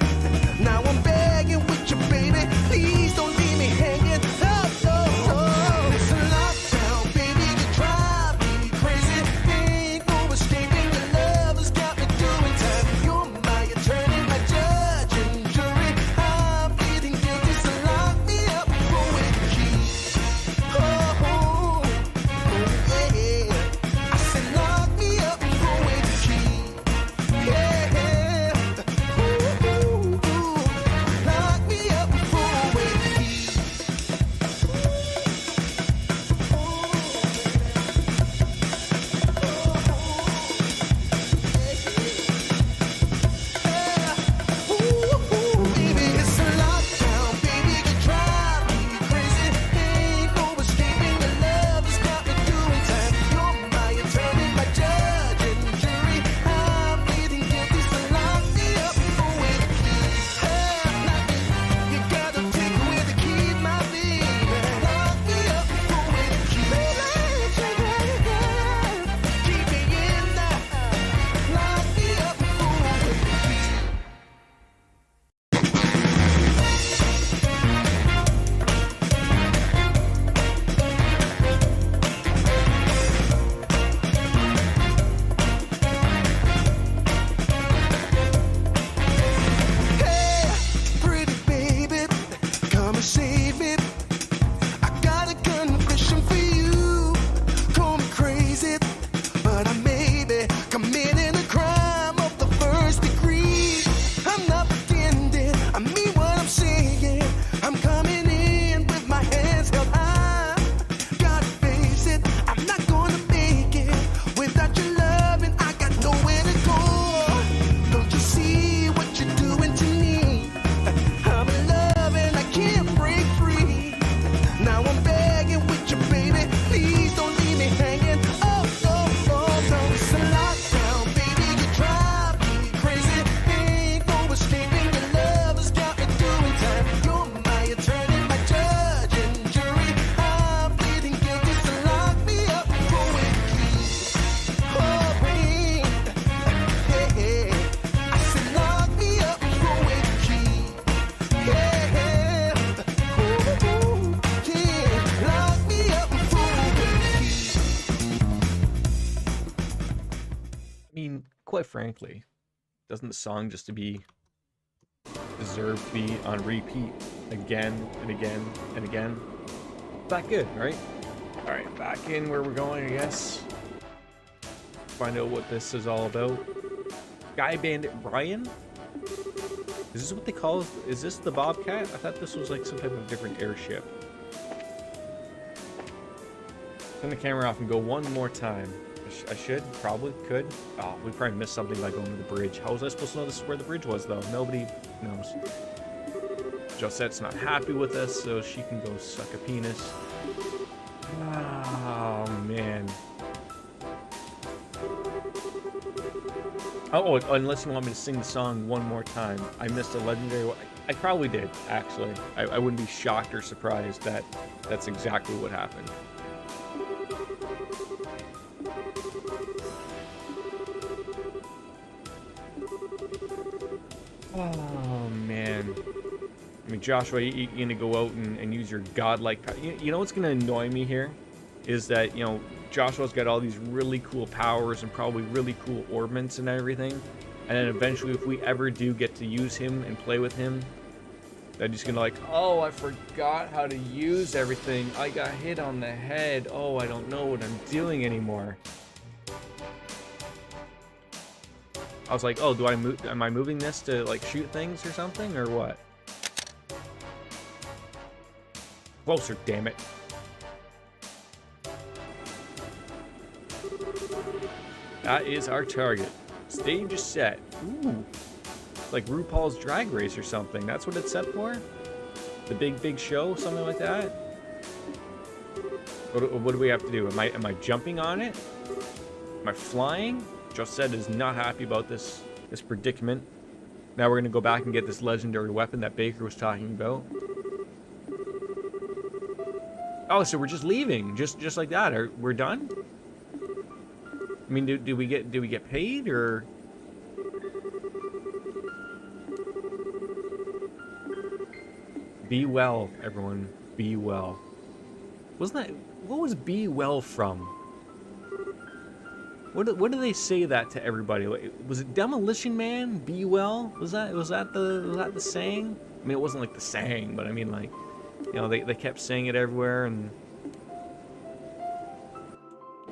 Now I'm begging with you, baby. Please don't leave me hanging. Oh, it's a lockdown, baby. You drive me crazy. Ain't no escaping your love has got me doing time. You're my attorney, my judge and jury. I'm pleading guilty, so lock me up with a key. Oh, yeah. I said lock me up with a key. Yeah. Ooh, lock me up with a key. Baby, it's a lockdown, baby, you drive me crazy. Ain't no escaping your love has got me doing time. You're my attorney, my judge and jury. I'm pleading guilty, so lock me up with a key. You gotta take away the key, my baby. Lock me up with a key. Keep me in there. Lock me up with a key. Hey, pretty baby, come and save me. I got a confession for you. Call me crazy, but I may be committing a crime of the first degree. I'm not pretending, I mean what I'm saying. I'm coming in with my hands held high. Gotta face it, I'm not gonna make it without your love, and I got nowhere to go. Don't you see what you're doing to me? I'm in love and I can't break free. Now I'm begging with you, baby. Please don't leave me hanging. Oh, it's a lockdown, baby. You drive me crazy. Ain't no escaping your love has got me doing time. You're my attorney, my judge and jury. I'm pleading guilty, so lock me up with a key. Oh, babe. Yeah. I said lock me up with a key. Yeah. Ooh, yeah. Lock me up with a key. I mean, quite frankly, doesn't the song just to be deserve to be on repeat again and again and again? That good, right? All right, back in where we're going, I guess. Find out what this is all about. Guy Bandit Brian? Is this what they call? Is this the Bobcat? I thought this was like some type of different airship. Turn the camera off and go one more time. I should, probably, could. Oh, we probably missed something by going to the bridge. How was I supposed to know this is where the bridge was, though? Nobody knows. Josette's not happy with us, so she can go suck a penis. Oh, man. Oh, unless you want me to sing the song one more time. I missed a legendary one. I probably did, actually. I wouldn't be shocked or surprised that that's exactly what happened. Oh, man. I mean, Joshua, you're going to go out and use your godlike power. You know what's going to annoy me here? Is that, you know, Joshua's got all these really cool powers and probably really cool orbments and everything. And then eventually, if we ever do get to use him and play with him, they're just going to like, oh, I forgot how to use everything. I got hit on the head. Oh, I don't know what I'm doing anymore. I was like, oh, do I move? Am I moving this to like shoot things or something or what? Closer, damn it. That is our target. Stage is set. Ooh. It's like RuPaul's Drag Race or something. That's what it's set for? The big show? Something like that? What do we have to do? Am I jumping on it? Am I flying? Josette is not happy about this predicament. Now we're going to go back and get this legendary weapon that Baker was talking about. Oh, so we're just leaving, just like that. We're done? I mean, do we get paid or? Be well, everyone. Be well. Wasn't that? What was "be well" from? What do they say that to everybody? Like, was it Demolition Man? Be well? Was that the saying? I mean, it wasn't like the saying, but I mean, like, you know, they kept saying it everywhere, and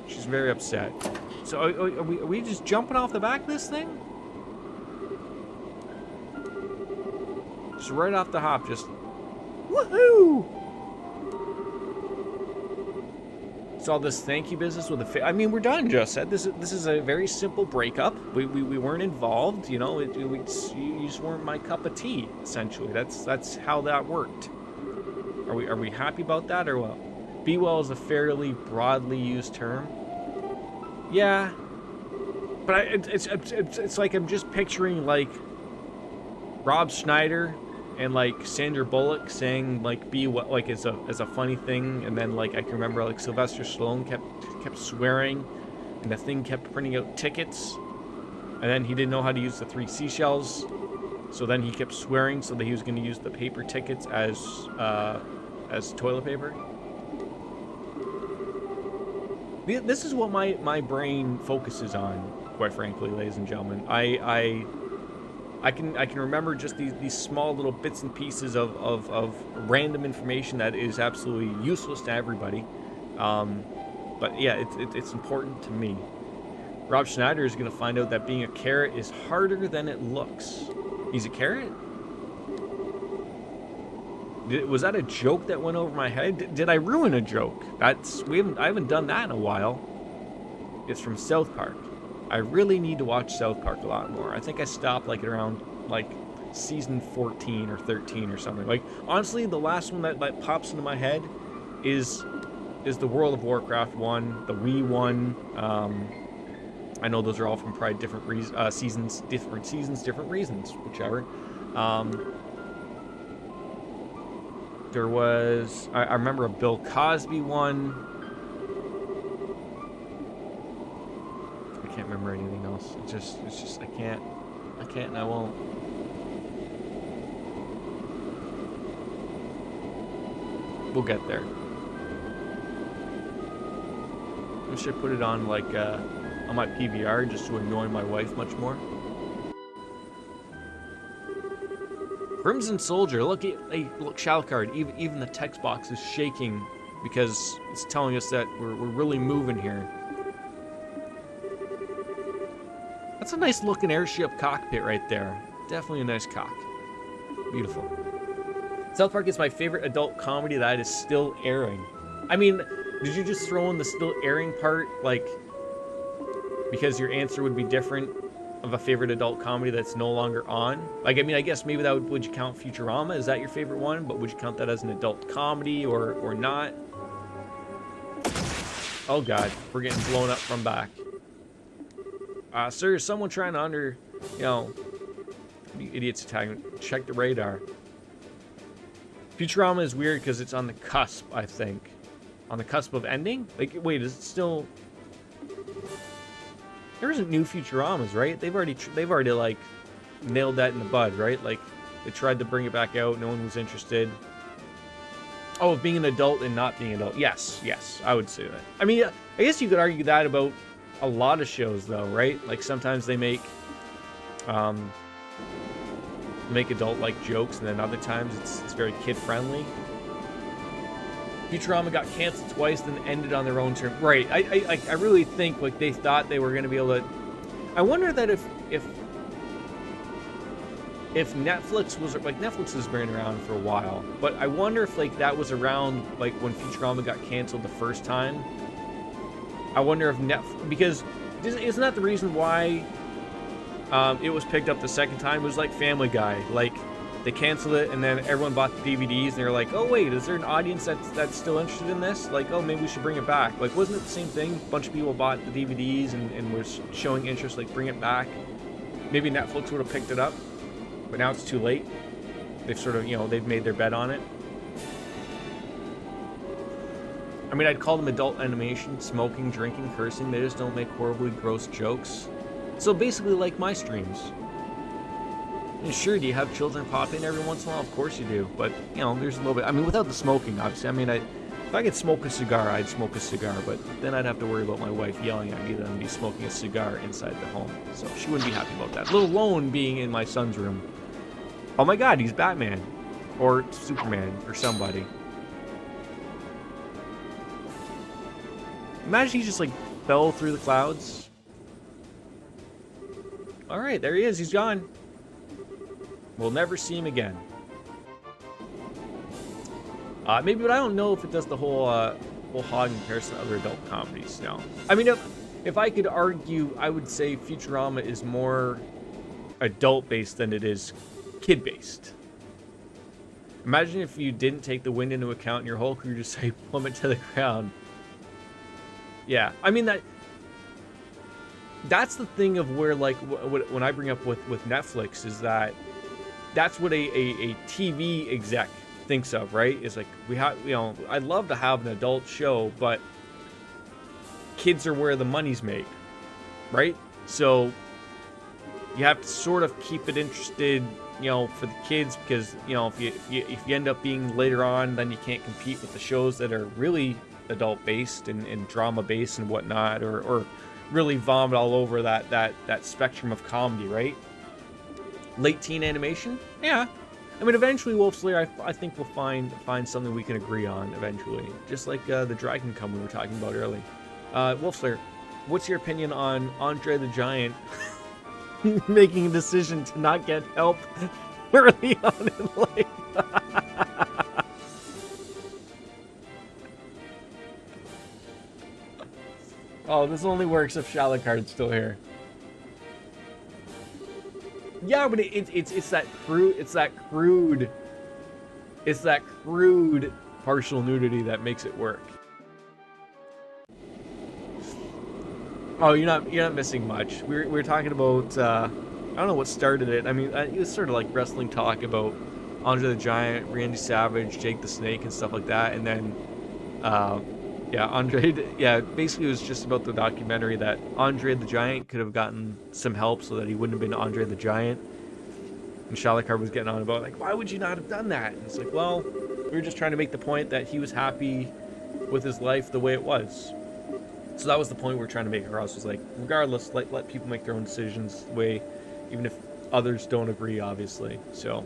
she's very upset. So are we just jumping off the back of this thing? Just right off the hop, just woohoo! It's all this thank you business with the I mean, we're done, just said. This is a very simple breakup. We weren't involved, you know. You just weren't my cup of tea, essentially. That's how that worked. Are we happy about that or what? Be well is a fairly broadly used term. Yeah, but it's like I'm just picturing like Rob Schneider and like Sandra Bullock saying like "be what" like as a funny thing, and then like I can remember like Sylvester Stallone kept swearing, and the thing kept printing out tickets, and then he didn't know how to use the 3 seashells, so then he kept swearing so that he was going to use the paper tickets as toilet paper. This is what my brain focuses on, quite frankly, ladies and gentlemen. I can remember just these small little bits and pieces of random information that is absolutely useless to everybody. But yeah, it's important to me. Rob Schneider is going to find out that being a carrot is harder than it looks. He's a carrot? Was that a joke that went over my head? Did I ruin a joke? I haven't done that in a while. It's from South Park. I really need to watch South Park a lot more. I think I stopped like around like season 14 or 13 or something. Like honestly, the last one that pops into my head is the World of Warcraft one, the Wii one. I know those are all from probably different seasons, different reasons, whichever. There was I remember a Bill Cosby one. I can't remember anything else. It's just I can't and I won't. We'll get there. I should put it on like on my PVR just to annoy my wife much more. Crimson Soldier, look, Shalcard, even the text box is shaking because it's telling us that we're really moving here. That's a nice looking airship cockpit right there. Definitely a nice cock. Beautiful. South Park is my favorite adult comedy that is still airing. I mean, Did you just throw in the still airing part, like, because your answer would be different of a favorite adult comedy that's no longer on? Like, I mean, I guess maybe that would you count Futurama? Is that your favorite one? But would you count that as an adult comedy or not? Oh God, we're getting blown up from back. Sir, is someone trying to you idiots attacking. Check the radar. Futurama is weird because it's on the cusp, I think. On the cusp of ending? Like, wait, is it still... There isn't new Futuramas, right? They've already like nailed that in the bud, right? Like they tried to bring it back out, no one was interested. Oh, being an adult and not being an adult. Yes, I would say that. I mean, I guess you could argue that about a lot of shows, though, right? Like sometimes they make adult-like jokes, and then other times it's very kid-friendly. Futurama got canceled twice, then ended on their own term. Right. I really think like they thought they were going to be able to. I wonder that if Netflix was like Netflix has been around for a while, but I wonder if like that was around like when Futurama got canceled the first time. I wonder if because isn't that the reason why it was picked up the second time? It was like Family Guy, like. They canceled it, and then everyone bought the DVDs, and they were like, oh, wait, is there an audience that's still interested in this? Like, oh, maybe we should bring it back. Like, wasn't it the same thing? A bunch of people bought the DVDs and was showing interest, like, bring it back. Maybe Netflix would have picked it up, but now it's too late. They've sort of, they've made their bet on it. I mean, I'd call them adult animation, smoking, drinking, cursing. They just don't make horribly gross jokes. So basically like my streams. Sure, do you have children pop in every once in a while? Of course you do, but, there's a little bit... I mean, without the smoking, obviously. I mean, if I could smoke a cigar, I'd smoke a cigar, but then I'd have to worry about my wife yelling at me that I'm be smoking a cigar inside the home. So she wouldn't be happy about that. Let alone being in my son's room. Oh my God, he's Batman. Or Superman, or somebody. Imagine he just, like, fell through the clouds. Alright, there he is. He's gone. We'll never see him again. Maybe, but I don't know if it does the whole hog in comparison to other adult comedies now. I mean, if I could argue, I would say Futurama is more adult-based than it is kid-based. Imagine if you didn't take the wind into account and your whole crew just, say, plummet to the ground. Yeah, I mean, that's the thing of where, like, when I bring up with Netflix is that that's what a TV exec thinks of, right? Is like, we have, I'd love to have an adult show, but kids are where the money's made, right? So you have to sort of keep it interested, for the kids, because, if you end up being later on, then you can't compete with the shows that are really adult-based and drama-based and whatnot, or really vomit all over that spectrum of comedy, right? Late teen animation? Yeah. I mean, eventually, Wolfslayer, I think we'll find something we can agree on eventually. Just like the Dragon Come we were talking about earlier. Wolfslayer, what's your opinion on Andre the Giant making a decision to not get help early on in life? Oh, this only works if Shalakard's still here. Yeah, but it's that crude partial nudity that makes it work. Oh, you're not missing much. We were talking about I don't know what started it. I mean, it was sort of like wrestling talk about Andre the Giant, Randy Savage, Jake the Snake, and stuff like that, and then basically it was just about the documentary that Andre the Giant could have gotten some help so that he wouldn't have been Andre the Giant. And Shalakar was getting on about, like, why would you not have done that? And it's like, well, we were just trying to make the point that he was happy with his life the way it was. So that was the point we were trying to make across, was like, regardless, let people make their own decisions the way, even if others don't agree, obviously. So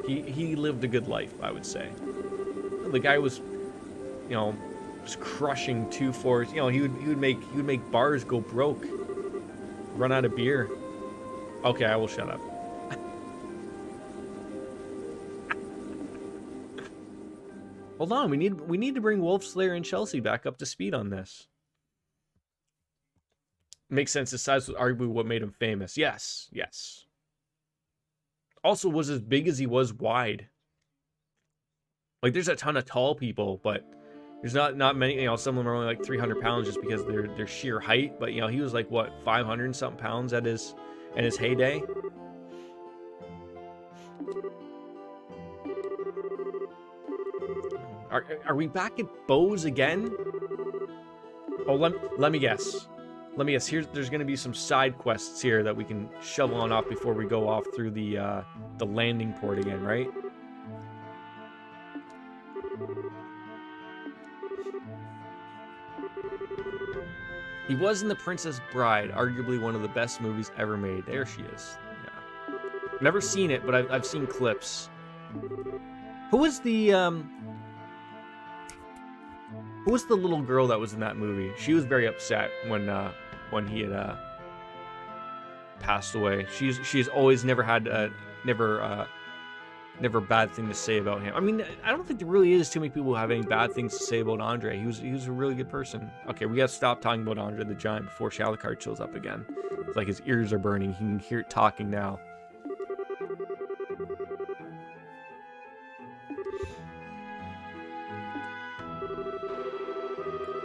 he lived a good life, I would say. The guy was, just crushing 2-4s. He would make bars go broke, run out of beer. Okay, I will shut up. Hold on, we need to bring Wolfslayer and Chelsea back up to speed on this. Makes sense. His size was arguably what made him famous. Yes, yes. Also was as big as he was wide. Like, there's a ton of tall people, but there's not many, you know, some of them are only like 300 pounds just because their sheer height. But, you know, he was like, what, 500 and something pounds in his heyday? Are we back at Bose again? Oh, let me guess. Let me guess. There's going to be some side quests here that we can shovel on off before we go off through the landing port again, right? He was in The Princess Bride, arguably one of the best movies ever made. There she is. Yeah. Never seen it, but I've seen clips. Who was the little girl that was in that movie? She was very upset when he had passed away. She's always never had never a bad thing to say about him. I mean, I don't think there really is too many people who have any bad things to say about Andre. He was a really good person. Okay, we gotta stop talking about Andre the Giant before Shalakard shows up again. It's like his ears are burning. He can hear it talking now.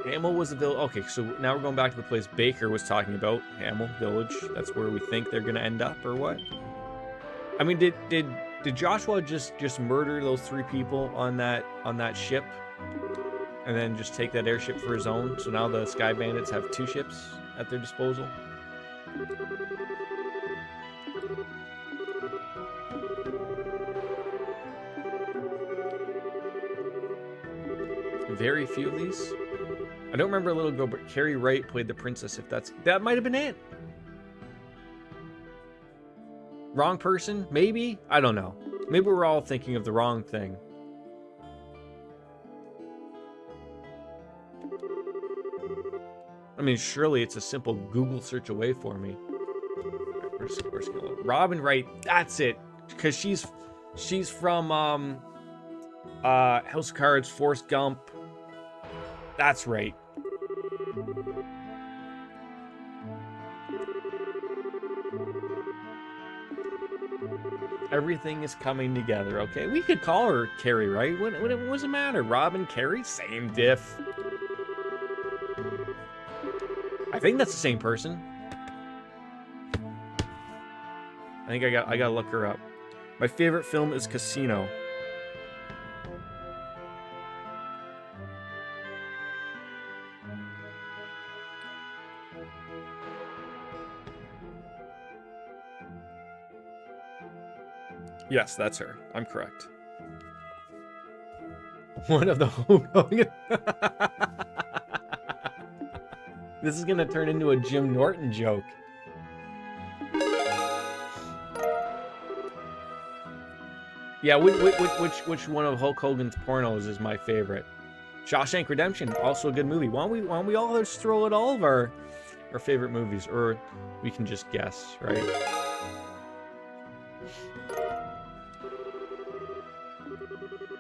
Hamel was the village. Okay, so now we're going back to the place Baker was talking about. Hamel Village. That's where we think they're gonna end up, or what? I mean, did Joshua just murder those 3 people on that ship, and then just take that airship for his own? So now the Sky Bandits have 2 ships at their disposal. Very few of these. I don't remember a little ago, but Carrie Wright played the princess. If that might have been it. Wrong person? Maybe? I don't know. Maybe we're all thinking of the wrong thing. I mean, surely it's a simple Google search away for me. Where's gonna look? Robin Wright. That's it. Because she's from House of Cards, Forrest Gump. That's right. Everything is coming together. Okay, we could call her Carrie, right? What does it matter? Robin, Carrie, same diff. I think that's the same person. I think I gotta look her up. My favorite film is Casino. Yes, that's her. I'm correct. One of the Hulk Hogan. This is gonna turn into a Jim Norton joke. Yeah, which one of Hulk Hogan's pornos is my favorite? Shawshank Redemption, also a good movie. Why don't we all just throw out all of our favorite movies, or we can just guess, right?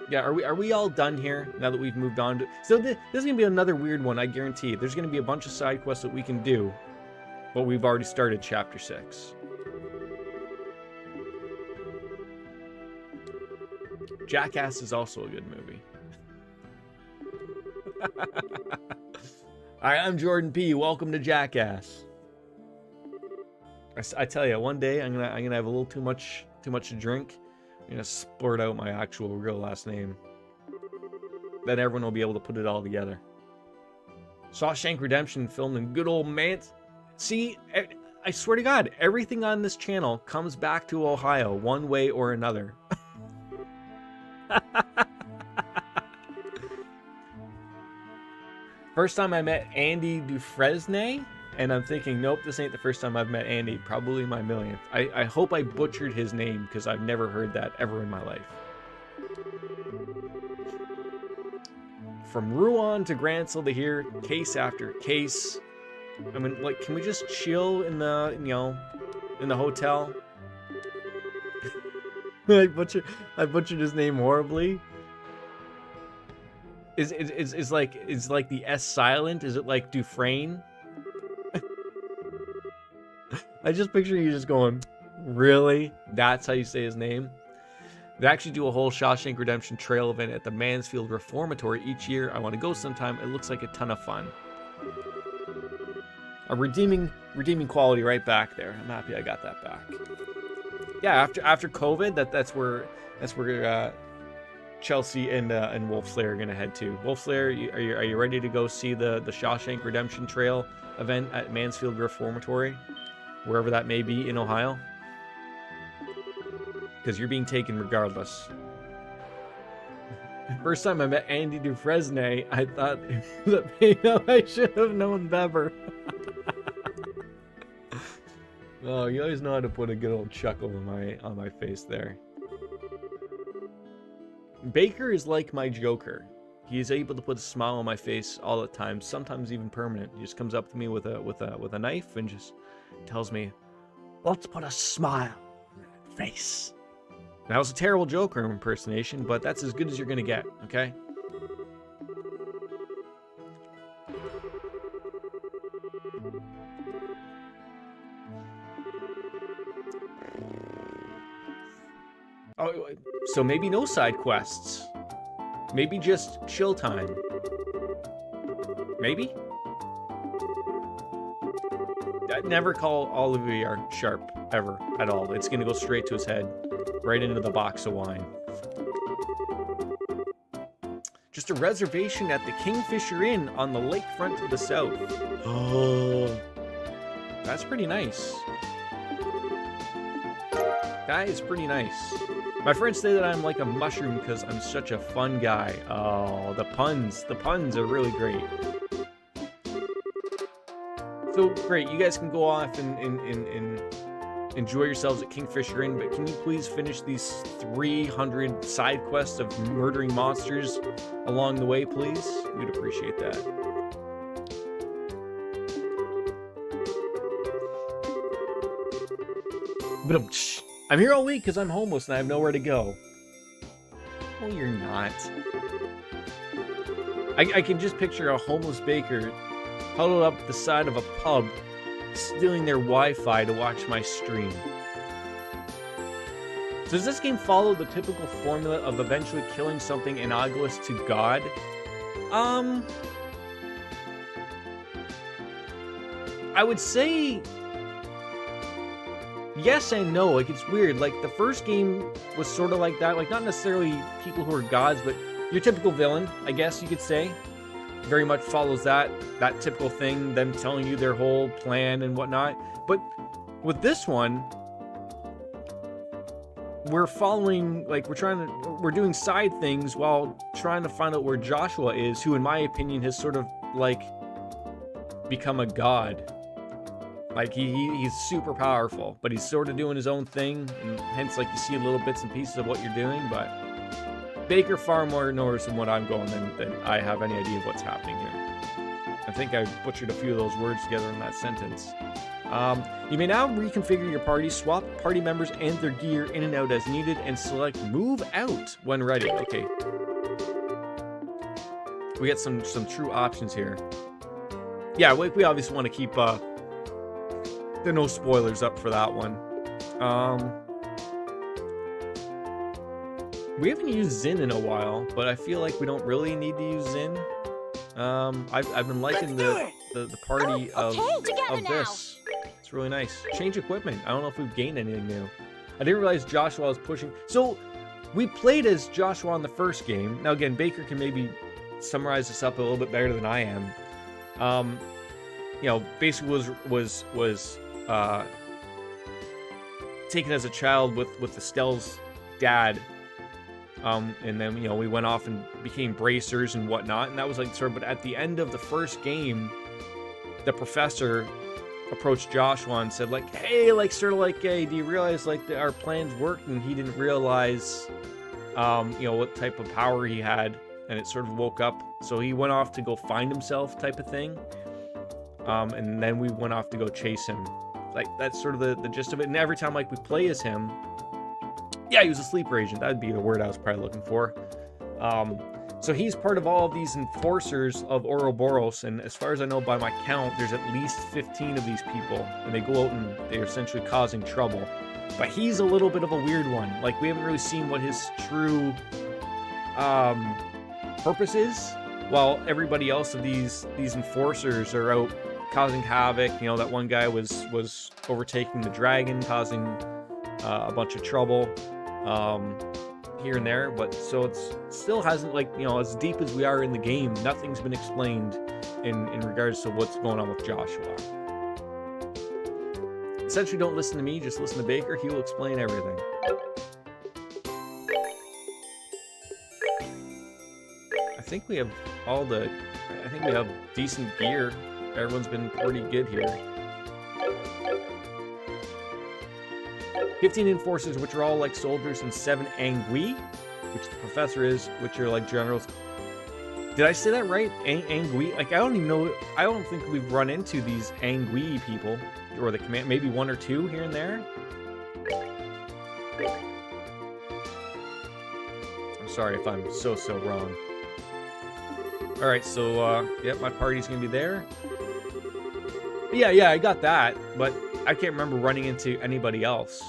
Yeah, are we all done here now that we've moved on to... So this is going to be another weird one, I guarantee. There's going to be a bunch of side quests that we can do, but we've already started Chapter 6. Jackass is also a good movie. Alright, I'm Jordan P. Welcome to Jackass. I tell you, one day I'm gonna have a little too much to drink. I'm gonna splurt out my actual real last name. Then everyone will be able to put it all together. Shawshank Redemption filmed in good old Mant. See, I swear to God, everything on this channel comes back to Ohio one way or another. First time I met Andy Dufresne, and I'm thinking, nope, this ain't the first time I've met Andy. Probably my millionth. I hope I butchered his name, because I've never heard that ever in my life. From Rouen to Gransel to here, case after case. I mean, like, can we just chill in the, in the hotel? I butchered his name horribly. Is like the S silent? Is it like Dufresne? I just picture you just going, really? That's how you say his name? They actually do a whole Shawshank Redemption trail event at the Mansfield Reformatory each year. I want to go sometime. It looks like a ton of fun. A redeeming quality right back there. I'm happy I got that back. Yeah, after COVID, that's where Chelsea and Wolf Slayer are gonna head to. Wolf Slayer, are you ready to go see the Shawshank Redemption Trail event at Mansfield Reformatory, wherever that may be in Ohio? Because you're being taken regardless. First time I met Andy Dufresne, I thought I should have known better. Oh, you always know how to put a good old chuckle on my face there. Baker is like my Joker. He is able to put a smile on my face all the time, sometimes even permanent. He just comes up to me with a knife and just tells me, "Let's put a smile on that face." That was a terrible Joker impersonation, but that's as good as you're gonna get, okay? Oh, so maybe no side quests. Maybe just chill time. Maybe? I'd never call Olivier sharp, ever, at all. It's gonna go straight to his head. Right into the box of wine. Just a reservation at the Kingfisher Inn on the lakefront to the south. Oh, that's pretty nice. That is pretty nice. My friends say that I'm like a mushroom because I'm such a fun guy. Oh, the puns are really great. So great, you guys can go off and enjoy yourselves at Kingfisher Inn, but can you please finish these 300 side quests of murdering monsters along the way, please? We'd appreciate that. But I'm here all week because I'm homeless and I have nowhere to go. Well, you're not. I can just picture a homeless baker huddled up the side of a pub, stealing their Wi-Fi to watch my stream. So does this game follow the typical formula of eventually killing something analogous to God? I would say yes and no. Like, it's weird. Like, the first game was sort of like that. Like, not necessarily people who are gods, but your typical villain, I guess you could say. Very much follows that typical thing, them telling you their whole plan and whatnot. But with this one, we're following, like, we're doing side things while trying to find out where Joshua is, who in my opinion has sort of like become a god. Like, he's super powerful, but he's sort of doing his own thing, and hence, like, you see little bits and pieces of what you're doing. But Baker far more knows than what I'm going than I have any idea of what's happening here. I think I butchered a few of those words together in that sentence. You may now reconfigure your party, swap party members and their gear in and out as needed, and select Move Out when ready. Okay. We get some true options here. Yeah, we obviously want to keep the no spoilers up for that one. We haven't used Zin in a while, but I feel like we don't really need to use Zin. I've been liking the party of this. It's really nice. Change equipment. I don't know if we've gained anything new. I didn't realize Joshua was pushing. So we played as Joshua in the first game. Now again, Baker can maybe summarize this up a little bit better than I am. You know, basically was taken as a child with Estelle's dad. And then, you know, we went off and became bracers and whatnot, and that was like sort of, but at the end of the first game, the professor approached Joshua and said, like, hey, like, sort of like, hey, do you realize, like, our plans worked? And he didn't realize, you know, what type of power he had, and it sort of woke up. So he went off to go find himself type of thing. And then we went off to go chase him. Like, that's sort of the gist of it. And every time, like, we play as him, yeah, he was a sleeper agent. That'd be the word I was probably looking for. So he's part of all of these enforcers of Ouroboros, and as far as I know by my count, there's at least 15 of these people, and they go out and they're essentially causing trouble. But he's a little bit of a weird one. Like, we haven't really seen what his true purpose is, while everybody else of these enforcers are out causing havoc. You know, that one guy was overtaking the dragon, causing a bunch of trouble here and there. But so it still hasn't, like, you know, as deep as we are in the game, nothing's been explained in regards to what's going on with Joshua. Essentially, don't listen to me, just listen to Baker. He will explain everything. I think we have decent gear. Everyone's been pretty good here. 15 enforcers, which are all like soldiers, and 7 Angui, which the professor is, which are like generals. Did I say that right? Angui? Like, I don't even know. I don't think we've run into these Angui people, or the command. Maybe 1 or 2 here and there. I'm sorry if I'm so wrong. All right, so yep, my party's gonna be there. Yeah, I got that, but I can't remember running into anybody else.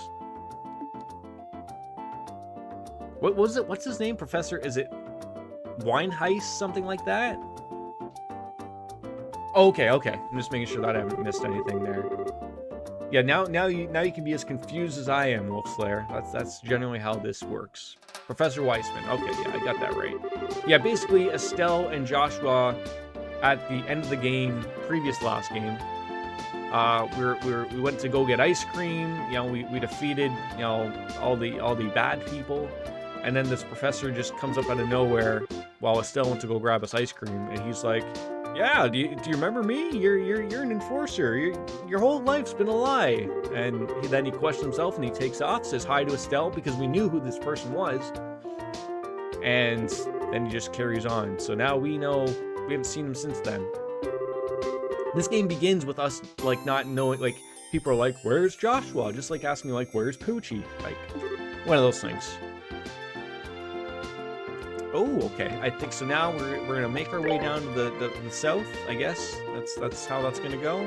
What was it? What's his name? Professor? Is it Wineheist? Something like that? Okay. I'm just making sure that I haven't missed anything there. Yeah, now you can be as confused as I am, Wolfslayer. That's generally how this works. Professor Weissman. Okay, yeah, I got that right. Yeah, basically Estelle and Joshua at the end of the game, last game, we went to go get ice cream. You know, we defeated, you know, all the bad people, and then this professor just comes up out of nowhere while Estelle went to go grab us ice cream, and he's like, "Yeah, do you remember me? You're an enforcer. Your whole life's been a lie." And then he questions himself and he takes off, says hi to Estelle because we knew who this person was, and then he just carries on. So now we know. We haven't seen him since then. This game begins with us, like, not knowing, like, people are like, "Where's Joshua?" Just like asking, like, "Where's Poochie?" Like, one of those things. Oh, okay. I think so. Now we're gonna make our way down to the south, I guess. That's how that's gonna go.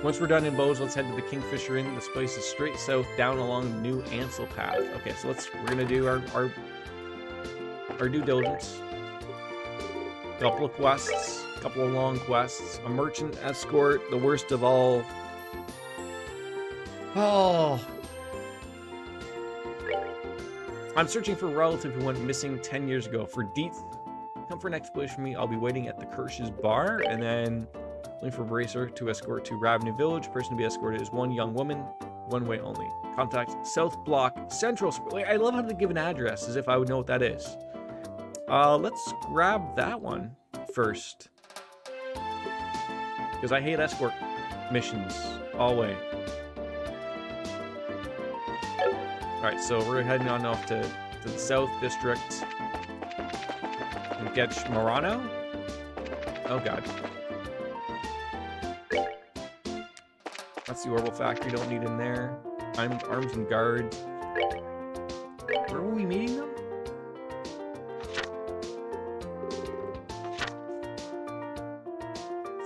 Once we're done in Bose, let's head to the Kingfisher Inn. This place is straight south down along the new Ansel path. Okay, so we're gonna do our due diligence. Couple of quests, couple of long quests, a merchant escort, the worst of all. Oh. I'm searching for a relative who went missing 10 years ago. For Dietz, come for an explanation for me. I'll be waiting at the Kirsch's bar, and then looking for a bracer to escort to Ravenue Village. Person to be escorted is one young woman, one way only. Contact South Block Central. I love how to give an address as if I would know what that is. Let's grab that one first, because I hate escort missions all the way. Alright, so we're heading on off to the South District and get Murano. Oh god. That's the Orbital Factory, don't need in there. Arms and guards. Where were we meeting them?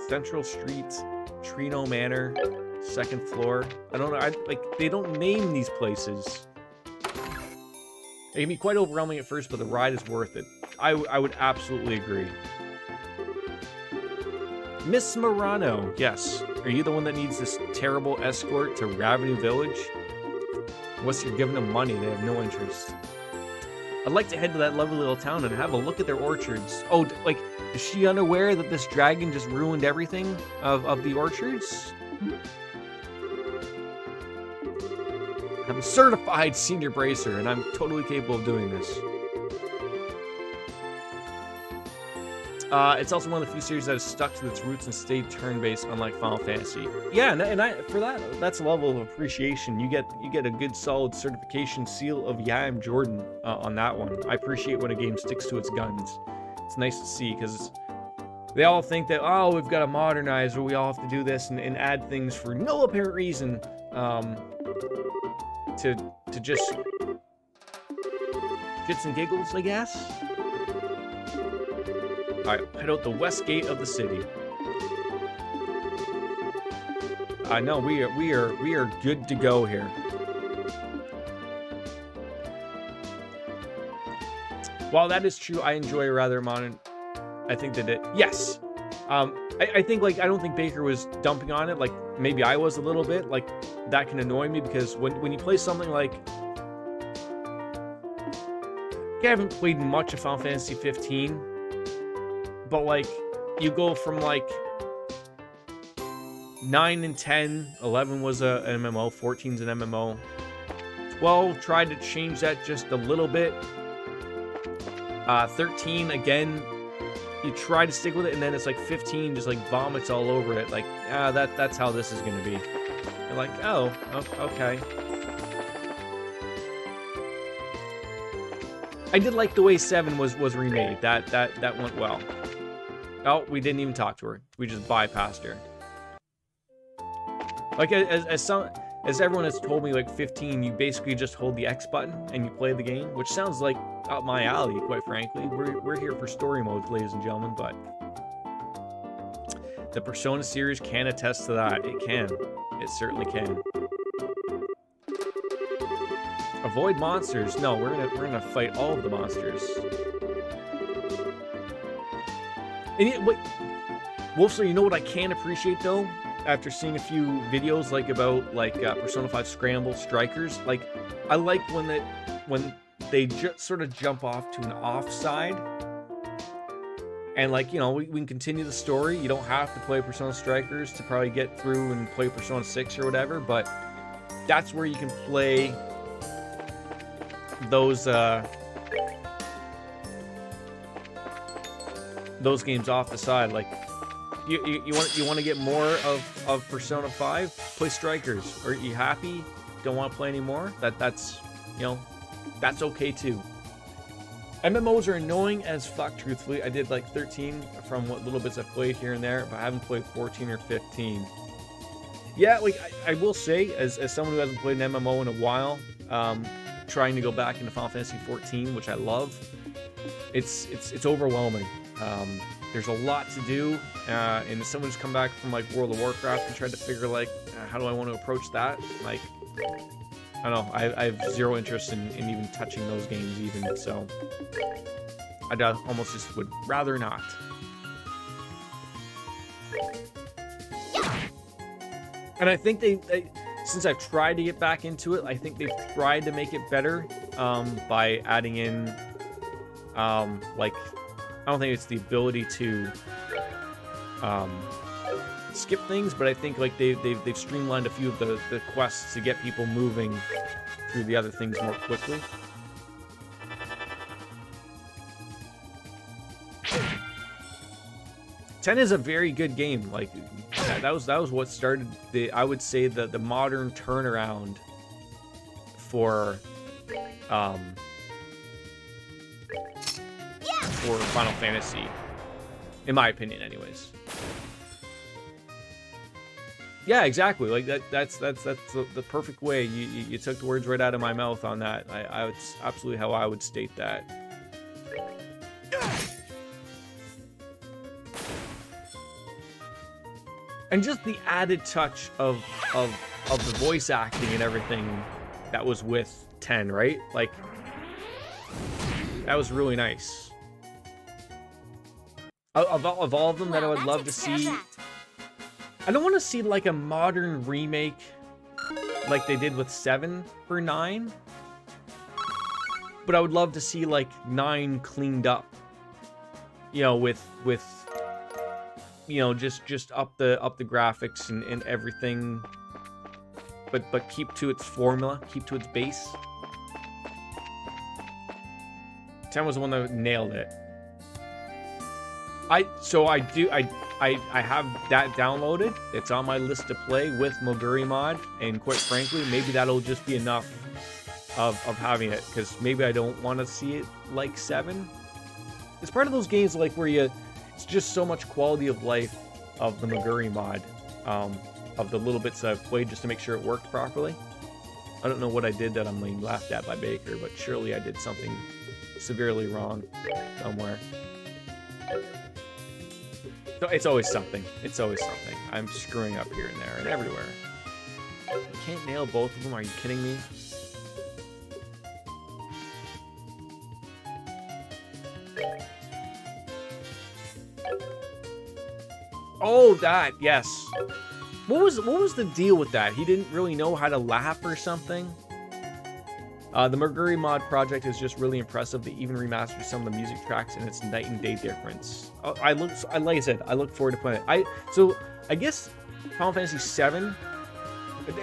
Central Street, Trino Manor, 2nd floor. I don't know, they don't name these places. It can be quite overwhelming at first, but the ride is worth it. I would absolutely agree. Miss Murano, yes. Are you the one that needs this terrible escort to Ravenue Village? Unless you're giving them money, they have no interest. I'd like to head to that lovely little town and have a look at their orchards. Oh, like, is she unaware that this dragon just ruined everything of the orchards? I'm a certified senior bracer, and I'm totally capable of doing this. It's also one of the few series that has stuck to its roots and stayed turn-based, unlike Final Fantasy. Yeah, and for that's a level of appreciation. You get a good, solid certification seal of "Yeah, I'm Jordan" on that one. I appreciate when a game sticks to its guns. It's nice to see, because they all think that, oh, we've got to modernize, or we all have to do this and add things for no apparent reason to just shits and giggles, I guess. All right, head out the west gate of the city. I know we are good to go here. While that is true, I enjoy rather modern. I think that it. Yes. I think like I don't think Baker was dumping on it. Like maybe I was a little bit. Like that can annoy me because when you play something like. I haven't played much of Final Fantasy 15, but like you go from like 9 and 10, 11 was an MMO, 14's an MMO, 12 tried to change that just a little bit, 13 again, you try to stick with it, and then it's like 15 just like vomits all over it, like that's how this is gonna be. You're like, oh, okay. I did like the way 7 was remade. That went well. Oh, we didn't even talk to her. We just bypassed her. Like as everyone has told me, like 15, you basically just hold the X button and you play the game, which sounds like up my alley, quite frankly. We're here for story modes, ladies and gentlemen, but the Persona series can attest to that. It can. It certainly can. Avoid monsters. No, we're gonna fight all of the monsters. And wait, Wolfster, you know what I can appreciate though? After seeing a few videos like about like Persona 5 Scramble Strikers, like I like when they just sort of jump off to an offside, and like, you know, we can continue the story. You don't have to play Persona Strikers to probably get through and play Persona 6 or whatever, but that's where you can play those games off the side. Like you want to get more of Persona 5, play Strikers. Are you happy? Don't want to play anymore? That's you know, that's okay too. MMOs are annoying as fuck, truthfully. I did like 13 from what little bits I've played here and there, but I haven't played 14 or 15. Yeah, like I will say, as someone who hasn't played an MMO in a while, trying to go back into Final Fantasy 14, which I love, it's overwhelming. There's a lot to do, and as someone who's come back from like World of Warcraft and tried to figure like how do I want to approach that, like I don't know, I have zero interest in even touching those games even, so I almost just would rather not. And I think they since I've tried to get back into it, I think they've tried to make it better by adding in like, I don't think it's the ability to skip things, but I think like they've streamlined a few of the quests to get people moving through the other things more quickly. Ten is a very good game. Like that was what started I would say the modern turnaround for Final Fantasy, in my opinion, anyways. Yeah, exactly. Like that's the perfect way. You took the words right out of my mouth on that. It's absolutely how I would state that. And just the added touch of the voice acting and everything that was with 10, right? Like that was really nice. Of all of them that I would love to see, I don't want to see like a modern remake like they did with 7 for 9, but I would love to see like 9 cleaned up, you know, with you know, just up the graphics and everything, but keep to its formula, keep to its base. 10 was the one that nailed it. I have that downloaded. It's on my list to play with Moguri mod, and quite frankly, maybe that'll just be enough of having it, because maybe I don't want to see it like 7. It's part of those games like where it's just so much quality of life of the Moguri mod, of the little bits I've played just to make sure it worked properly. I don't know what I did that I'm being laughed at by Baker, but surely I did something severely wrong somewhere. So it's always something. It's always something. I'm screwing up here and there and everywhere. I can't nail both of them. Are you kidding me? Oh, that, yes. What was the deal with that? He didn't really know how to laugh or something? The Mercury mod project is just really impressive. They even remastered some of the music tracks, and it's night and day difference. Like I said, I look forward to playing it. So I guess Final Fantasy VII,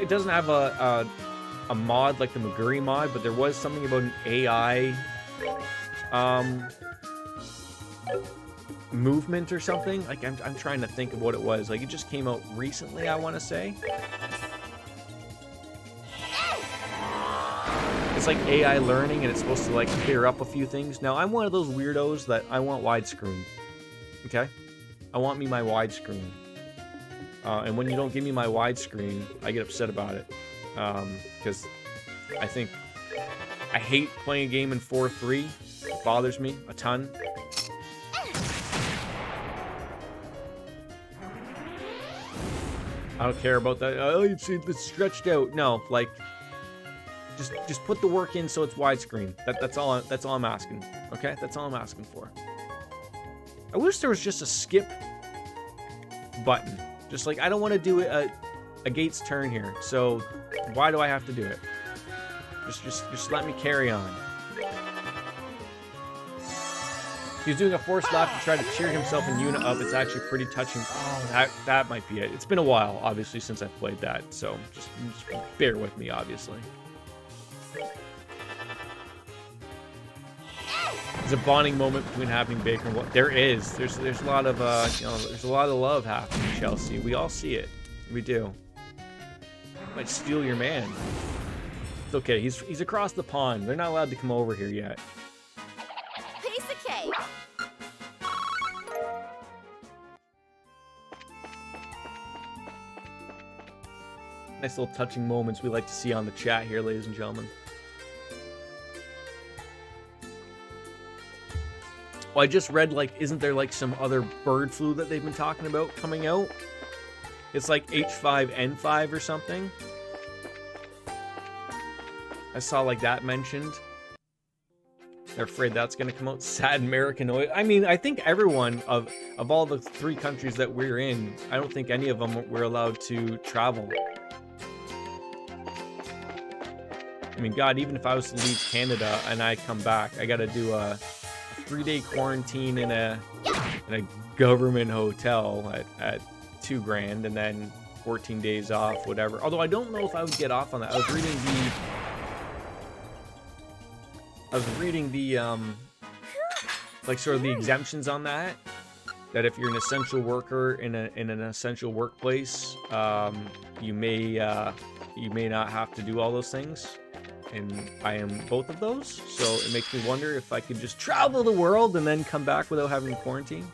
it doesn't have a mod like the Mercury mod, but there was something about an AI movement or something. Like I'm trying to think of what it was. Like it just came out recently, I want to say. It's like AI learning, and it's supposed to like clear up a few things. Now I'm one of those weirdos that I want widescreen. Okay, I want me my widescreen. And when you don't give me my widescreen, I get upset about it. Because I hate playing a game in 4:3. It bothers me a ton. I don't care about that. Oh, it's stretched out. No, like, just put the work in so it's widescreen. That's all I'm asking. Okay, that's all I'm asking for. I wish there was just a skip button. Just like I don't want to do a Gates turn here. So why do I have to do it? Just let me carry on. He's doing a forced laugh to try to cheer himself and Yuna up. It's actually pretty touching. Oh, that might be it. It's been a while, obviously, since I've played that, so just bear with me, obviously. There's a bonding moment between having Baker and what there is. There's a lot of there's a lot of love happening, Chelsea. We all see it. We do. Might steal your man. It's okay. He's across the pond. They're not allowed to come over here yet. Piece of cake. Nice little touching moments we like to see on the chat here, ladies and gentlemen. Well, I just read, like, isn't there, like, some other bird flu that they've been talking about coming out? It's like H5N5 or something. I saw, like, that mentioned. They're afraid that's going to come out. Sad Americanoid. I mean, I think everyone of all the 3 countries that we're in, I don't think any of them were allowed to travel. I mean, God, even if I was to leave Canada and I come back, I got to do a 3-day quarantine in a government hotel at $2,000, and then 14 days off, whatever. Although I don't know if I would get off on that. I was reading the like sort of the exemptions on that. That if you're an essential worker in an essential workplace, you may not have to do all those things. And I am both of those, so it makes me wonder if I could just travel the world and then come back without having to quarantine.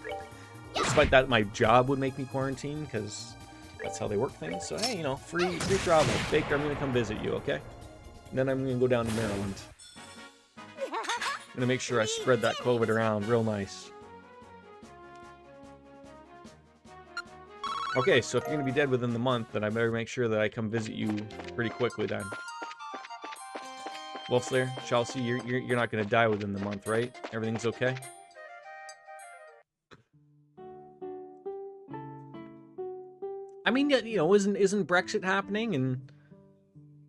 Despite that, my job would make me quarantine, because that's how they work things. So hey, you know, free travel. Baker, I'm gonna come visit you, okay? And then I'm gonna go down to Maryland. I'm gonna make sure I spread that COVID around real nice. Okay, so if you're gonna be dead within the month, then I better make sure that I come visit you pretty quickly then. Wolfslayer, Chelsea, you're not gonna die within the month, right? Everything's okay? I mean, you know, isn't Brexit happening and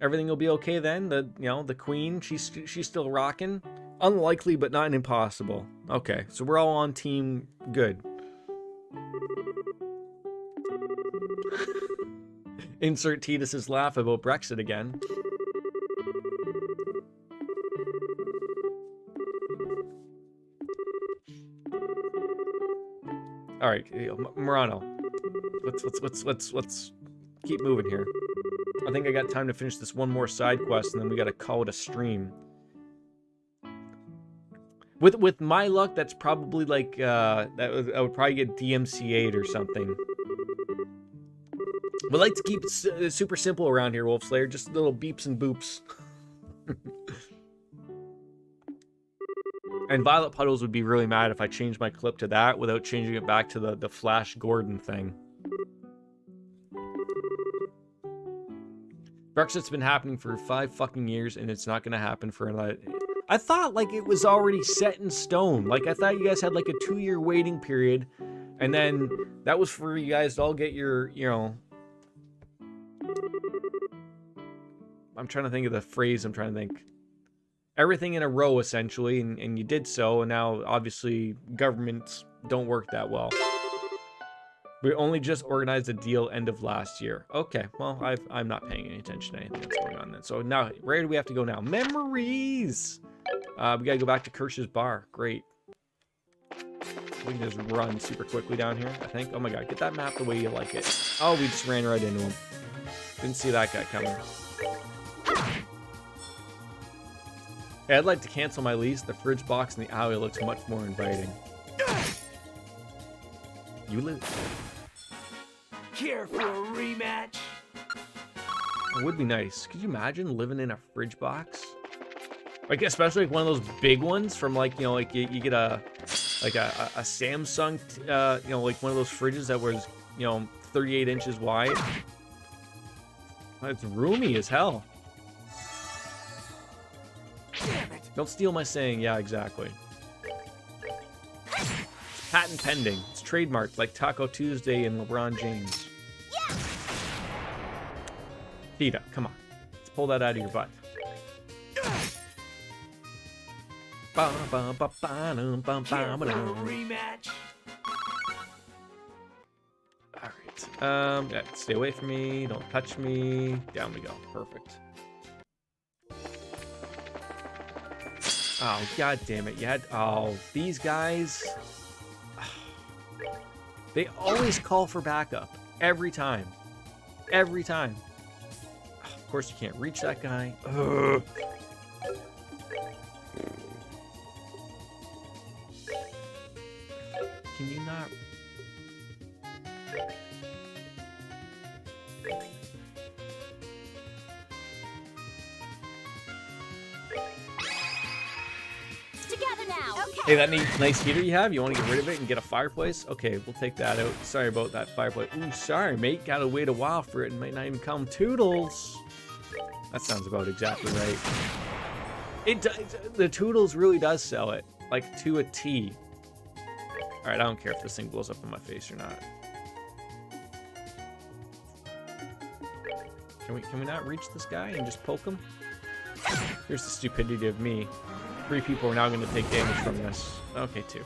everything will be okay then? The Queen, she's still rocking. Unlikely, but not impossible. Okay, so we're all on team good. Insert Titus's laugh about Brexit again. All right, Murano. Let's keep moving here. I think I got time to finish this one more side quest, and then we got to call it a stream. With my luck, that's probably like I would probably get DMCA'd or something. We like to keep it super simple around here, Wolfslayer. Just little beeps and boops. And Violet Puddles would be really mad if I changed my clip to that without changing it back to the Flash Gordon thing. Brexit's been happening for 5 fucking years, and it's not gonna happen for another... I thought, like, it was already set in stone. Like, I thought you guys had, like, a 2-year waiting period, and then that was for you guys to all get your, you know... I'm trying to think of the phrase I'm trying to think. Everything in a row, essentially, and you did so, and now, obviously, governments don't work that well. We only just organized a deal end of last year. Okay, well, I'm not paying any attention to anything that's going on then. So now, where do we have to go now? Memories! We gotta go back to Kirsch's bar. Great. We can just run super quickly down here, I think. Oh my god, get that map the way you like it. Oh, we just ran right into him. Didn't see that guy coming. Hey, I'd like to cancel my lease. The fridge box in the alley looks much more inviting. You live... Care for a rematch? It would be nice. Could you imagine living in a fridge box? Like, especially like one of those big ones from like, you know, like you get a Samsung, you know, like one of those fridges that was, you know, 38 inches wide. It's roomy as hell. Damn it. Don't steal my saying. Yeah, exactly. Patent pending. It's trademarked like Taco Tuesday and LeBron James. Yeah. Vita, come on. Let's pull that out of your butt. Rematch. Alright. Yeah, stay away from me. Don't touch me. Down we go. Perfect. Oh, god damn it. You had... Oh, these guys... They always call for backup. Every time. Every time. Of course, you can't reach that guy. Ugh. Can you not... Together now. Okay. Hey, that nice heater you have, you want to get rid of it and get a fireplace? Okay, we'll take that out. Sorry about that fireplace. Ooh, sorry, mate. Gotta wait a while for it and might not even come. Toodles. That sounds about exactly right. The Toodles really does sell it. Like, to a T. Alright, I don't care if this thing blows up in my face or not. Can we not reach this guy and just poke him? Here's the stupidity of me. 3 people are now going to take damage from this. Okay, 2.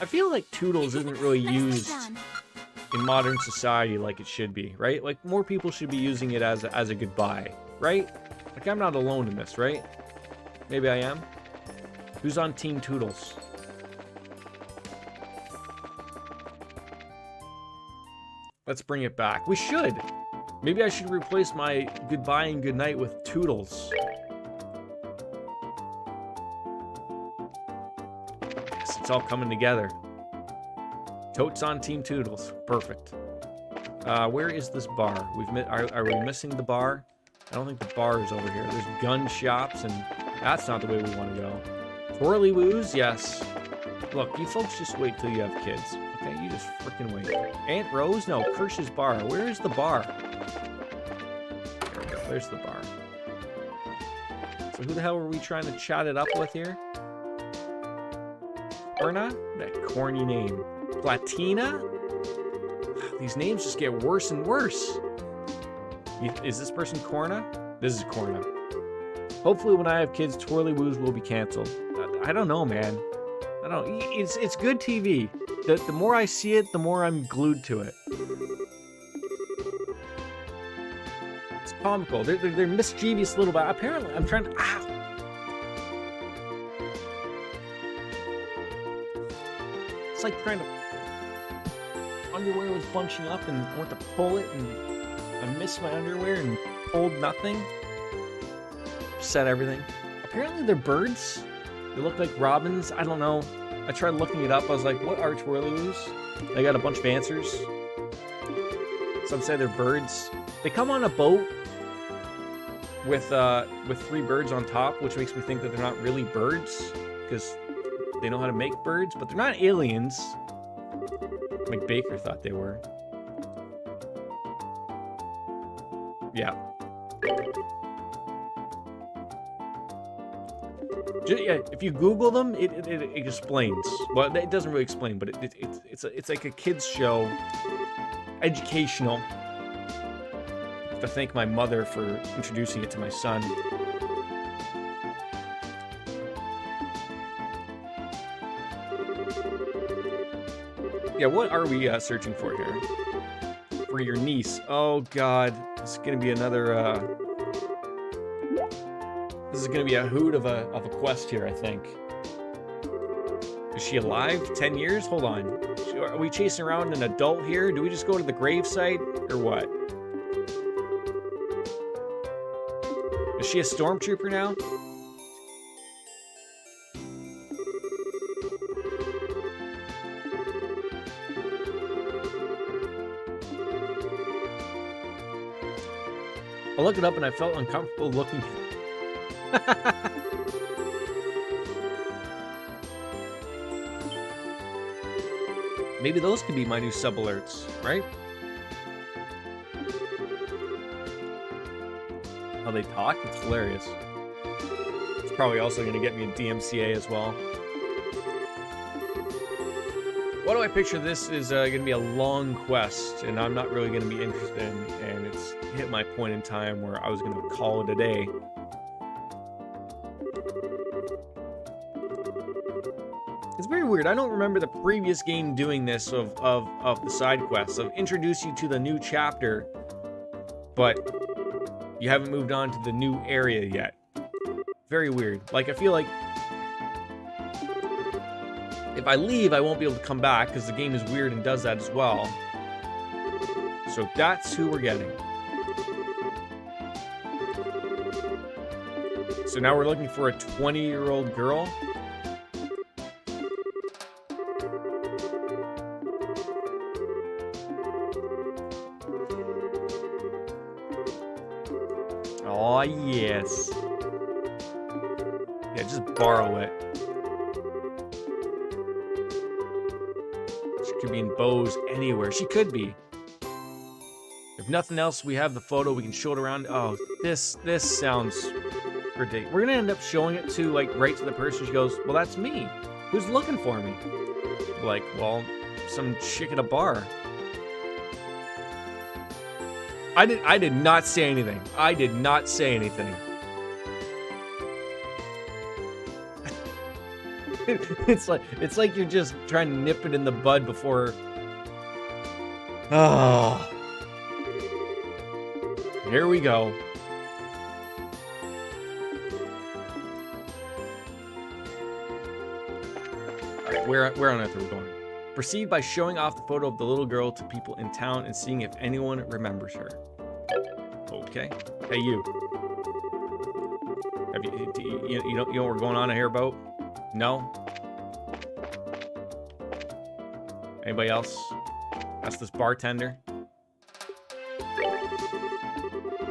I feel like Toodles isn't really used in modern society like it should be, right? Like, more people should be using it as a goodbye, right? Like, I'm not alone in this, right? Maybe I am. Who's on Team Toodles? Let's bring it back. We should. Maybe I should replace my goodbye and goodnight with Toodles. Yes, it's all coming together. Totes on Team Toodles. Perfect. Where is this bar? Are we missing the bar? I don't think the bar is over here. There's gun shops, and that's not the way we want to go. Twirly-woos, yes. Look, you folks just wait till you have kids. Okay, you just freaking wait. Aunt Rose? No, Kirsch's bar. Where is the bar? There we go. There's the bar. So who the hell were we trying to chat it up with here? Corna? That corny name. Platina? These names just get worse and worse. Is this person Corna? This is Corna. Hopefully when I have kids, Twirly-woos will be canceled. I don't know, man. I don't. It's good TV. The more I see it, the more I'm glued to it. It's comical. They're mischievous little. But apparently, I'm trying to. Ah. It's like trying to. Underwear was bunching up and I went to pull it and I missed my underwear and pulled nothing. Set everything. Apparently, they're birds. They look like robins. I don't know. I tried looking it up. I was like, what are Twirly-woos? I got a bunch of answers. Some say they're birds. They come on a boat. with 3 birds on top, which makes me think that they're not really birds because they know how to make birds, but they're not aliens. Like Baker thought they were. Yeah. Yeah, if you Google them, it explains. Well, it doesn't really explain, but it's like a kids show, educational. I have to thank my mother for introducing it to my son. Yeah, what are we searching for here? For your niece. Oh God, it's gonna be another. This is gonna be a hoot of a quest here, I think. Is she alive? 10 years? Hold on. Are we chasing around an adult here? Do we just go to the gravesite or what? Is she a stormtrooper now? I looked it up and I felt uncomfortable looking. Maybe those could be my new sub alerts, right? How they talk, it's hilarious. It's probably also going to get me in DMCA as well. What do I picture? This is going to be a long quest, and I'm not really going to be interested in, and it's hit my point in time where I was going to call it a day. It's very weird. I don't remember the previous game doing this of the side quests, of introduce you to the new chapter, but you haven't moved on to the new area yet. Very weird. Like, I feel like if I leave, I won't be able to come back because the game is weird and does that as well. So that's who we're getting. So now we're looking for a 20-year-old girl. Oh, yes. Yeah, just borrow it. She could be in Bose anywhere. She could be. If nothing else, we have the photo. We can show it around. Oh, this sounds ridiculous. We're gonna end up showing it to, like, right to the person. She goes, well, that's me. Who's looking for me? Like, well, some chick at a bar. I did not say anything. I did not say anything. It's like you're just trying to nip it in the bud before. Oh. Here we go. All right, where on earth are we going? Proceed by showing off the photo of the little girl to people in town and seeing if anyone remembers her. Okay. Hey, you. Have you know what we're going on here about? No? Anybody else? That's this bartender.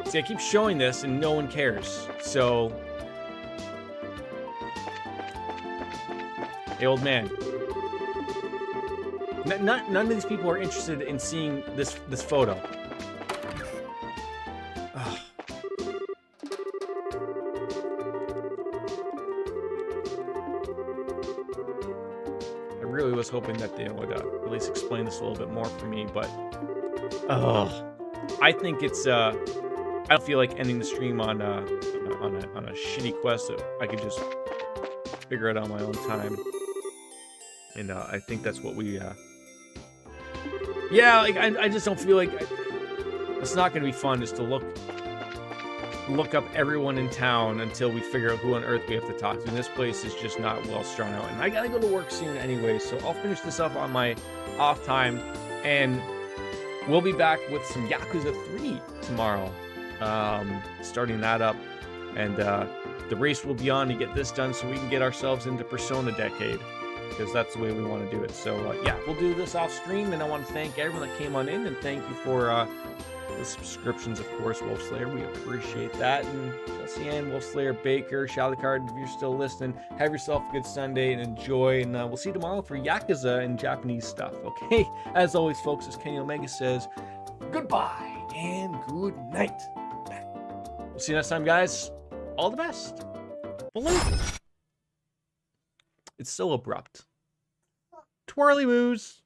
See, I keep showing this and no one cares. So, hey, old man. None of these people are interested in seeing this photo. Ugh. I really was hoping that they would at least explain this a little bit more for me, but I think it's I don't feel like ending the stream on a shitty quest that I could just figure it out on my own time, and I think that's what we. Yeah, like I just don't feel like it's not going to be fun just to look up everyone in town until we figure out who on earth we have to talk to. And this place is just not well strung out. And I got to go to work soon anyway, so I'll finish this up on my off time. And we'll be back with some Yakuza 3 tomorrow. Starting that up. And the race will be on to get this done so we can get ourselves into Persona Decade. Because that's the way we want to do it. So, yeah, we'll do this off stream, and I want to thank everyone that came on in, and thank you for the subscriptions, of course, Wolf Slayer. We appreciate that. And Chelsea Ann, Wolf Slayer, Baker, Shalacard, if you're still listening, have yourself a good Sunday and enjoy. And we'll see you tomorrow for Yakuza and Japanese stuff, okay? As always, folks, as Kenny Omega says, goodbye and good night. We'll see you next time, guys. All the best. It's so abrupt. Twirly woos.